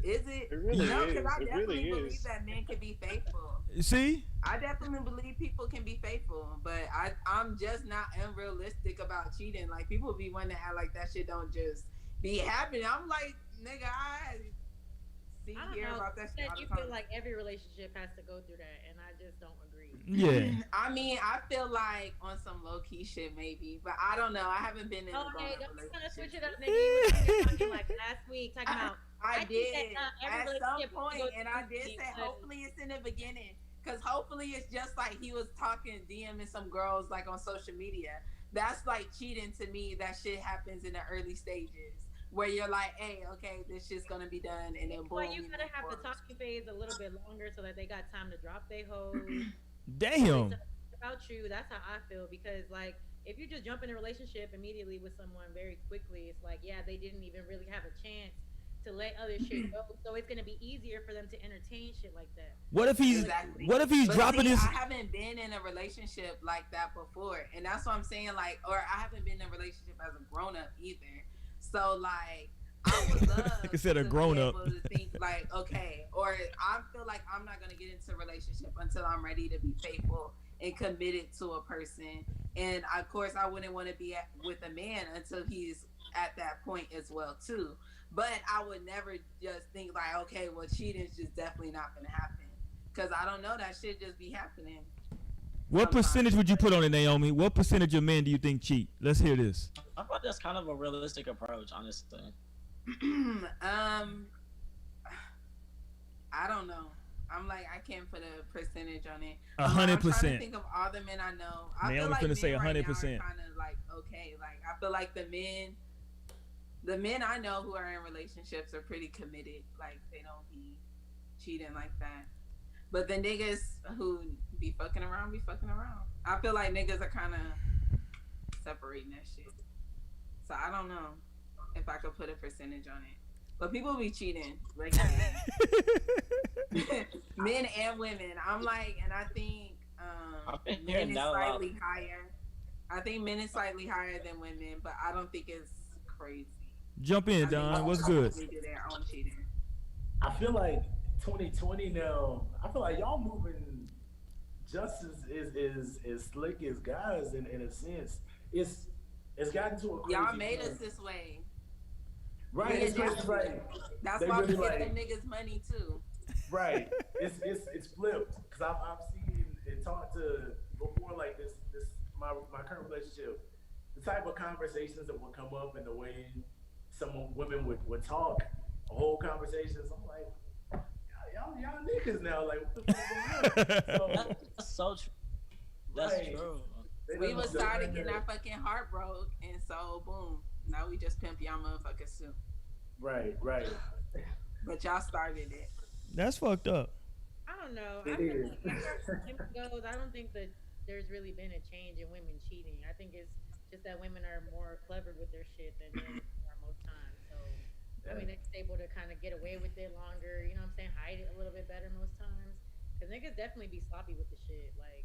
[SPEAKER 4] Is it?
[SPEAKER 2] It really
[SPEAKER 4] no,
[SPEAKER 2] is.
[SPEAKER 4] because I
[SPEAKER 2] It
[SPEAKER 4] definitely
[SPEAKER 2] really
[SPEAKER 4] believe
[SPEAKER 2] is.
[SPEAKER 4] that men can be faithful.
[SPEAKER 1] See?
[SPEAKER 4] I definitely believe people can be faithful, but I'm just not unrealistic about cheating. Like, people be wanting to act like that shit don't just be happening. I'm like, nigga, I hear about that shit all the
[SPEAKER 3] you
[SPEAKER 4] time.
[SPEAKER 3] feel like every relationship has to go through that, and I just don't agree.
[SPEAKER 1] Yeah.
[SPEAKER 4] I mean, I feel like on some low key shit maybe, but I don't know. I haven't been in.
[SPEAKER 3] Okay, don't you want to switch it up, nigga? You were talking like last week, talking about.
[SPEAKER 4] I did
[SPEAKER 3] at
[SPEAKER 4] some point, and I did say hopefully it's in the beginning, because hopefully it's just like he was talking, DMing some girls like on social media. That's like cheating to me. That shit happens in the early stages where you're like, hey, okay, this shit's gonna be done, and then boom.
[SPEAKER 3] Well, you gotta have the talking phase a little bit longer so that they got time to drop their hoes.
[SPEAKER 1] Damn.
[SPEAKER 3] About you, that's how I feel, because like if you just jump in a relationship immediately with someone very quickly, it's like, yeah, they didn't even really have a chance to let other shit go, so it's gonna be easier for them to entertain shit like that.
[SPEAKER 1] What if he's dropping his?
[SPEAKER 4] I haven't been in a relationship like that before, and that's what I'm saying. Like, or I haven't been in a relationship as a grown up either. So like, I would love
[SPEAKER 1] like I said, a grown up.
[SPEAKER 4] To think like, okay, or I feel like I'm not gonna get into a relationship until I'm ready to be faithful and committed to a person. And of course, I wouldn't want to be with a man until he's at that point as well too. But I would never just think like, okay, well, cheating's just definitely not gonna happen, because I don't know, that shit just be happening.
[SPEAKER 1] What percentage would you put on it, Naomi? What percentage of men do you think cheat? Let's hear this.
[SPEAKER 5] I thought that's kind of a realistic approach, honestly.
[SPEAKER 4] I don't know. I'm like, I can't put a percentage on it.
[SPEAKER 1] 100%.
[SPEAKER 4] I'm trying to think of all the men I know. I feel
[SPEAKER 1] Naomi's
[SPEAKER 4] like
[SPEAKER 1] gonna say
[SPEAKER 4] men
[SPEAKER 1] 100%.
[SPEAKER 4] right now are kind of like okay. Like, I feel like the men I know who are in relationships are pretty committed. Like, they don't be cheating like that. But the niggas who be fucking around. I feel like niggas are kind of separating that shit. So I don't know if I could put a percentage on it. But people be cheating, like men and women. I'm like, and I think men is slightly higher. I think men is slightly higher than women, but I don't think it's crazy.
[SPEAKER 1] Jump in, Don. What's good?
[SPEAKER 4] Do their own cheating.
[SPEAKER 6] I feel like 2020 now. I feel like y'all moving just as slick as guys in a sense. It's gotten to a crazy
[SPEAKER 4] Y'all made
[SPEAKER 6] point.
[SPEAKER 4] us this way.
[SPEAKER 6] Right,
[SPEAKER 4] Yeah,
[SPEAKER 6] it's crazy, right.
[SPEAKER 4] That's
[SPEAKER 6] They
[SPEAKER 4] why we
[SPEAKER 6] really
[SPEAKER 4] give
[SPEAKER 6] like-
[SPEAKER 4] them niggas money too.
[SPEAKER 6] Right. It's flipped, because I've seen and talked to before, like this my current relationship, the type of conversations that would come up and the way some women would talk, whole conversations. I'm like, y'all niggas now, like, what the fuck is going on?
[SPEAKER 5] That's so true. That's
[SPEAKER 6] Right.
[SPEAKER 5] true.
[SPEAKER 4] We was started getting our fucking heart broke, and so boom, now we just pimp y'all motherfuckers too.
[SPEAKER 6] Right.
[SPEAKER 4] But y'all started it.
[SPEAKER 1] That's fucked up.
[SPEAKER 3] I don't know.
[SPEAKER 6] It
[SPEAKER 3] I feel
[SPEAKER 6] is.
[SPEAKER 3] like as far as women goes, I don't think that there's really been a change in women cheating. I think it's just that women are more clever with their shit than men are most times. So I mean, they're able to kind of get away with it longer. You know what I'm saying? Hide it a little bit better most times. Cause niggas definitely be sloppy with the shit. Like.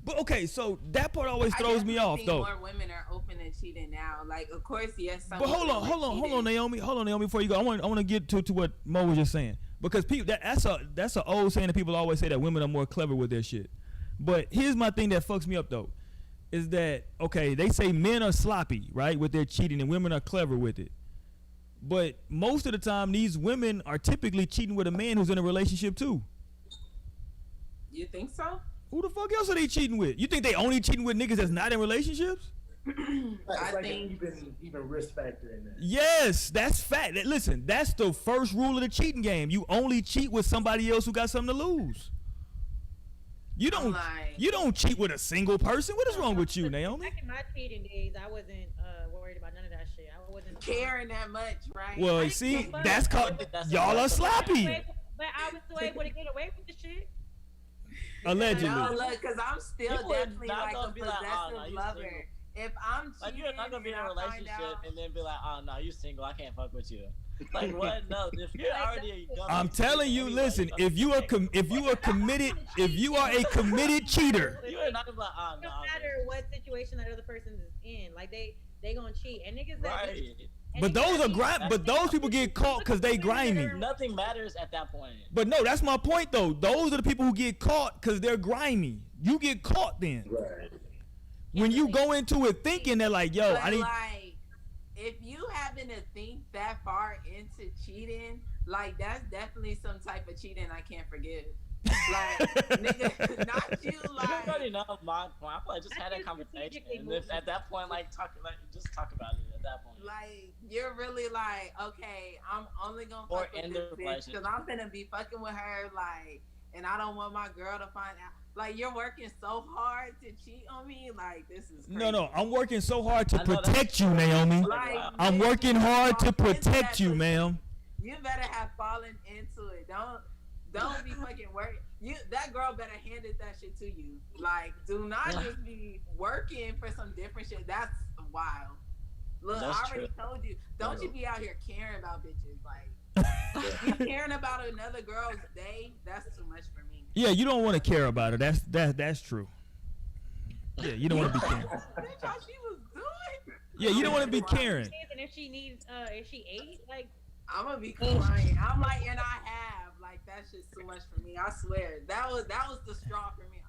[SPEAKER 1] But okay, so that part always throws me off, though.
[SPEAKER 4] More women are open to cheating now. Like, of course, yes. Some
[SPEAKER 1] But hold on, Naomi. Before you go, I want to get to what Mo was just saying, because people that's an old saying that people always say that women are more clever with their shit. But here's my thing that fucks me up though, is that okay? They say men are sloppy, right, with their cheating, and women are clever with it. But most of the time, these women are typically cheating with a man who's in a relationship too.
[SPEAKER 4] You think so?
[SPEAKER 1] Who the fuck else are they cheating with? You think they only cheating with niggas that's not in relationships?
[SPEAKER 6] I think even risk factor in that.
[SPEAKER 1] Yes, that's fact. Listen, that's the first rule of the cheating game. You only cheat with somebody else who got something to lose. You don't
[SPEAKER 4] like,
[SPEAKER 1] you don't cheat with a single person. What is wrong with you, Naomi?
[SPEAKER 3] Back in my cheating days, I wasn't worried about none of that shit. I wasn't
[SPEAKER 4] caring that much, right?
[SPEAKER 1] Well, you see, that's called y'all are sloppy.
[SPEAKER 3] But I was still able to get away with the shit.
[SPEAKER 1] Allegedly.
[SPEAKER 4] No, look, because I'm still
[SPEAKER 5] People are
[SPEAKER 4] definitely
[SPEAKER 5] not
[SPEAKER 4] like
[SPEAKER 5] gonna
[SPEAKER 4] a
[SPEAKER 5] be like, oh, no,
[SPEAKER 4] possessive
[SPEAKER 5] you
[SPEAKER 4] lover.
[SPEAKER 5] single.
[SPEAKER 4] If I'm cheating,
[SPEAKER 5] Like, you're not gonna be in a
[SPEAKER 4] and I find
[SPEAKER 5] relationship
[SPEAKER 4] out-
[SPEAKER 5] and then be like, oh no, you single, I can't fuck with you. Like what? No, if you're already.
[SPEAKER 1] I'm telling you, listen. If you are committed cheater,
[SPEAKER 5] you are not gonna be like, oh
[SPEAKER 3] It
[SPEAKER 5] no.
[SPEAKER 3] don't matter what situation that other person is in. Like they gonna cheat. And niggas that
[SPEAKER 5] Right.
[SPEAKER 1] but those are but those people get caught because they grimy.
[SPEAKER 5] Nothing matters at that point.
[SPEAKER 1] But no, that's my point though. Those are the people who get caught because they're grimy. You get caught then.
[SPEAKER 6] Right.
[SPEAKER 1] When you go into it thinking that like, yo,
[SPEAKER 4] But
[SPEAKER 1] I need.
[SPEAKER 4] like, if you happen to think that far into cheating, like that's definitely some type of cheating I can't forgive. Like, nigga, not you.
[SPEAKER 5] You
[SPEAKER 4] Like,
[SPEAKER 5] already know my point. I feel like just had that
[SPEAKER 3] That's
[SPEAKER 5] conversation,
[SPEAKER 3] strategically
[SPEAKER 5] and if, at that point, like just talk about it. At that point,
[SPEAKER 4] like you're really like, okay, I'm only gonna
[SPEAKER 5] Or
[SPEAKER 4] fuck with
[SPEAKER 5] end
[SPEAKER 4] this
[SPEAKER 5] the
[SPEAKER 4] bitch
[SPEAKER 5] relationship.
[SPEAKER 4] because I'm gonna be fucking with her, like, and I don't want my girl to find out. Like, you're working so hard to cheat on me. Like, this is crazy.
[SPEAKER 1] No, I'm working so hard to
[SPEAKER 5] I know
[SPEAKER 1] protect
[SPEAKER 5] that's-
[SPEAKER 1] you, Naomi.
[SPEAKER 4] Like,
[SPEAKER 1] I'm
[SPEAKER 4] bitch,
[SPEAKER 1] working
[SPEAKER 4] you
[SPEAKER 1] hard to
[SPEAKER 4] fall into
[SPEAKER 1] protect
[SPEAKER 4] that
[SPEAKER 1] you,
[SPEAKER 4] pussy.
[SPEAKER 1] ma'am.
[SPEAKER 4] You better have fallen into it. Don't be fucking working. That girl better handed that shit to you. Like, do not just be working for some different shit. That's wild. Look,
[SPEAKER 5] That's
[SPEAKER 4] I already
[SPEAKER 5] true.
[SPEAKER 4] told you. Don't you be out here caring about bitches. Like, you caring about another girl's day, that's too much for me.
[SPEAKER 1] Yeah, you don't want to care about her. That's true. Yeah, you don't want to be caring.
[SPEAKER 4] Bitch, how she was doing.
[SPEAKER 1] Yeah, you don't want to be caring.
[SPEAKER 3] and if she needs if she ate, like
[SPEAKER 4] I'm gonna be crying. I'm like, and I have. Like, that's just too much for me. I swear. That was the straw for me.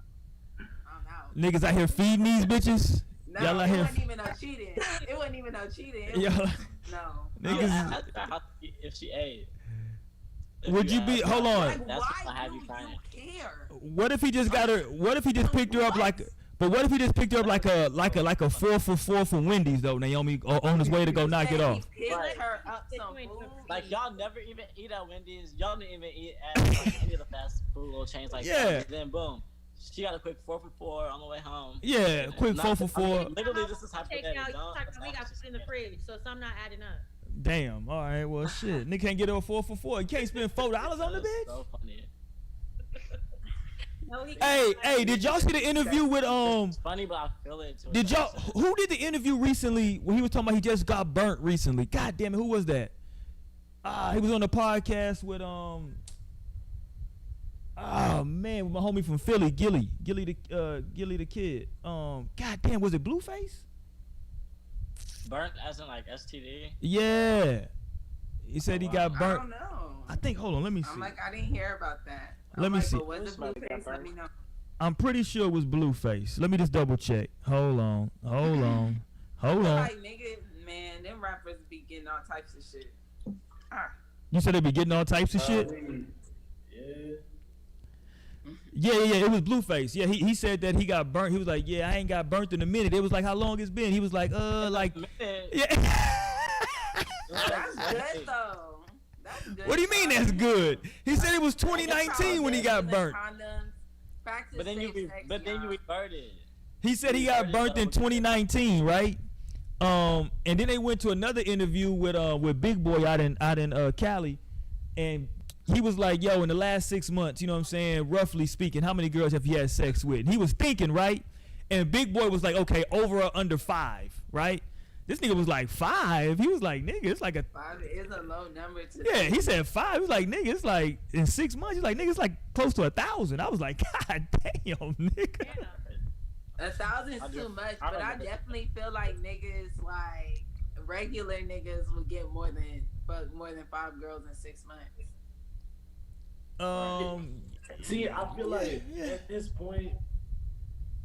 [SPEAKER 4] I'm out.
[SPEAKER 1] Niggas out here feeding these bitches.
[SPEAKER 4] No,
[SPEAKER 1] Y'all out
[SPEAKER 4] it
[SPEAKER 1] here.
[SPEAKER 4] wasn't even no cheating. It wasn't even no cheating. It
[SPEAKER 1] Y'all,
[SPEAKER 4] was, no.
[SPEAKER 1] niggas.
[SPEAKER 5] if she ate.
[SPEAKER 1] Would you be? Hold on.
[SPEAKER 4] Like,
[SPEAKER 5] That's
[SPEAKER 4] why
[SPEAKER 5] what I have
[SPEAKER 4] do
[SPEAKER 5] you crying.
[SPEAKER 4] you care?
[SPEAKER 1] What if he just got her? What if he just picked her up like? But what if he just picked her up like a 4 for 4 from Wendy's though, Naomi, on his way to go knock it off?
[SPEAKER 4] He picked
[SPEAKER 5] Right.
[SPEAKER 4] her up some food.
[SPEAKER 5] Like, y'all never even eat at Wendy's. Y'all didn't even eat at like, any of the fast food little chains like
[SPEAKER 1] Yeah.
[SPEAKER 5] that. And then boom, she got a quick 4 for 4 on the way home.
[SPEAKER 1] Yeah, quick 4 for 4.
[SPEAKER 5] Literally, this is
[SPEAKER 3] take
[SPEAKER 5] hypothetical.
[SPEAKER 3] out,
[SPEAKER 5] Don't-
[SPEAKER 3] we got food in the fridge, so some not adding up.
[SPEAKER 1] Damn. All right. Well, shit. Nigga can't get her a 4 for 4. You can't spend $4 on the
[SPEAKER 5] That's
[SPEAKER 1] bitch.
[SPEAKER 5] so funny.
[SPEAKER 3] No, he
[SPEAKER 1] Hey, did y'all see the interview with
[SPEAKER 5] It's funny, but I feel it too.
[SPEAKER 1] Did y'all? Who did the interview recently when he was talking about he just got burnt recently? God damn it, who was that? He was on the podcast with Oh man, with my homie from Philly, Gilly the kid. God damn, was it Blueface?
[SPEAKER 5] Burnt as in like STD?
[SPEAKER 1] Yeah. He said he got
[SPEAKER 4] I
[SPEAKER 1] burnt.
[SPEAKER 4] don't know.
[SPEAKER 1] I think. Hold on, let me see.
[SPEAKER 4] I'm like, I didn't hear about that.
[SPEAKER 1] Let
[SPEAKER 4] I'm
[SPEAKER 1] me
[SPEAKER 4] like,
[SPEAKER 1] see.
[SPEAKER 4] But was it Blueface? Let me know.
[SPEAKER 1] I'm pretty sure it was Blueface. Let me just double check. Hold on.
[SPEAKER 4] I feel like niggas, man, them rappers be getting all types of shit.
[SPEAKER 1] You said they be getting all types of shit.
[SPEAKER 6] Yeah.
[SPEAKER 1] Yeah, it was Blueface. Yeah, he said that he got burnt. He was like, yeah, I ain't got burnt in a minute. It was like, how long it's been? He was like, like, yeah.
[SPEAKER 4] That's good though. That's good.
[SPEAKER 1] What do you mean that's good? He said it was 2019 when he got burnt.
[SPEAKER 5] But then you reverted.
[SPEAKER 1] He said he got burnt in 2019, right? And then they went to another interview with Big Boy out in Cali, and he was like, yo, in the last 6 months, you know what I'm saying, roughly speaking, how many girls have you had sex with? And he was thinking, right? And Big Boy was like, okay, over or under 5, right? This nigga was like 5. He was like, nigga, it's like a
[SPEAKER 4] 5 is a low number to.
[SPEAKER 1] yeah. He said 5. He was like, nigga, it's like in 6 months. He's like, nigga, it's like close to 1,000. I was like, god damn, nigga.
[SPEAKER 4] 1,000 is too much, but I definitely feel like niggas, like regular niggas, would get more than 5 girls in 6 months.
[SPEAKER 6] See, I feel like at this point,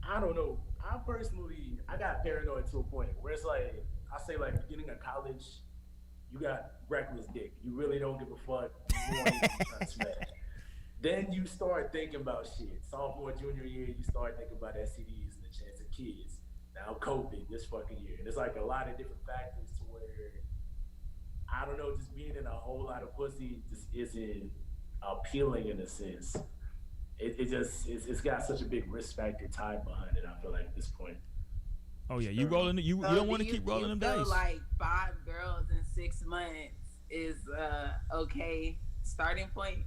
[SPEAKER 6] I don't know. I got paranoid to a point where it's like, I say like beginning of college, you got reckless dick. You really don't give a fuck. You want to smash. Then you start thinking about shit. Sophomore, junior year, you start thinking about STDs and the chance of kids. Now COVID this fucking year. And it's like a lot of different factors to where, I don't know, just being in a whole lot of pussy just isn't appealing in a sense. it's got such a big risk factor tied behind it. I feel like at this point.
[SPEAKER 1] Oh yeah, you rolling. You
[SPEAKER 4] So
[SPEAKER 1] don't want to keep
[SPEAKER 4] do
[SPEAKER 1] rolling them
[SPEAKER 4] feel
[SPEAKER 1] dice.
[SPEAKER 4] like 5 girls in 6 months is okay starting point?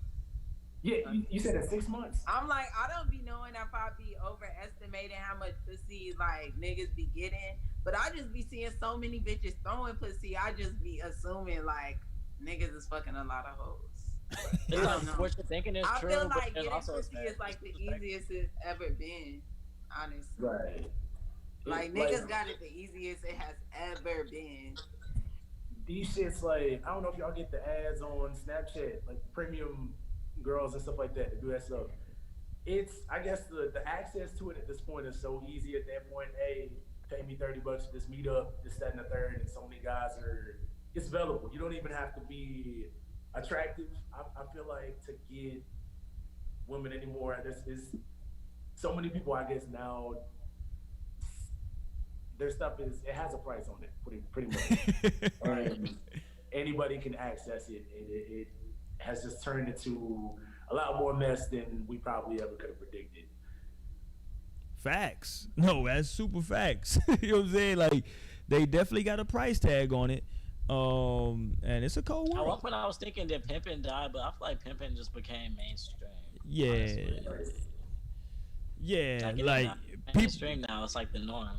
[SPEAKER 6] Yeah, you said in 6 months.
[SPEAKER 4] I'm like, I don't be knowing if I be overestimating how much pussy like niggas be getting, but I just be seeing so many bitches throwing pussy. I just be assuming like niggas is fucking a lot of hoes.
[SPEAKER 5] It's
[SPEAKER 4] I
[SPEAKER 5] like
[SPEAKER 4] don't know.
[SPEAKER 5] what you're thinking is
[SPEAKER 4] I
[SPEAKER 5] true,
[SPEAKER 4] feel
[SPEAKER 5] but
[SPEAKER 4] like
[SPEAKER 5] there's
[SPEAKER 4] getting
[SPEAKER 5] also
[SPEAKER 4] pussy is like the easiest it's ever been, honestly.
[SPEAKER 6] Right.
[SPEAKER 4] Like niggas got it the easiest it has ever been.
[SPEAKER 6] These shits like I don't know if y'all get the ads on Snapchat, like premium girls and stuff like that do that stuff. It's I guess the access to it at this point is so easy at that point. Hey, pay me $30 for this meetup, this, that, and the third, and so many guys are it's available. You don't even have to be attractive. I feel like to get women anymore, there's so many people I guess now their stuff it has a price on it, pretty much. Anybody can access it. It has just turned into a lot more mess than we probably ever could have predicted.
[SPEAKER 1] Facts. No, that's super facts. You know what I'm saying? Like, they definitely got a price tag on it. And it's a cold
[SPEAKER 5] At one
[SPEAKER 1] world.
[SPEAKER 5] point, I was thinking that pimping died, but I feel like pimping just became mainstream.
[SPEAKER 1] Yeah.
[SPEAKER 5] Honestly.
[SPEAKER 1] Yeah,
[SPEAKER 5] Like,
[SPEAKER 1] like people.
[SPEAKER 5] mainstream now, it's like the norm.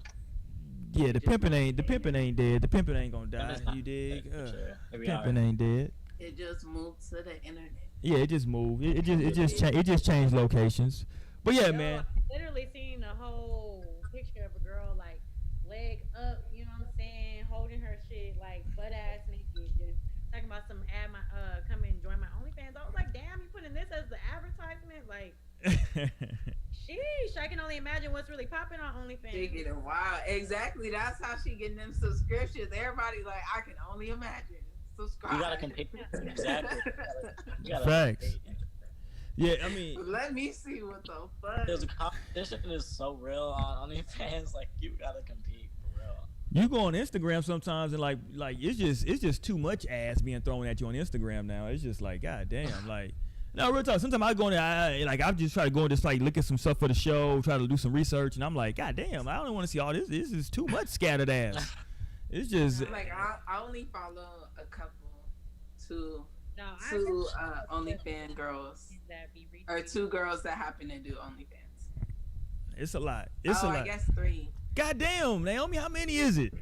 [SPEAKER 1] Yeah, the pimping ain't dead. The pimping ain't gonna die.
[SPEAKER 5] Pimping's not
[SPEAKER 1] You dig?
[SPEAKER 5] dead, for sure. Here we are.
[SPEAKER 1] Pimping ain't dead.
[SPEAKER 4] It just moved to the internet.
[SPEAKER 1] Yeah, it just moved. It just changed locations. But yeah,
[SPEAKER 3] Yo,
[SPEAKER 1] man.
[SPEAKER 3] I literally seen a whole picture of a girl like leg up, you know what I'm saying, holding her shit like butt ass naked, just talking about some come and join my OnlyFans. I was like, damn, you putting this as the advertisement? Like, sheesh, I can only imagine what's really popping on OnlyFans.
[SPEAKER 4] She getting wild. Exactly. That's how she getting them subscriptions. Everybody like, I can only imagine. Subscribe.
[SPEAKER 5] You gotta compete. Exactly. You gotta
[SPEAKER 1] Facts.
[SPEAKER 5] compete.
[SPEAKER 1] Yeah, I mean,
[SPEAKER 4] Let me see what the fuck.
[SPEAKER 5] There's a competition is so real on OnlyFans. Like you gotta compete for real.
[SPEAKER 1] you go on Instagram sometimes and like it's just too much ass being thrown at you on Instagram now. It's just like, god damn, like. No, real talk. Sometimes I go in there, I just try to go and just like look at some stuff for the show, try to do some research, and I'm like, god damn, I don't want to see all this. This is too much scattered ass. It's just
[SPEAKER 4] Like I only follow a couple, two
[SPEAKER 3] No,
[SPEAKER 4] OnlyFans girls,
[SPEAKER 3] that be
[SPEAKER 4] or 2 girls that happen to do OnlyFans.
[SPEAKER 1] it's a lot. It's a lot.
[SPEAKER 4] I guess 3.
[SPEAKER 1] God damn, Naomi, how many is it?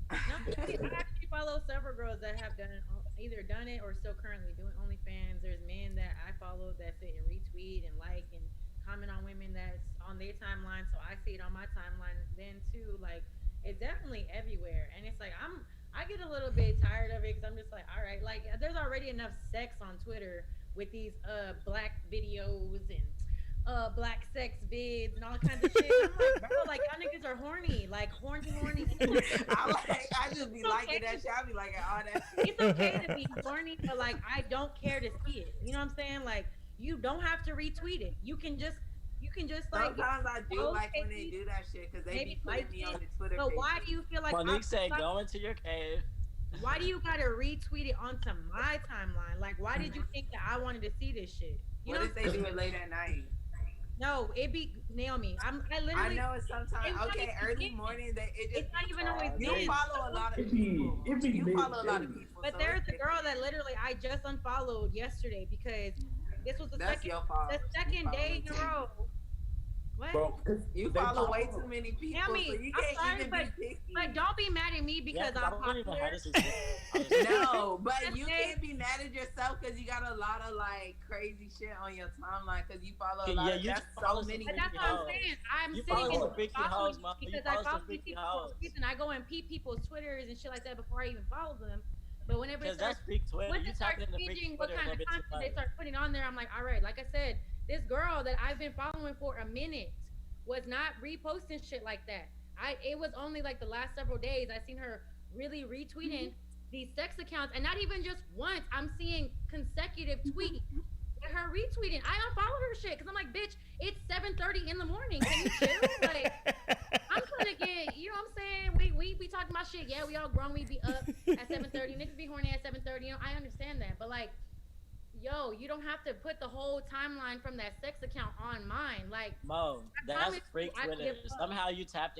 [SPEAKER 3] No, I actually follow several girls that have either done it or still currently doing OnlyFans. There's men that I follow that sit and retweet and like and comment on women that's on their timeline, so I see it on my timeline then too. Like, it's definitely everywhere, and it's like I get a little bit tired of it because I'm just like, all right, like there's already enough sex on Twitter with these black videos and black sex vids and all kinds of shit. I'm like, bro, like y'all niggas are horny, like horny.
[SPEAKER 4] I just be liking that shit. I be liking all that shit.
[SPEAKER 3] It's okay to be horny, but like I don't care to see it. You know what I'm saying? Like you don't have to retweet it. You can just like.
[SPEAKER 4] Sometimes I do like when they do that shit because they be putting me on the Twitter.
[SPEAKER 3] But why do you feel like
[SPEAKER 5] Monique said, "Go into your cave."
[SPEAKER 3] Why do you gotta retweet it onto my timeline? Like, why did you think that I wanted to see this shit? You
[SPEAKER 4] What
[SPEAKER 3] know
[SPEAKER 4] if they do it late at night?
[SPEAKER 3] No, it be Naomi. I
[SPEAKER 4] I know it's sometimes
[SPEAKER 3] it's not
[SPEAKER 4] okay,
[SPEAKER 3] even
[SPEAKER 4] early
[SPEAKER 3] me.
[SPEAKER 4] morning.
[SPEAKER 3] It's not even always
[SPEAKER 4] You
[SPEAKER 3] men.
[SPEAKER 4] follow a lot of
[SPEAKER 6] It be-
[SPEAKER 4] people.
[SPEAKER 6] it be
[SPEAKER 4] You
[SPEAKER 6] mid-
[SPEAKER 4] follow a lot of people.
[SPEAKER 3] But
[SPEAKER 4] so
[SPEAKER 3] there's
[SPEAKER 4] it's
[SPEAKER 3] a girl that literally I just unfollowed yesterday because this was the
[SPEAKER 4] That's your fault.
[SPEAKER 3] second
[SPEAKER 4] You
[SPEAKER 3] day in a
[SPEAKER 4] follow
[SPEAKER 3] row. What?
[SPEAKER 6] Bro,
[SPEAKER 4] You
[SPEAKER 6] they
[SPEAKER 4] follow
[SPEAKER 6] pop
[SPEAKER 4] way
[SPEAKER 6] up.
[SPEAKER 4] too many people,
[SPEAKER 3] Naomi,
[SPEAKER 4] so you
[SPEAKER 3] I'm
[SPEAKER 4] can't
[SPEAKER 3] sorry,
[SPEAKER 4] even be picky.
[SPEAKER 3] But don't be mad at me because
[SPEAKER 5] Yeah,
[SPEAKER 3] I'm
[SPEAKER 5] I don't even know how
[SPEAKER 3] popular.
[SPEAKER 5] this is.
[SPEAKER 4] No, but
[SPEAKER 3] Just
[SPEAKER 4] you
[SPEAKER 3] say-
[SPEAKER 4] can't be mad at yourself because you got a lot of like crazy shit on your timeline because you follow a
[SPEAKER 5] Yeah,
[SPEAKER 4] lot of
[SPEAKER 5] you
[SPEAKER 4] that's
[SPEAKER 5] follow
[SPEAKER 4] so many
[SPEAKER 3] But
[SPEAKER 5] some
[SPEAKER 3] that's
[SPEAKER 4] people.
[SPEAKER 3] what I'm
[SPEAKER 5] hoes.
[SPEAKER 3] saying. I'm
[SPEAKER 5] You
[SPEAKER 3] sitting
[SPEAKER 5] follow
[SPEAKER 3] and
[SPEAKER 5] some freaky
[SPEAKER 3] following
[SPEAKER 5] hoes, mom. You
[SPEAKER 3] because
[SPEAKER 5] follow
[SPEAKER 3] I
[SPEAKER 5] some
[SPEAKER 3] follow these
[SPEAKER 5] freaky
[SPEAKER 3] people for a
[SPEAKER 5] hoes.
[SPEAKER 3] reason. I go and peep people's Twitters and shit like that before I even follow them. But whenever it
[SPEAKER 5] Because that's
[SPEAKER 3] starts,
[SPEAKER 5] freak Twitter.
[SPEAKER 3] once
[SPEAKER 5] You
[SPEAKER 3] it starts
[SPEAKER 5] tapping into freak
[SPEAKER 3] changing what
[SPEAKER 5] Twitter a
[SPEAKER 3] kind
[SPEAKER 5] little
[SPEAKER 3] of
[SPEAKER 5] bit too
[SPEAKER 3] content they
[SPEAKER 5] much.
[SPEAKER 3] start putting on there, I'm like, all right. Like I said, this girl that I've been following for a minute was not reposting shit like that. It was only like the last several days I seen her really retweeting these sex accounts, and not even just once. I'm seeing consecutive tweets with her retweeting. I unfollowed her shit because I'm like, bitch, it's 7:30 in the morning. Can you chill? Like, I'm trying to get, you know what I'm saying? We be talking about shit. Yeah, we all grown. We be up at 7:30. Niggas be horny at 7:30. You know, I understand that, but like, yo, you don't have to put the whole timeline from that sex account on mine. Like,
[SPEAKER 5] Mo,
[SPEAKER 3] I
[SPEAKER 5] that's
[SPEAKER 3] promise
[SPEAKER 5] freak
[SPEAKER 3] you, I don't
[SPEAKER 5] Twitter.
[SPEAKER 3] give a fuck.
[SPEAKER 5] Somehow you tapped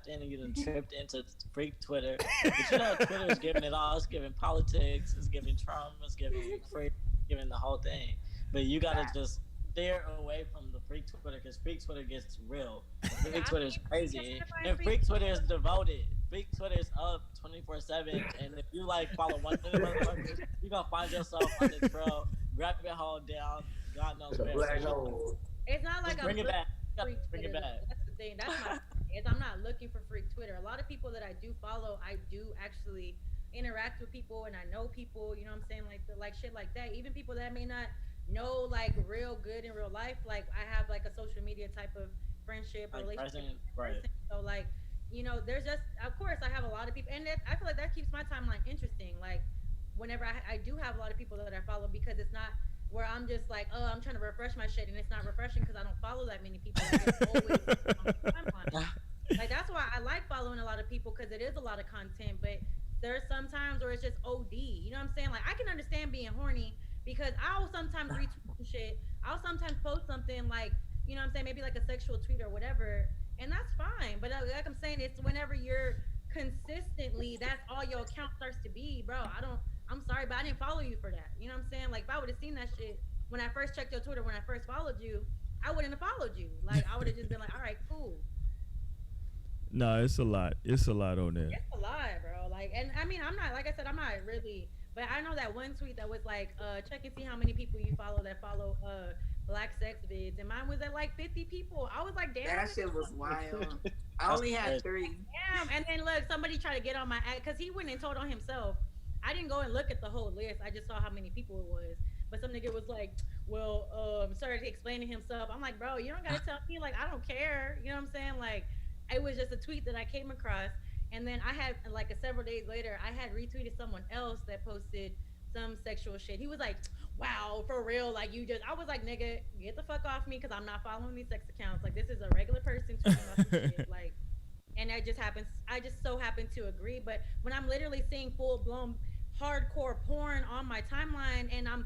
[SPEAKER 5] in and you done tripped into freak Twitter. But you know Twitter is giving it all. It's giving politics, it's giving trauma, it's giving freak, giving the whole thing. But you gotta just steer away from the freak Twitter because freak Twitter gets real. Freak Twitter is crazy. And freak Twitter is devoted. Freak Twitter is up 24/7. And if you like follow one of the motherfuckers, you're gonna find yourself on the trail, grab your hole down, God knows
[SPEAKER 6] The
[SPEAKER 5] where.
[SPEAKER 6] black
[SPEAKER 5] So
[SPEAKER 6] hole.
[SPEAKER 3] It's not like
[SPEAKER 5] just bring
[SPEAKER 3] I'm
[SPEAKER 5] it back.
[SPEAKER 3] freak
[SPEAKER 5] Bring it
[SPEAKER 3] Twitter.
[SPEAKER 5] back.
[SPEAKER 3] That's the thing. That's my is I'm not looking for freak Twitter. A lot of people that I do follow, I do actually interact with people and I know people, you know what I'm saying? Like shit like that. Even people that may not know like real good in real life. Like I have like a social media type of friendship or
[SPEAKER 5] Like
[SPEAKER 3] relationship.
[SPEAKER 5] present, right?
[SPEAKER 3] So like, there's just of course I have a lot of people and I feel like that keeps my timeline interesting. Like whenever I do have a lot of people that I follow because it's not where I'm just like, oh, I'm trying to refresh my shit, and it's not refreshing because I don't follow that many people. Like, it's always on my timeline. Like that's why I like following a lot of people because it is a lot of content. But there's some times where it's just OD. You know what I'm saying? Like I can understand being horny because I'll sometimes retweet some shit. I'll sometimes post something like, you know what I'm saying, maybe like a sexual tweet or whatever, and that's fine. But like I'm saying, it's whenever you're consistently, that's all your account starts to be, bro. I'm sorry, but I didn't follow you for that. You know what I'm saying? Like if I would have seen that shit when I first checked your Twitter, when I first followed you, I wouldn't have followed you. Like I would have just been like, all right, cool.
[SPEAKER 1] No, it's a lot. It's a lot on there.
[SPEAKER 3] It's a lot, bro. Like, and I mean, I'm not like I said, I'm not really, but I know that one tweet that was like, check and see how many people you follow that follow black sex vids, and mine was at like 50 people. I was like, damn,
[SPEAKER 4] That shit was wild. I only had 3.
[SPEAKER 3] damn. And then look, somebody tried to get on my ad because he went and told on himself. I didn't go and look at the whole list. I just saw how many people it was. But some nigga was like, well, started explaining himself. I'm like, bro, you don't gotta tell me. Like, I don't care. You know what I'm saying? Like, it was just a tweet that I came across. And then I had, like, several days later, I had retweeted someone else that posted some sexual shit. He was like, wow, for real. Like, you just, I was like, nigga, get the fuck off me because I'm not following these sex accounts. Like, this is a regular person tweeting about some shit. Like, and that just happens. I just so happen to agree. But when I'm literally seeing full blown hardcore porn on my timeline and I'm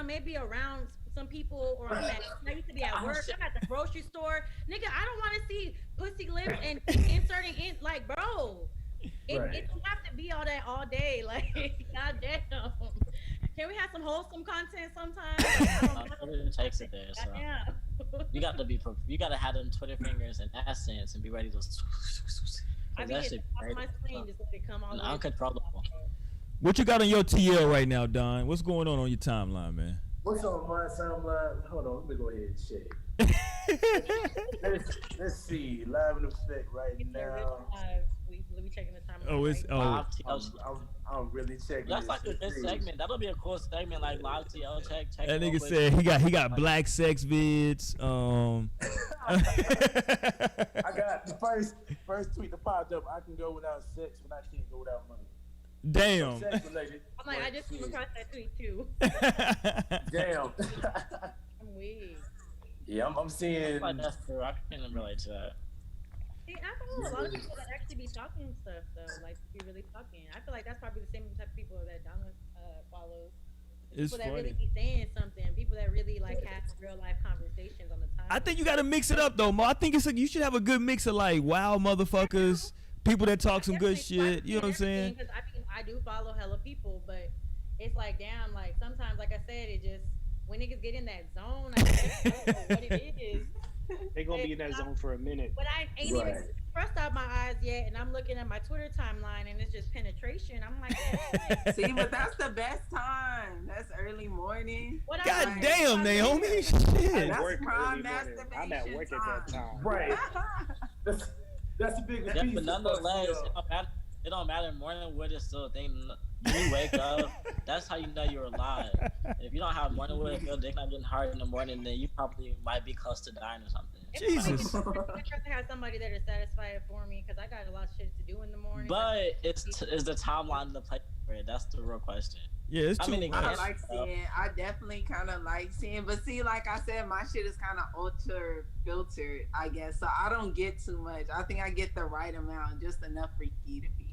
[SPEAKER 3] maybe around some people or I used to be at work, I'm at the grocery store, nigga, I don't want to see pussy lips and inserting in, like, bro, it don't have to be all that all day, like, goddamn. Can we have some wholesome content sometimes?
[SPEAKER 5] It takes it there, so you got to have them Twitter fingers in that sense and be ready to.
[SPEAKER 3] I mean,
[SPEAKER 5] that shit
[SPEAKER 3] off my screen, just let it come all the way.
[SPEAKER 5] Uncontrollable.
[SPEAKER 1] What you got on your TL right now, Don? What's going on your timeline, man?
[SPEAKER 6] What's on my timeline? Hold on, let me go ahead and check. let's see. Live in effect right now.
[SPEAKER 3] We checking the timeline.
[SPEAKER 1] Oh, it's
[SPEAKER 6] I'm really checking.
[SPEAKER 5] That's like a good segment. That'll be a cool segment, like live TL check.
[SPEAKER 1] That nigga said he got black sex vids.
[SPEAKER 6] I got the first tweet that popped up. I can go without sex, but I can't go without money.
[SPEAKER 1] Damn.
[SPEAKER 6] Sex related.
[SPEAKER 3] I'm like, I just came across that tweet too.
[SPEAKER 6] Damn.
[SPEAKER 3] I'm weak.
[SPEAKER 6] Yeah, I'm seeing.
[SPEAKER 5] That's true. I can relate to that.
[SPEAKER 3] See, I follow a lot of people that actually be talking stuff though, like be really talking. I feel like that's probably the same type of people that Donna follows.
[SPEAKER 1] It's
[SPEAKER 3] People that
[SPEAKER 1] funny.
[SPEAKER 3] really be saying something. People that really like have real life conversations on the time.
[SPEAKER 1] I think you got to mix it up though, Mo. I think you should have a good mix of like wild motherfuckers, people that talk some good shit. You know what I'm saying?
[SPEAKER 3] Because I do follow hella people, but it's like, damn, like sometimes, like I said, it just when niggas get in that zone, I just don't know what it is.
[SPEAKER 2] They gonna be in that zone for a minute.
[SPEAKER 3] But I ain't even thrust out my eyes yet, and I'm looking at my Twitter timeline, and it's just penetration. I'm like, oh,
[SPEAKER 4] See, but that's the best time. That's early morning.
[SPEAKER 1] God damn, Naomi. Shit.
[SPEAKER 4] That's prime masturbation.
[SPEAKER 2] I'm at work at that time.
[SPEAKER 6] Right. That's a big piece.
[SPEAKER 5] But nonetheless, it don't matter. Morning wood is still a thing. When you wake up, that's how you know you're alive. If you don't have morning wood, if your dick not getting hard in the morning, then you probably might be close to dying or something.
[SPEAKER 1] Jesus.
[SPEAKER 3] I have to have somebody that is satisfied for me because I got a lot of shit to do in the morning.
[SPEAKER 5] But is the timeline the place for it? That's the real question.
[SPEAKER 1] Yeah, it's too much.
[SPEAKER 4] I like seeing. I definitely kind of like seeing, but see, like I said, my shit is kind of ultra filtered, I guess. So I don't get too much. I think I get the right amount, just enough for you to be.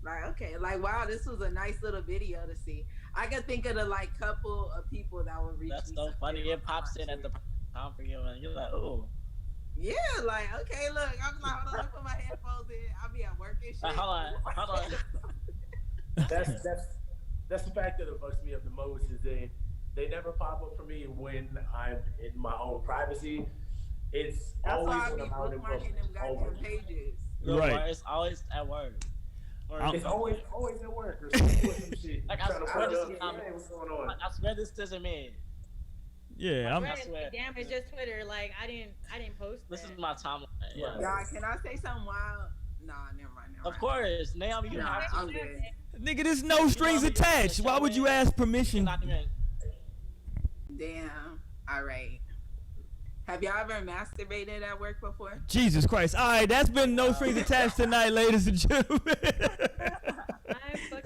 [SPEAKER 4] Like, okay, like, wow, this was a nice little video to see. I could think of the like couple of people that would reach.
[SPEAKER 5] That's
[SPEAKER 4] me
[SPEAKER 5] so funny.
[SPEAKER 4] someday
[SPEAKER 5] It pops in at the time for you, and you're like, oh.
[SPEAKER 4] Yeah, like, okay, look, I'm like, hold on, let me put my headphones in. I'll be at work and shit.
[SPEAKER 5] Hold on.
[SPEAKER 6] That's the factor that fucks me up the most is they never pop up for me when I'm in my own privacy. It's
[SPEAKER 4] That's
[SPEAKER 6] always
[SPEAKER 4] why I
[SPEAKER 6] when
[SPEAKER 4] be
[SPEAKER 6] I'm out in
[SPEAKER 4] bookmarking them goddamn pages.
[SPEAKER 5] No,
[SPEAKER 1] Right.
[SPEAKER 5] It's always at work. Or
[SPEAKER 6] It's always at work or some shit.
[SPEAKER 5] Like,
[SPEAKER 6] Trying to
[SPEAKER 5] I
[SPEAKER 6] put
[SPEAKER 5] swear
[SPEAKER 6] up,
[SPEAKER 5] this is
[SPEAKER 6] hey, what's going on?
[SPEAKER 5] I swear this isn't me.
[SPEAKER 1] Yeah, I'm.
[SPEAKER 5] I swear.
[SPEAKER 3] Damn, it's just Twitter. Like I didn't post
[SPEAKER 5] This
[SPEAKER 3] that.
[SPEAKER 5] is my timeline.
[SPEAKER 6] Yeah.
[SPEAKER 4] Y'all, can I say something wild? Nah, never mind.
[SPEAKER 5] Of course, Naomi, you
[SPEAKER 4] Nah,
[SPEAKER 5] have to.
[SPEAKER 4] I'm good.
[SPEAKER 1] Nigga, there's no strings attached. Why would you ask permission?
[SPEAKER 5] Not even.
[SPEAKER 4] Damn. All right. Have y'all ever masturbated at work before?
[SPEAKER 1] Jesus Christ. All right, that's been no strings attached tonight, ladies and gentlemen.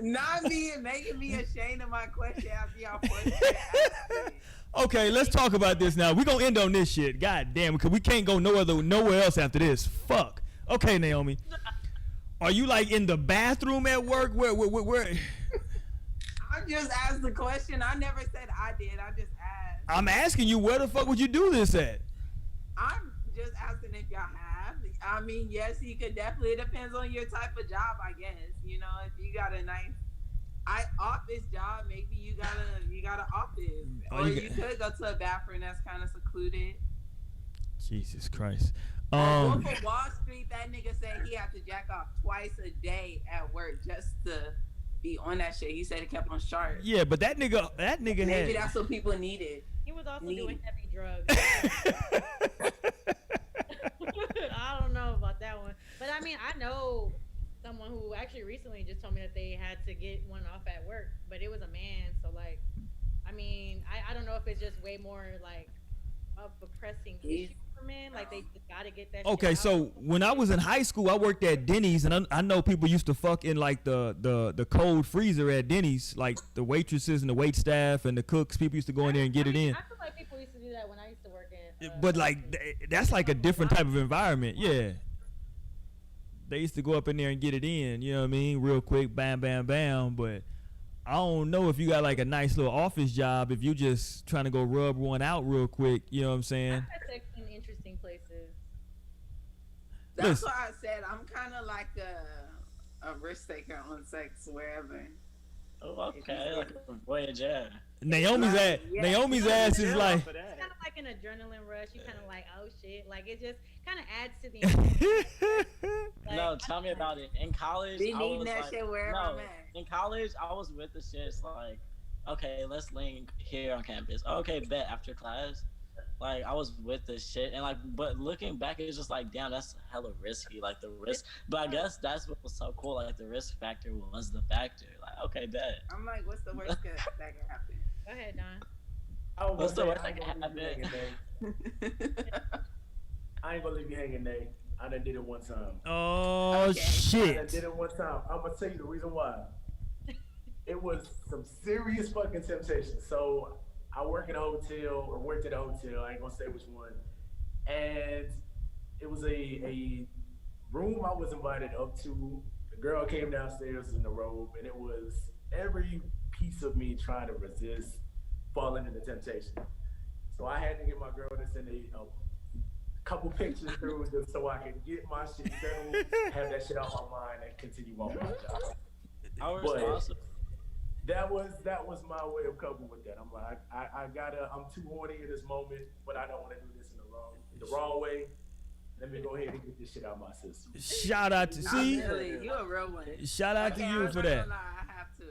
[SPEAKER 4] Not me making me ashamed of my question after y'all forced me to ask it.
[SPEAKER 1] Okay, let's talk about this now. We're going to end on this shit. God damn, because we can't go nowhere else after this. Fuck. Okay, Naomi. Are you like in the bathroom at work? Where?
[SPEAKER 4] I just asked the question. I never said I did. I just asked.
[SPEAKER 1] I'm asking you, where the fuck would you do this at?
[SPEAKER 4] I'm just asking if y'all have. I mean, yes, you could definitely. It depends on your type of job, I guess. You know, if you got a nice office job, maybe you got an office, or you could go to a bathroom that's kind of secluded.
[SPEAKER 1] Jesus Christ.
[SPEAKER 4] Wolf of Wall Street, that nigga said he had to jack off twice a day at work just to be on that shit. He said it kept on sharp.
[SPEAKER 1] Yeah, but that nigga
[SPEAKER 4] Maybe
[SPEAKER 1] had.
[SPEAKER 4] that's what people needed.
[SPEAKER 3] He was also doing heavy drugs. I don't know about that one, but I mean, I know someone who actually recently just told me that they had to get one off at work, but it was a man. So like, I mean, I don't know if it's just way more like of a pressing issue for men. Like they just gotta get that.
[SPEAKER 1] Okay,
[SPEAKER 3] shit
[SPEAKER 1] so
[SPEAKER 3] out.
[SPEAKER 1] when I was in high school, I worked at Denny's, and I know people used to fuck in like the cold freezer at Denny's, like the waitresses and the wait staff and the cooks. People used to go in there and get it in.
[SPEAKER 3] I feel like people used to do that when I used to work in.
[SPEAKER 1] But like that's like a different type of environment. Yeah. They used to go up in there and get it in, you know what I mean? Real quick, bam, bam, bam. But I don't know if you got like a nice little office job, if you just trying to go rub one out real quick, you know what I'm saying?
[SPEAKER 3] I've had sex in interesting places.
[SPEAKER 4] That's
[SPEAKER 1] Listen.
[SPEAKER 4] why I said I'm kind of like a risk taker on sex wherever.
[SPEAKER 5] Oh, okay. Like a voyage, yeah.
[SPEAKER 1] Naomi's ass,
[SPEAKER 4] Yeah.
[SPEAKER 1] Naomi's ass is like.
[SPEAKER 3] It's kind of like an adrenaline rush. You kind of like, oh shit, like it just kind of adds to the. Like,
[SPEAKER 5] No, tell me about it. In college,
[SPEAKER 4] Be
[SPEAKER 5] I
[SPEAKER 4] needing
[SPEAKER 5] was
[SPEAKER 4] that
[SPEAKER 5] like,
[SPEAKER 4] shit wherever
[SPEAKER 5] no,
[SPEAKER 4] I'm at.
[SPEAKER 5] in college, I was with the shits like, okay, let's link here on campus. Okay, bet after class. Like I was with this shit, and like, but looking back, it's just like, damn, that's hella risky. Like the risk, but I guess that's what was so cool. Like the risk factor was the factor. Like, okay, bet.
[SPEAKER 4] I'm like, what's the worst that can happen?
[SPEAKER 3] Go ahead, Don.
[SPEAKER 6] I was
[SPEAKER 5] What's the
[SPEAKER 6] gonna
[SPEAKER 5] worst
[SPEAKER 6] say,
[SPEAKER 5] that can happen?
[SPEAKER 6] I ain't gonna leave you hanging, Nate. I done did it one time.
[SPEAKER 1] Oh
[SPEAKER 4] Okay.
[SPEAKER 6] I done
[SPEAKER 1] shit.
[SPEAKER 6] did it one time. I'm gonna tell you the reason why. It was some serious fucking temptation. So I work at a hotel, or worked at a hotel. I ain't gonna say which one. And it was a room I was invited up to. The girl came downstairs in the robe, and it was every piece of me trying to resist falling into temptation. So I had to get my girl to send a couple pictures through just so I could get my shit settled, have that shit off my mind, and continue on my job.
[SPEAKER 5] I was
[SPEAKER 6] But
[SPEAKER 5] awesome.
[SPEAKER 6] that was my way of coping with that. I'm like, I'm too horny in this moment, but I don't want to do this in the wrong way. Let me go ahead and get this shit out of my system.
[SPEAKER 1] Shout out to see.
[SPEAKER 4] Really, you a real one.
[SPEAKER 1] Shout out to
[SPEAKER 4] Okay,
[SPEAKER 1] you
[SPEAKER 4] I'm
[SPEAKER 1] for
[SPEAKER 4] not
[SPEAKER 1] that.
[SPEAKER 4] gonna lie, I have to,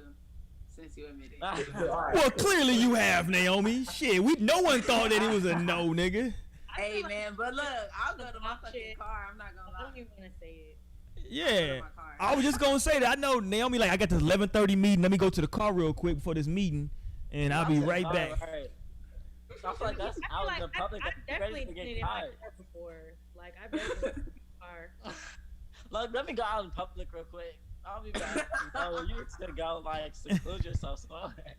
[SPEAKER 4] since you admitted.
[SPEAKER 6] All right.
[SPEAKER 1] Well, clearly you have, Naomi. Shit, no one thought that it was a no, nigga.
[SPEAKER 4] Hey man, but look, I'll go to my fucking
[SPEAKER 3] Shit.
[SPEAKER 4] car. I'm not gonna
[SPEAKER 3] I
[SPEAKER 4] lie.
[SPEAKER 3] don't even want to say it.
[SPEAKER 1] Yeah.
[SPEAKER 4] my car.
[SPEAKER 1] I was just gonna say that. I know Naomi like I got this 11:30 meeting. Let me go to the car real quick before this meeting, and I'll be right back.
[SPEAKER 5] Right. I feel like that's out in the public.
[SPEAKER 3] I've
[SPEAKER 5] Ready
[SPEAKER 3] definitely
[SPEAKER 5] to
[SPEAKER 3] seen it
[SPEAKER 5] get
[SPEAKER 3] in my
[SPEAKER 5] caught.
[SPEAKER 3] car before. Like I've definitely seen it in my car.
[SPEAKER 5] Like, let me go out in public real quick. I'll be back. No, you need to go like seclude yourself somewhere.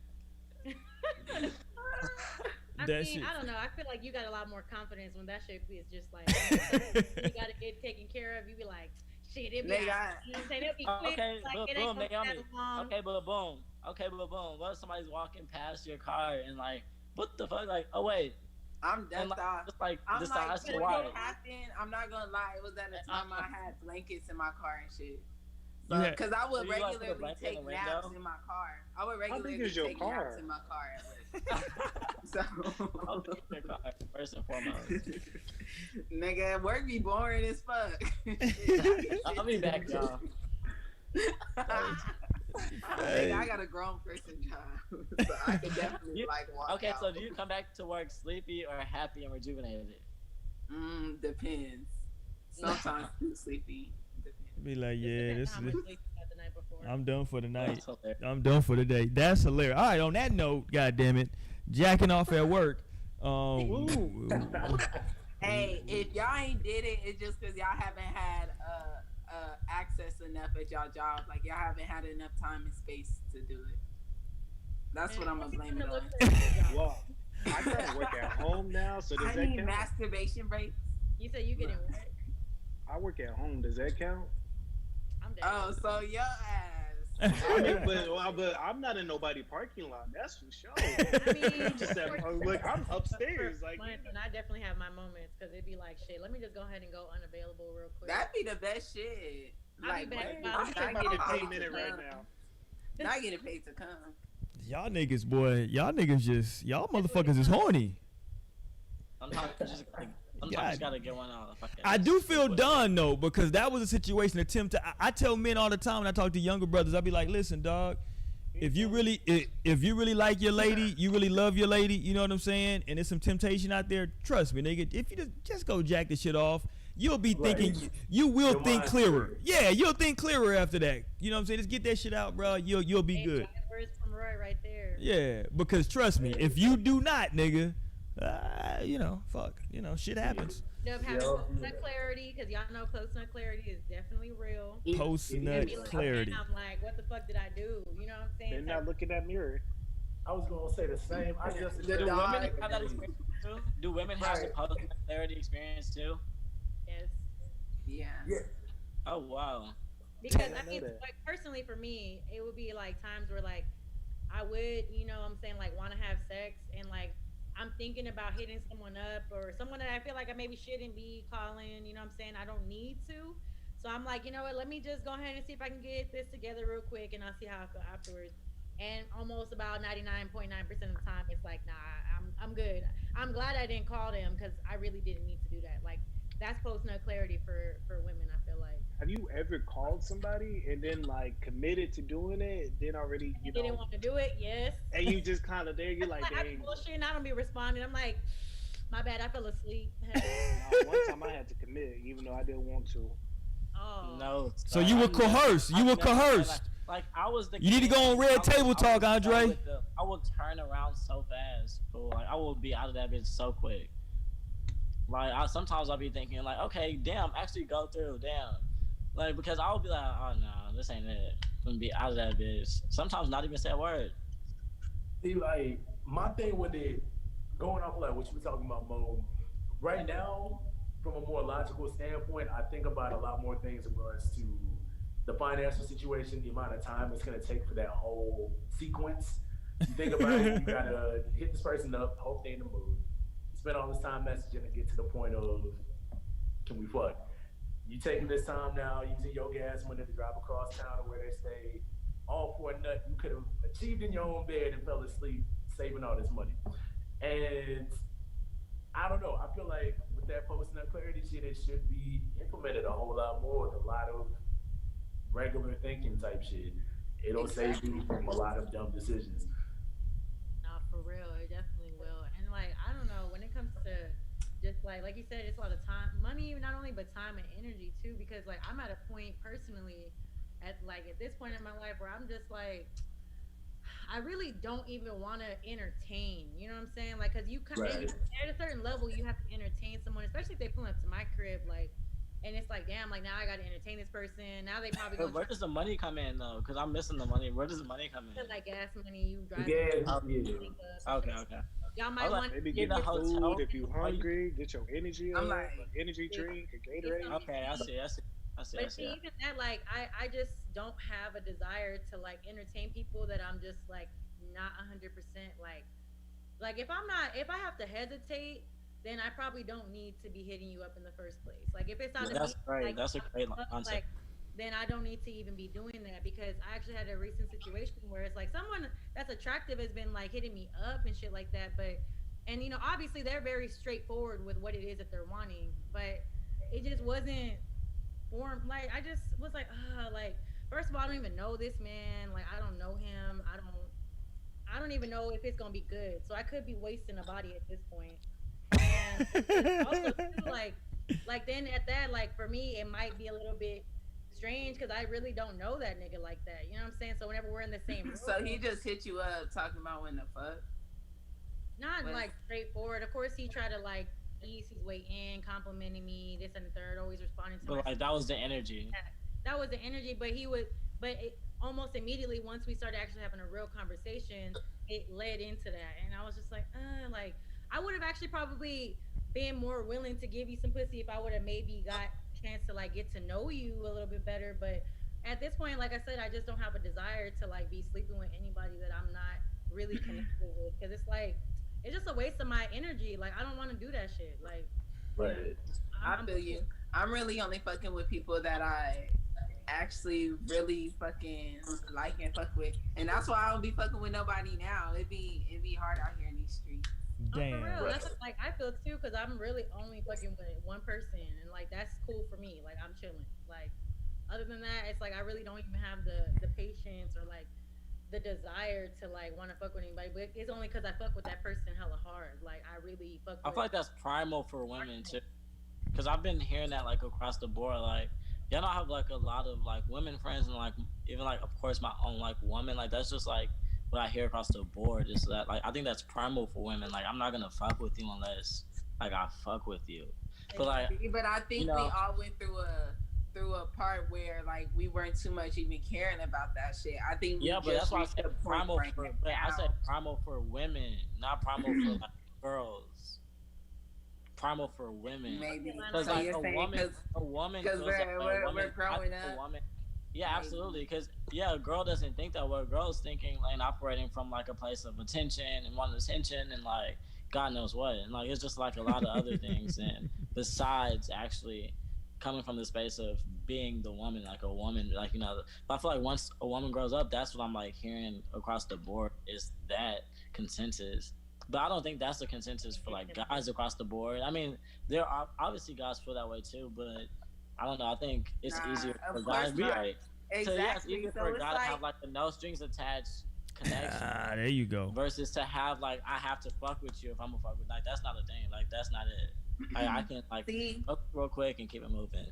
[SPEAKER 3] I
[SPEAKER 1] That
[SPEAKER 3] mean,
[SPEAKER 1] shit.
[SPEAKER 3] I don't know. I feel like you got a lot more confidence when that shit is just like you gotta get taken care of. You be like, shit, it'd be
[SPEAKER 4] Nigga,
[SPEAKER 3] alright. You know what I'm saying? It'll be quick.
[SPEAKER 5] Okay,
[SPEAKER 3] Like,
[SPEAKER 5] but
[SPEAKER 3] it ain't
[SPEAKER 5] boom,
[SPEAKER 3] gonna
[SPEAKER 5] Naomi.
[SPEAKER 3] be that long.
[SPEAKER 5] Okay, but boom. Okay, but boom. What if somebody's walking past your car and like, what the fuck? Like, oh wait.
[SPEAKER 4] I'm
[SPEAKER 5] And
[SPEAKER 4] decked out.
[SPEAKER 5] just like,
[SPEAKER 4] I'm
[SPEAKER 5] decide
[SPEAKER 4] like,
[SPEAKER 5] to
[SPEAKER 4] when
[SPEAKER 5] why.
[SPEAKER 4] it happened, I'm not gonna lie. It was at a time I had blankets in my car and shit.
[SPEAKER 1] You had-
[SPEAKER 4] Because I would
[SPEAKER 5] So you, like, put a
[SPEAKER 4] regularly
[SPEAKER 5] blanket
[SPEAKER 4] take
[SPEAKER 5] in the
[SPEAKER 4] naps
[SPEAKER 5] window?
[SPEAKER 4] in my car. I would
[SPEAKER 2] big
[SPEAKER 4] regularly
[SPEAKER 2] is your
[SPEAKER 4] take
[SPEAKER 2] car?
[SPEAKER 4] naps in my car at work. So,
[SPEAKER 5] I'll take your car first and foremost.
[SPEAKER 4] nigga, work be boring as fuck.
[SPEAKER 5] I'll be back, y'all.
[SPEAKER 4] Nigga, I got a grown person job, so I can definitely like walk
[SPEAKER 5] Okay,
[SPEAKER 4] out.
[SPEAKER 5] so do you come back to work sleepy or happy and rejuvenated?
[SPEAKER 4] Depends. Sometimes I'm sleepy. Depends.
[SPEAKER 1] Be like, yeah,
[SPEAKER 3] Depends
[SPEAKER 1] this
[SPEAKER 3] how
[SPEAKER 1] is.
[SPEAKER 3] much sleep you had the night before.
[SPEAKER 1] I'm done for the night.
[SPEAKER 5] That's hilarious.
[SPEAKER 1] I'm done for the day. That's hilarious. All right, on that note, God damn it, jacking off at work.
[SPEAKER 4] Hey, if y'all ain't did it, it's just because y'all haven't had access enough at y'all job. Like y'all haven't had enough time and space to do it. That's what I'm gonna blame it on.
[SPEAKER 2] Well, I gotta work at home now, so does
[SPEAKER 4] I
[SPEAKER 2] that
[SPEAKER 4] need
[SPEAKER 2] count?
[SPEAKER 4] masturbation breaks.
[SPEAKER 3] You said you getting what?
[SPEAKER 2] I work at home. Does that count?
[SPEAKER 3] I'm dead.
[SPEAKER 4] Oh, so your ass.
[SPEAKER 2] I mean, but I'm not in nobody parking lot. That's for sure.
[SPEAKER 3] I mean,
[SPEAKER 2] Just that, look, I'm upstairs. Like,
[SPEAKER 3] and I definitely have my moments because it'd be like, shit, let me just go ahead and go unavailable real quick.
[SPEAKER 4] That'd be the best shit.
[SPEAKER 3] I'll
[SPEAKER 4] Like,
[SPEAKER 3] be back
[SPEAKER 4] wait,
[SPEAKER 3] about-
[SPEAKER 2] I'm
[SPEAKER 4] not
[SPEAKER 2] about
[SPEAKER 4] getting
[SPEAKER 2] to
[SPEAKER 4] paid
[SPEAKER 2] 10 minute
[SPEAKER 4] to
[SPEAKER 2] right
[SPEAKER 4] come.
[SPEAKER 2] now.
[SPEAKER 4] Not getting paid to come.
[SPEAKER 1] Y'all niggas, boy. Y'all niggas just. Y'all motherfuckers is horny.
[SPEAKER 5] Sometimes you just gotta get one out.
[SPEAKER 1] I do feel done though, because that was a situation attempt to. I tell men all the time when I talk to younger brothers, I be like, listen, dog. If you really like your lady, you really love your lady, you know what I'm saying, and there's some temptation out there, trust me, nigga. If you just go jack the shit off, you'll be thinking, you will
[SPEAKER 6] Your
[SPEAKER 1] think
[SPEAKER 6] mind's
[SPEAKER 1] clearer.
[SPEAKER 6] clear.
[SPEAKER 1] Yeah, you'll think clearer after that. You know what I'm saying? Just get that shit out, bro. You'll be good.
[SPEAKER 3] Wise words from Roy right there.
[SPEAKER 1] Yeah, because trust me, if you do not, nigga, fuck, shit happens.
[SPEAKER 3] End up having post-nut clarity because y'all know post-nut clarity is definitely real.
[SPEAKER 1] Post
[SPEAKER 3] Be
[SPEAKER 1] nut
[SPEAKER 3] like,
[SPEAKER 1] clarity.
[SPEAKER 3] man, I'm like, what the fuck did I do? You know what I'm saying?
[SPEAKER 2] They're not looking at mirror.
[SPEAKER 6] I was gonna say the same. I just
[SPEAKER 4] The
[SPEAKER 5] Do
[SPEAKER 4] dog.
[SPEAKER 5] women have that experience too? Do women have the post clarity experience too?
[SPEAKER 3] Yes.
[SPEAKER 4] Yeah.
[SPEAKER 5] Oh wow.
[SPEAKER 3] Because
[SPEAKER 2] I
[SPEAKER 3] I
[SPEAKER 2] know
[SPEAKER 3] mean,
[SPEAKER 2] that.
[SPEAKER 3] like personally for me, it would be like times where like I would, I'm saying like want to have sex and like I'm thinking about hitting someone up or someone that I feel like I maybe shouldn't be calling, you know what I'm saying? I don't need to. So I'm like, you know what, let me just go ahead and see if I can get this together real quick and I'll see how I feel afterwards. And almost about 99.9% of the time, it's like, nah, I'm good. I'm glad I didn't call them because I really didn't need to do that. Like, that's post-nut clarity for women, I feel like.
[SPEAKER 2] Have you ever called somebody and then like committed to doing it, then already
[SPEAKER 3] Didn't want to do it, yes.
[SPEAKER 2] and you just kind of there, you're like,
[SPEAKER 3] I be
[SPEAKER 2] dang.
[SPEAKER 3] bullshitting, I don't be responding. I'm like, my bad, I fell asleep.
[SPEAKER 2] One time I had to commit, even though I didn't want to.
[SPEAKER 3] Oh.
[SPEAKER 5] No.
[SPEAKER 1] So you were coerced. You were coerced.
[SPEAKER 5] Like I was the.
[SPEAKER 1] You need to go on Red Table Talk, Andre.
[SPEAKER 5] I will turn around so fast, fool. Like I will be out of that bitch so quick. Like sometimes I'll be thinking like, okay, damn, actually go through, damn. Like because I'll be like, oh no, this ain't it. I'm gonna be out of that bitch. Sometimes not even say a word.
[SPEAKER 6] See, like my thing with it, going off like what you were talking about, Mo. Right now, from a more logical standpoint, I think about a lot more things in regards to the financial situation, the amount of time it's going to take for that whole sequence. You think about it, you got to hit this person up, hope they in the mood. Spend all this time messaging and get to the point of, can we fuck? You taking this time now, using your gas money to drive across town or where they stay, all for a nut you could have achieved in your own bed and fell asleep saving all this money. And I don't know, I feel like with that post-nut clarity shit, it should be implemented a whole lot more with a lot of regular thinking type shit. It'll save you from a lot of dumb decisions.
[SPEAKER 3] Nah, for real, it definitely will. And like, I don't know, when it comes to just like you said, it's a lot of time, money, not only, but time and energy too, because like I'm at a point personally at this point in my life where I'm just like, I really don't even want to entertain, you know what I'm saying? Like, cause you
[SPEAKER 6] Right.
[SPEAKER 3] at a certain level, you have to entertain someone, especially if they pull up to my crib, like, and it's like, damn, like now I got to entertain this person. Now they probably
[SPEAKER 5] But where does the money come in though? Because I'm missing the money. Where does the money come in?
[SPEAKER 3] like gas money, you drive.
[SPEAKER 5] Okay.
[SPEAKER 3] Y'all might want
[SPEAKER 2] Maybe
[SPEAKER 5] Get
[SPEAKER 2] get
[SPEAKER 5] a
[SPEAKER 2] your
[SPEAKER 5] hotel.
[SPEAKER 2] food if you hungry, get your energy
[SPEAKER 4] I'm
[SPEAKER 2] up,
[SPEAKER 4] like,
[SPEAKER 2] energy drink, a Gatorade.
[SPEAKER 5] Okay, I see.
[SPEAKER 3] But see, even that, like, I just don't have a desire to like entertain people that I'm just like not 100% like if I have to hesitate, then I probably don't need to be hitting you up in the first place. Like if it's not
[SPEAKER 5] That's great.
[SPEAKER 3] like
[SPEAKER 5] That's a great concept.
[SPEAKER 3] like then I don't need to even be doing that because I actually had a recent situation where it's like someone that's attractive has been like hitting me up and shit like that, but and you know obviously they're very straightforward with what it is that they're wanting, but it just wasn't form like I just was like first of all I don't even know this man, like I don't know him, I don't even know if it's gonna be good, so I could be wasting a body at this point. And also too, like then at that, like for me it might be a little bit strange because I really don't know that nigga like that, you know what I'm saying? So whenever we're in the same room,
[SPEAKER 4] So he just hit you up talking about when the fuck.
[SPEAKER 3] not like straightforward. Of course he tried to like ease his way in, complimenting me, this and the third, always responding to
[SPEAKER 5] But like that was the energy.
[SPEAKER 3] that was the energy, but it, almost immediately once we started actually having a real conversation, it led into that, and I was just like I would have actually probably been more willing to give you some pussy if I would have maybe got a chance to like get to know you a little bit better, but at this point, like I said, I just don't have a desire to like be sleeping with anybody that I'm not really connected with, because it's like it's just a waste of my energy. Like I don't want to do that shit. Like,
[SPEAKER 6] Right.
[SPEAKER 4] I feel you. I'm really only fucking with people that I actually really fucking like and fuck with, and that's why I don't be fucking with nobody now. It'd be hard out here in these streets.
[SPEAKER 1] Damn.
[SPEAKER 3] Oh, for real. That's what, like I feel too, because I'm really only fucking with one person, and like that's cool for me. Like I'm chilling. Like other than that, it's like I really don't even have the patience or like the desire to like want to fuck with anybody. But it's only because I fuck with that person hella hard. Like I really fuck.
[SPEAKER 5] I feel like that's primal for women too, because I've been hearing that like across the board. Like y'all don't have like a lot of like women friends, and like even like of course my own like woman. Like that's just like what I hear across the board is that like I think that's primal for women. Like I'm not gonna fuck with you unless like I fuck with you. But like,
[SPEAKER 4] but I think
[SPEAKER 5] you know,
[SPEAKER 4] we all went through a part where like we weren't too much even caring about that shit. I think we
[SPEAKER 5] but that's why I
[SPEAKER 4] reached
[SPEAKER 5] said
[SPEAKER 4] the point
[SPEAKER 5] primal
[SPEAKER 4] right
[SPEAKER 5] for.
[SPEAKER 4] now.
[SPEAKER 5] But I said primal for women, not primal for like girls. Primal for women.
[SPEAKER 4] Maybe
[SPEAKER 5] because
[SPEAKER 4] so
[SPEAKER 5] like
[SPEAKER 4] you're
[SPEAKER 5] a
[SPEAKER 4] saying
[SPEAKER 5] woman
[SPEAKER 4] because we're growing up.
[SPEAKER 5] Yeah, absolutely. Because a girl doesn't think that way. A girl's thinking and operating from like a place of attention and wanting attention and like God knows what. And like it's just like a lot of other things. And besides actually coming from the space of being the woman, like a woman, like I feel like once a woman grows up, that's what I'm like hearing across the board is that consensus. But I don't think that's the consensus for like guys across the board. I mean, there are obviously guys feel that way too, but I don't know. I think it's easier for guys.
[SPEAKER 4] Exactly.
[SPEAKER 5] So yeah, it's easier for a guy to have like the no strings attached connection.
[SPEAKER 1] There you go.
[SPEAKER 5] Versus to have like I have to fuck with you if I'm gonna fuck with, like that's not a thing. Like that's not it. I can like fuck real quick and keep it moving.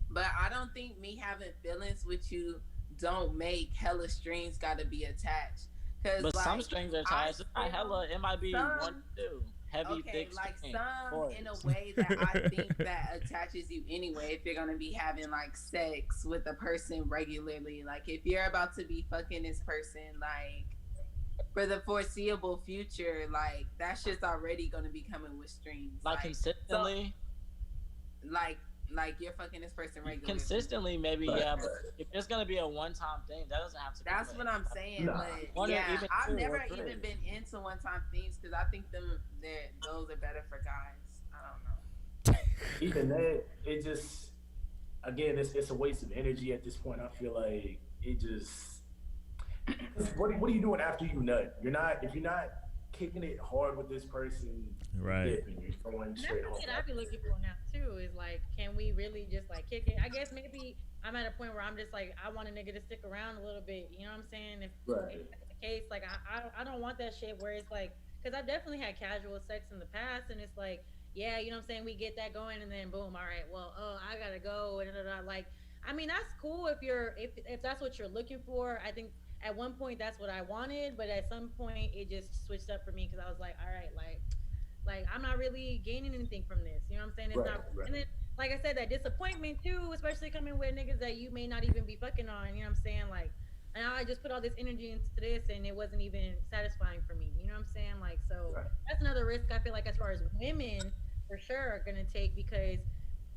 [SPEAKER 4] But I don't think me having feelings with you don't make hella strings gotta be attached.
[SPEAKER 5] But
[SPEAKER 4] like,
[SPEAKER 5] some strings are attached. It's not hella. It might be one, two. Heavy, thick
[SPEAKER 4] like
[SPEAKER 5] string,
[SPEAKER 4] some in a way that I think that attaches you anyway. If you're gonna be having like sex with a person regularly, like if you're about to be fucking this person like for the foreseeable future, like that shit's already gonna be coming with strings.
[SPEAKER 5] Like consistently.
[SPEAKER 4] So, like you're fucking this person regularly.
[SPEAKER 5] Consistently, maybe, yeah, but if it's gonna be a one-time thing, that doesn't have to.
[SPEAKER 4] That's what I'm saying.
[SPEAKER 6] No.
[SPEAKER 4] But yeah, I've never even been into one-time things because I think those are better for guys. I don't know.
[SPEAKER 6] Even that, it just again, it's a waste of energy at this point. I feel like it just. What are you doing after you nut? If you're not kicking it hard with this person,
[SPEAKER 1] right?
[SPEAKER 6] You're going straight home.
[SPEAKER 3] That's what I'd be looking for now too. Is like, can we really just like kick it? I guess maybe I'm at a point where I'm just like, I want a nigga to stick around a little bit. You know what I'm saying? If that's the case, like I don't want that shit where it's like, because I've definitely had casual sex in the past, and it's like, yeah, you know what I'm saying? We get that going, and then boom, all right, well, I gotta go, and like, I mean, that's cool if that's what you're looking for. I think at one point that's what I wanted, but at some point it just switched up for me because I was like, all right, like I'm not really gaining anything from this. You know what I'm saying? It's not. And then, like I said, that disappointment too, especially coming with niggas that you may not even be fucking on. You know what I'm saying? Like, and I just put all this energy into this, and it wasn't even satisfying for me. You know what I'm saying? Like, so that's another risk I feel like as far as women for sure are gonna take, because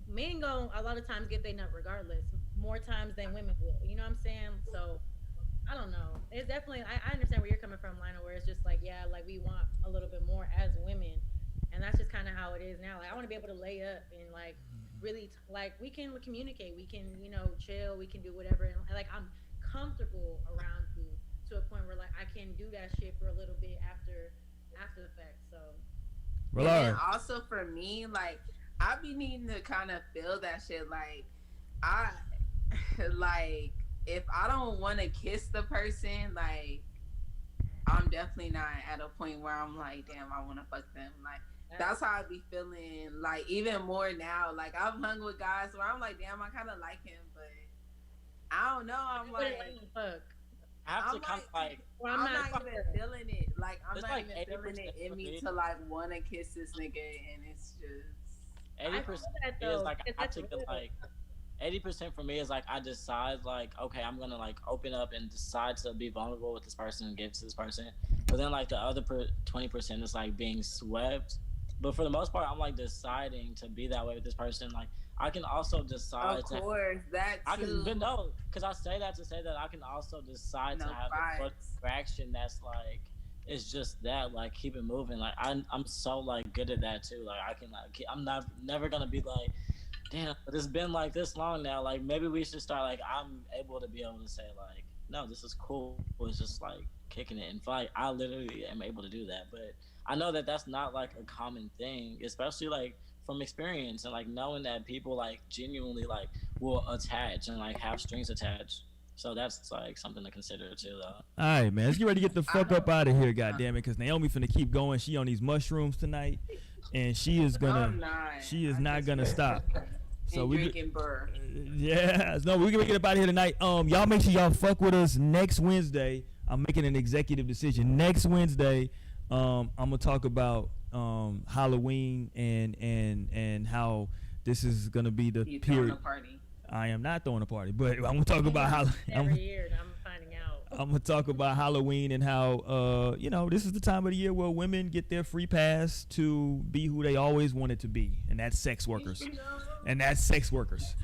[SPEAKER 3] men go a lot of times get their nut regardless. more times than women will. You know what I'm saying? So I don't know. It's definitely I understand where you're coming from, Lionel, where it's just like, yeah, like we want a little bit more as women. And that's just kinda how it is now. Like I wanna be able to lay up and like really like we can communicate, we can, chill, we can do whatever and like I'm comfortable around you to a point where like I can do that shit for a little bit after the fact. So
[SPEAKER 1] Well,
[SPEAKER 4] and
[SPEAKER 1] all
[SPEAKER 4] then
[SPEAKER 1] right.
[SPEAKER 4] also for me, like I be needing to kind of feel that shit. Like I like if I don't want to kiss the person, like I'm definitely not at a point where I'm like, damn, I want to fuck them. Like that's how I be feeling. Like even more now. Like I've hung with guys where I'm like, damn, I kind of like him, but I don't know. I'm like,
[SPEAKER 3] fuck.
[SPEAKER 5] I have to
[SPEAKER 4] I'm
[SPEAKER 5] kind of like.
[SPEAKER 3] Well,
[SPEAKER 4] I'm not even feeling it. Like I'm
[SPEAKER 5] It's
[SPEAKER 4] not
[SPEAKER 5] like
[SPEAKER 4] even feeling
[SPEAKER 5] 80%
[SPEAKER 4] it in
[SPEAKER 5] for
[SPEAKER 4] me
[SPEAKER 5] me.
[SPEAKER 4] to like want to kiss this nigga, and it's just
[SPEAKER 5] 80% is like I have to get like 80% for me is like I decide like okay I'm gonna like open up and decide to be vulnerable with this person and give to this person, but then like the other 20% is like being swept. But for the most part, I'm like deciding to be that way with this person. Like I can also decide
[SPEAKER 4] of course that
[SPEAKER 5] I
[SPEAKER 4] too.
[SPEAKER 5] can, but no, because I say that to say that I can also decide
[SPEAKER 4] No
[SPEAKER 5] to have a
[SPEAKER 4] fights.
[SPEAKER 5] action that's like it's just that like keep it moving. Like I'm so like good at that too. Like I can like I'm not never gonna be like, damn, but it's been like this long now. Like maybe we should start like I'm able to be able to say like no, this is cool. It's just like kicking it and fight. I literally am able to do that, but I know that that's not like a common thing, especially like from experience and like knowing that people like genuinely like will attach and like have strings attached. So that's like something to consider too, though.
[SPEAKER 1] All right, man. Let's get ready to get the fuck up out of here, goddamn it, because Naomi finna keep going. She on these mushrooms tonight, and she is not gonna stop. So
[SPEAKER 4] and
[SPEAKER 1] we
[SPEAKER 4] drinking burr.
[SPEAKER 1] yeah, no, we're gonna get up out of here tonight. Y'all make sure y'all fuck with us next Wednesday. I'm making an executive decision next Wednesday. I'm gonna talk about Halloween and how this is gonna be the
[SPEAKER 4] You
[SPEAKER 1] period.
[SPEAKER 4] throwing a party.
[SPEAKER 1] I am not throwing a party, but I'm gonna talk about how
[SPEAKER 3] every year I'm finding out.
[SPEAKER 1] I'm gonna talk about Halloween and how this is the time of the year where women get their free pass to be who they always wanted to be, and that's sex workers. And that's sex workers.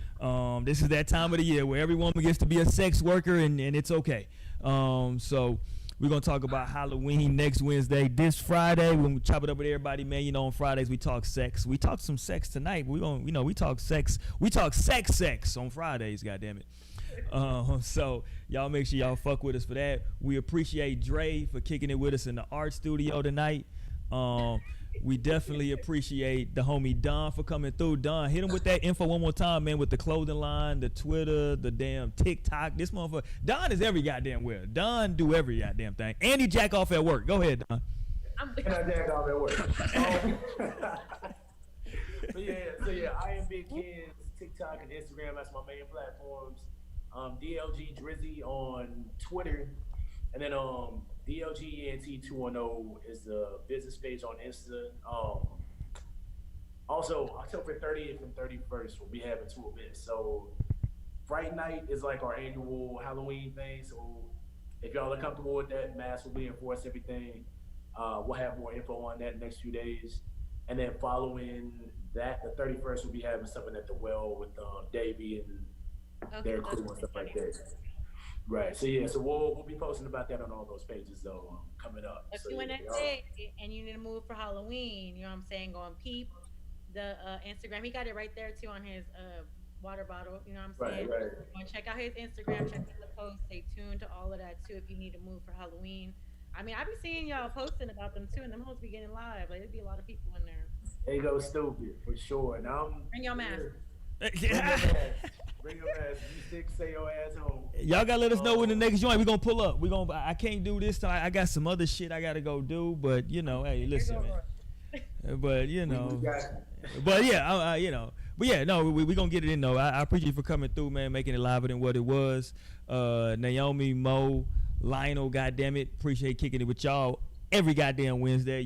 [SPEAKER 1] This is that time of the year where every woman gets to be a sex worker, and it's okay. So we're gonna talk about Halloween next Wednesday. This Friday, we're gonna chop it up with everybody, man. On Fridays we talk sex. We talk some sex tonight, but we gonna, we talk sex. We talk sex on Fridays. Goddamn it. So y'all make sure y'all fuck with us for that. We appreciate Dre for kicking it with us in the art studio tonight. We definitely appreciate the homie Don for coming through. Don, hit him with that info one more time, man, with the clothing line, the Twitter, the damn TikTok. This motherfucker, Don is every goddamn where. Don do every goddamn thing. And he jack off at work. Go ahead, Don.
[SPEAKER 6] I jack off at work. So yeah, I am Big Kids, TikTok and Instagram. That's my main platforms. DLG Drizzy on Twitter, and then DLGENT210 is the business page on Insta. Also, October 30th and 31st, we'll be having 2 events. So, Fright Night is like our annual Halloween thing. So, if y'all are comfortable with that, masks will be enforced, everything. We'll have more info on that next few days. And then following that, the 31st, we'll be having something at the Well with Davey and their crew and stuff like that. Right. So yeah. So we'll be posting about that on all those pages though coming up.
[SPEAKER 3] If
[SPEAKER 6] so,
[SPEAKER 3] you in
[SPEAKER 6] yeah,
[SPEAKER 3] that day and you need to move for Halloween, you know what I'm saying? Go and peep the Instagram. He got it right there too on his water bottle. You know what I'm saying?
[SPEAKER 6] Right.
[SPEAKER 3] Go and check out his Instagram. Check out the post. Stay tuned to all of that too. If you need to move for Halloween. I mean, I be seeing y'all posting about them too, and them hoes be getting live. Like, there'd be a lot of people in there.
[SPEAKER 6] They go stupid for sure. And
[SPEAKER 3] Bring your mask.
[SPEAKER 6] Bring your ass. You sick, stay your ass home.
[SPEAKER 1] Y'all gotta let us know when the next joint we gonna pull up. I can't do this. I got some other shit I gotta go do. But hey, listen, man. But but yeah, But yeah, no, we gonna get it in though. I appreciate you for coming through, man, making it liver than what it was. Naomi, Mo, Lionel, goddamn it, appreciate kicking it with y'all every goddamn Wednesday.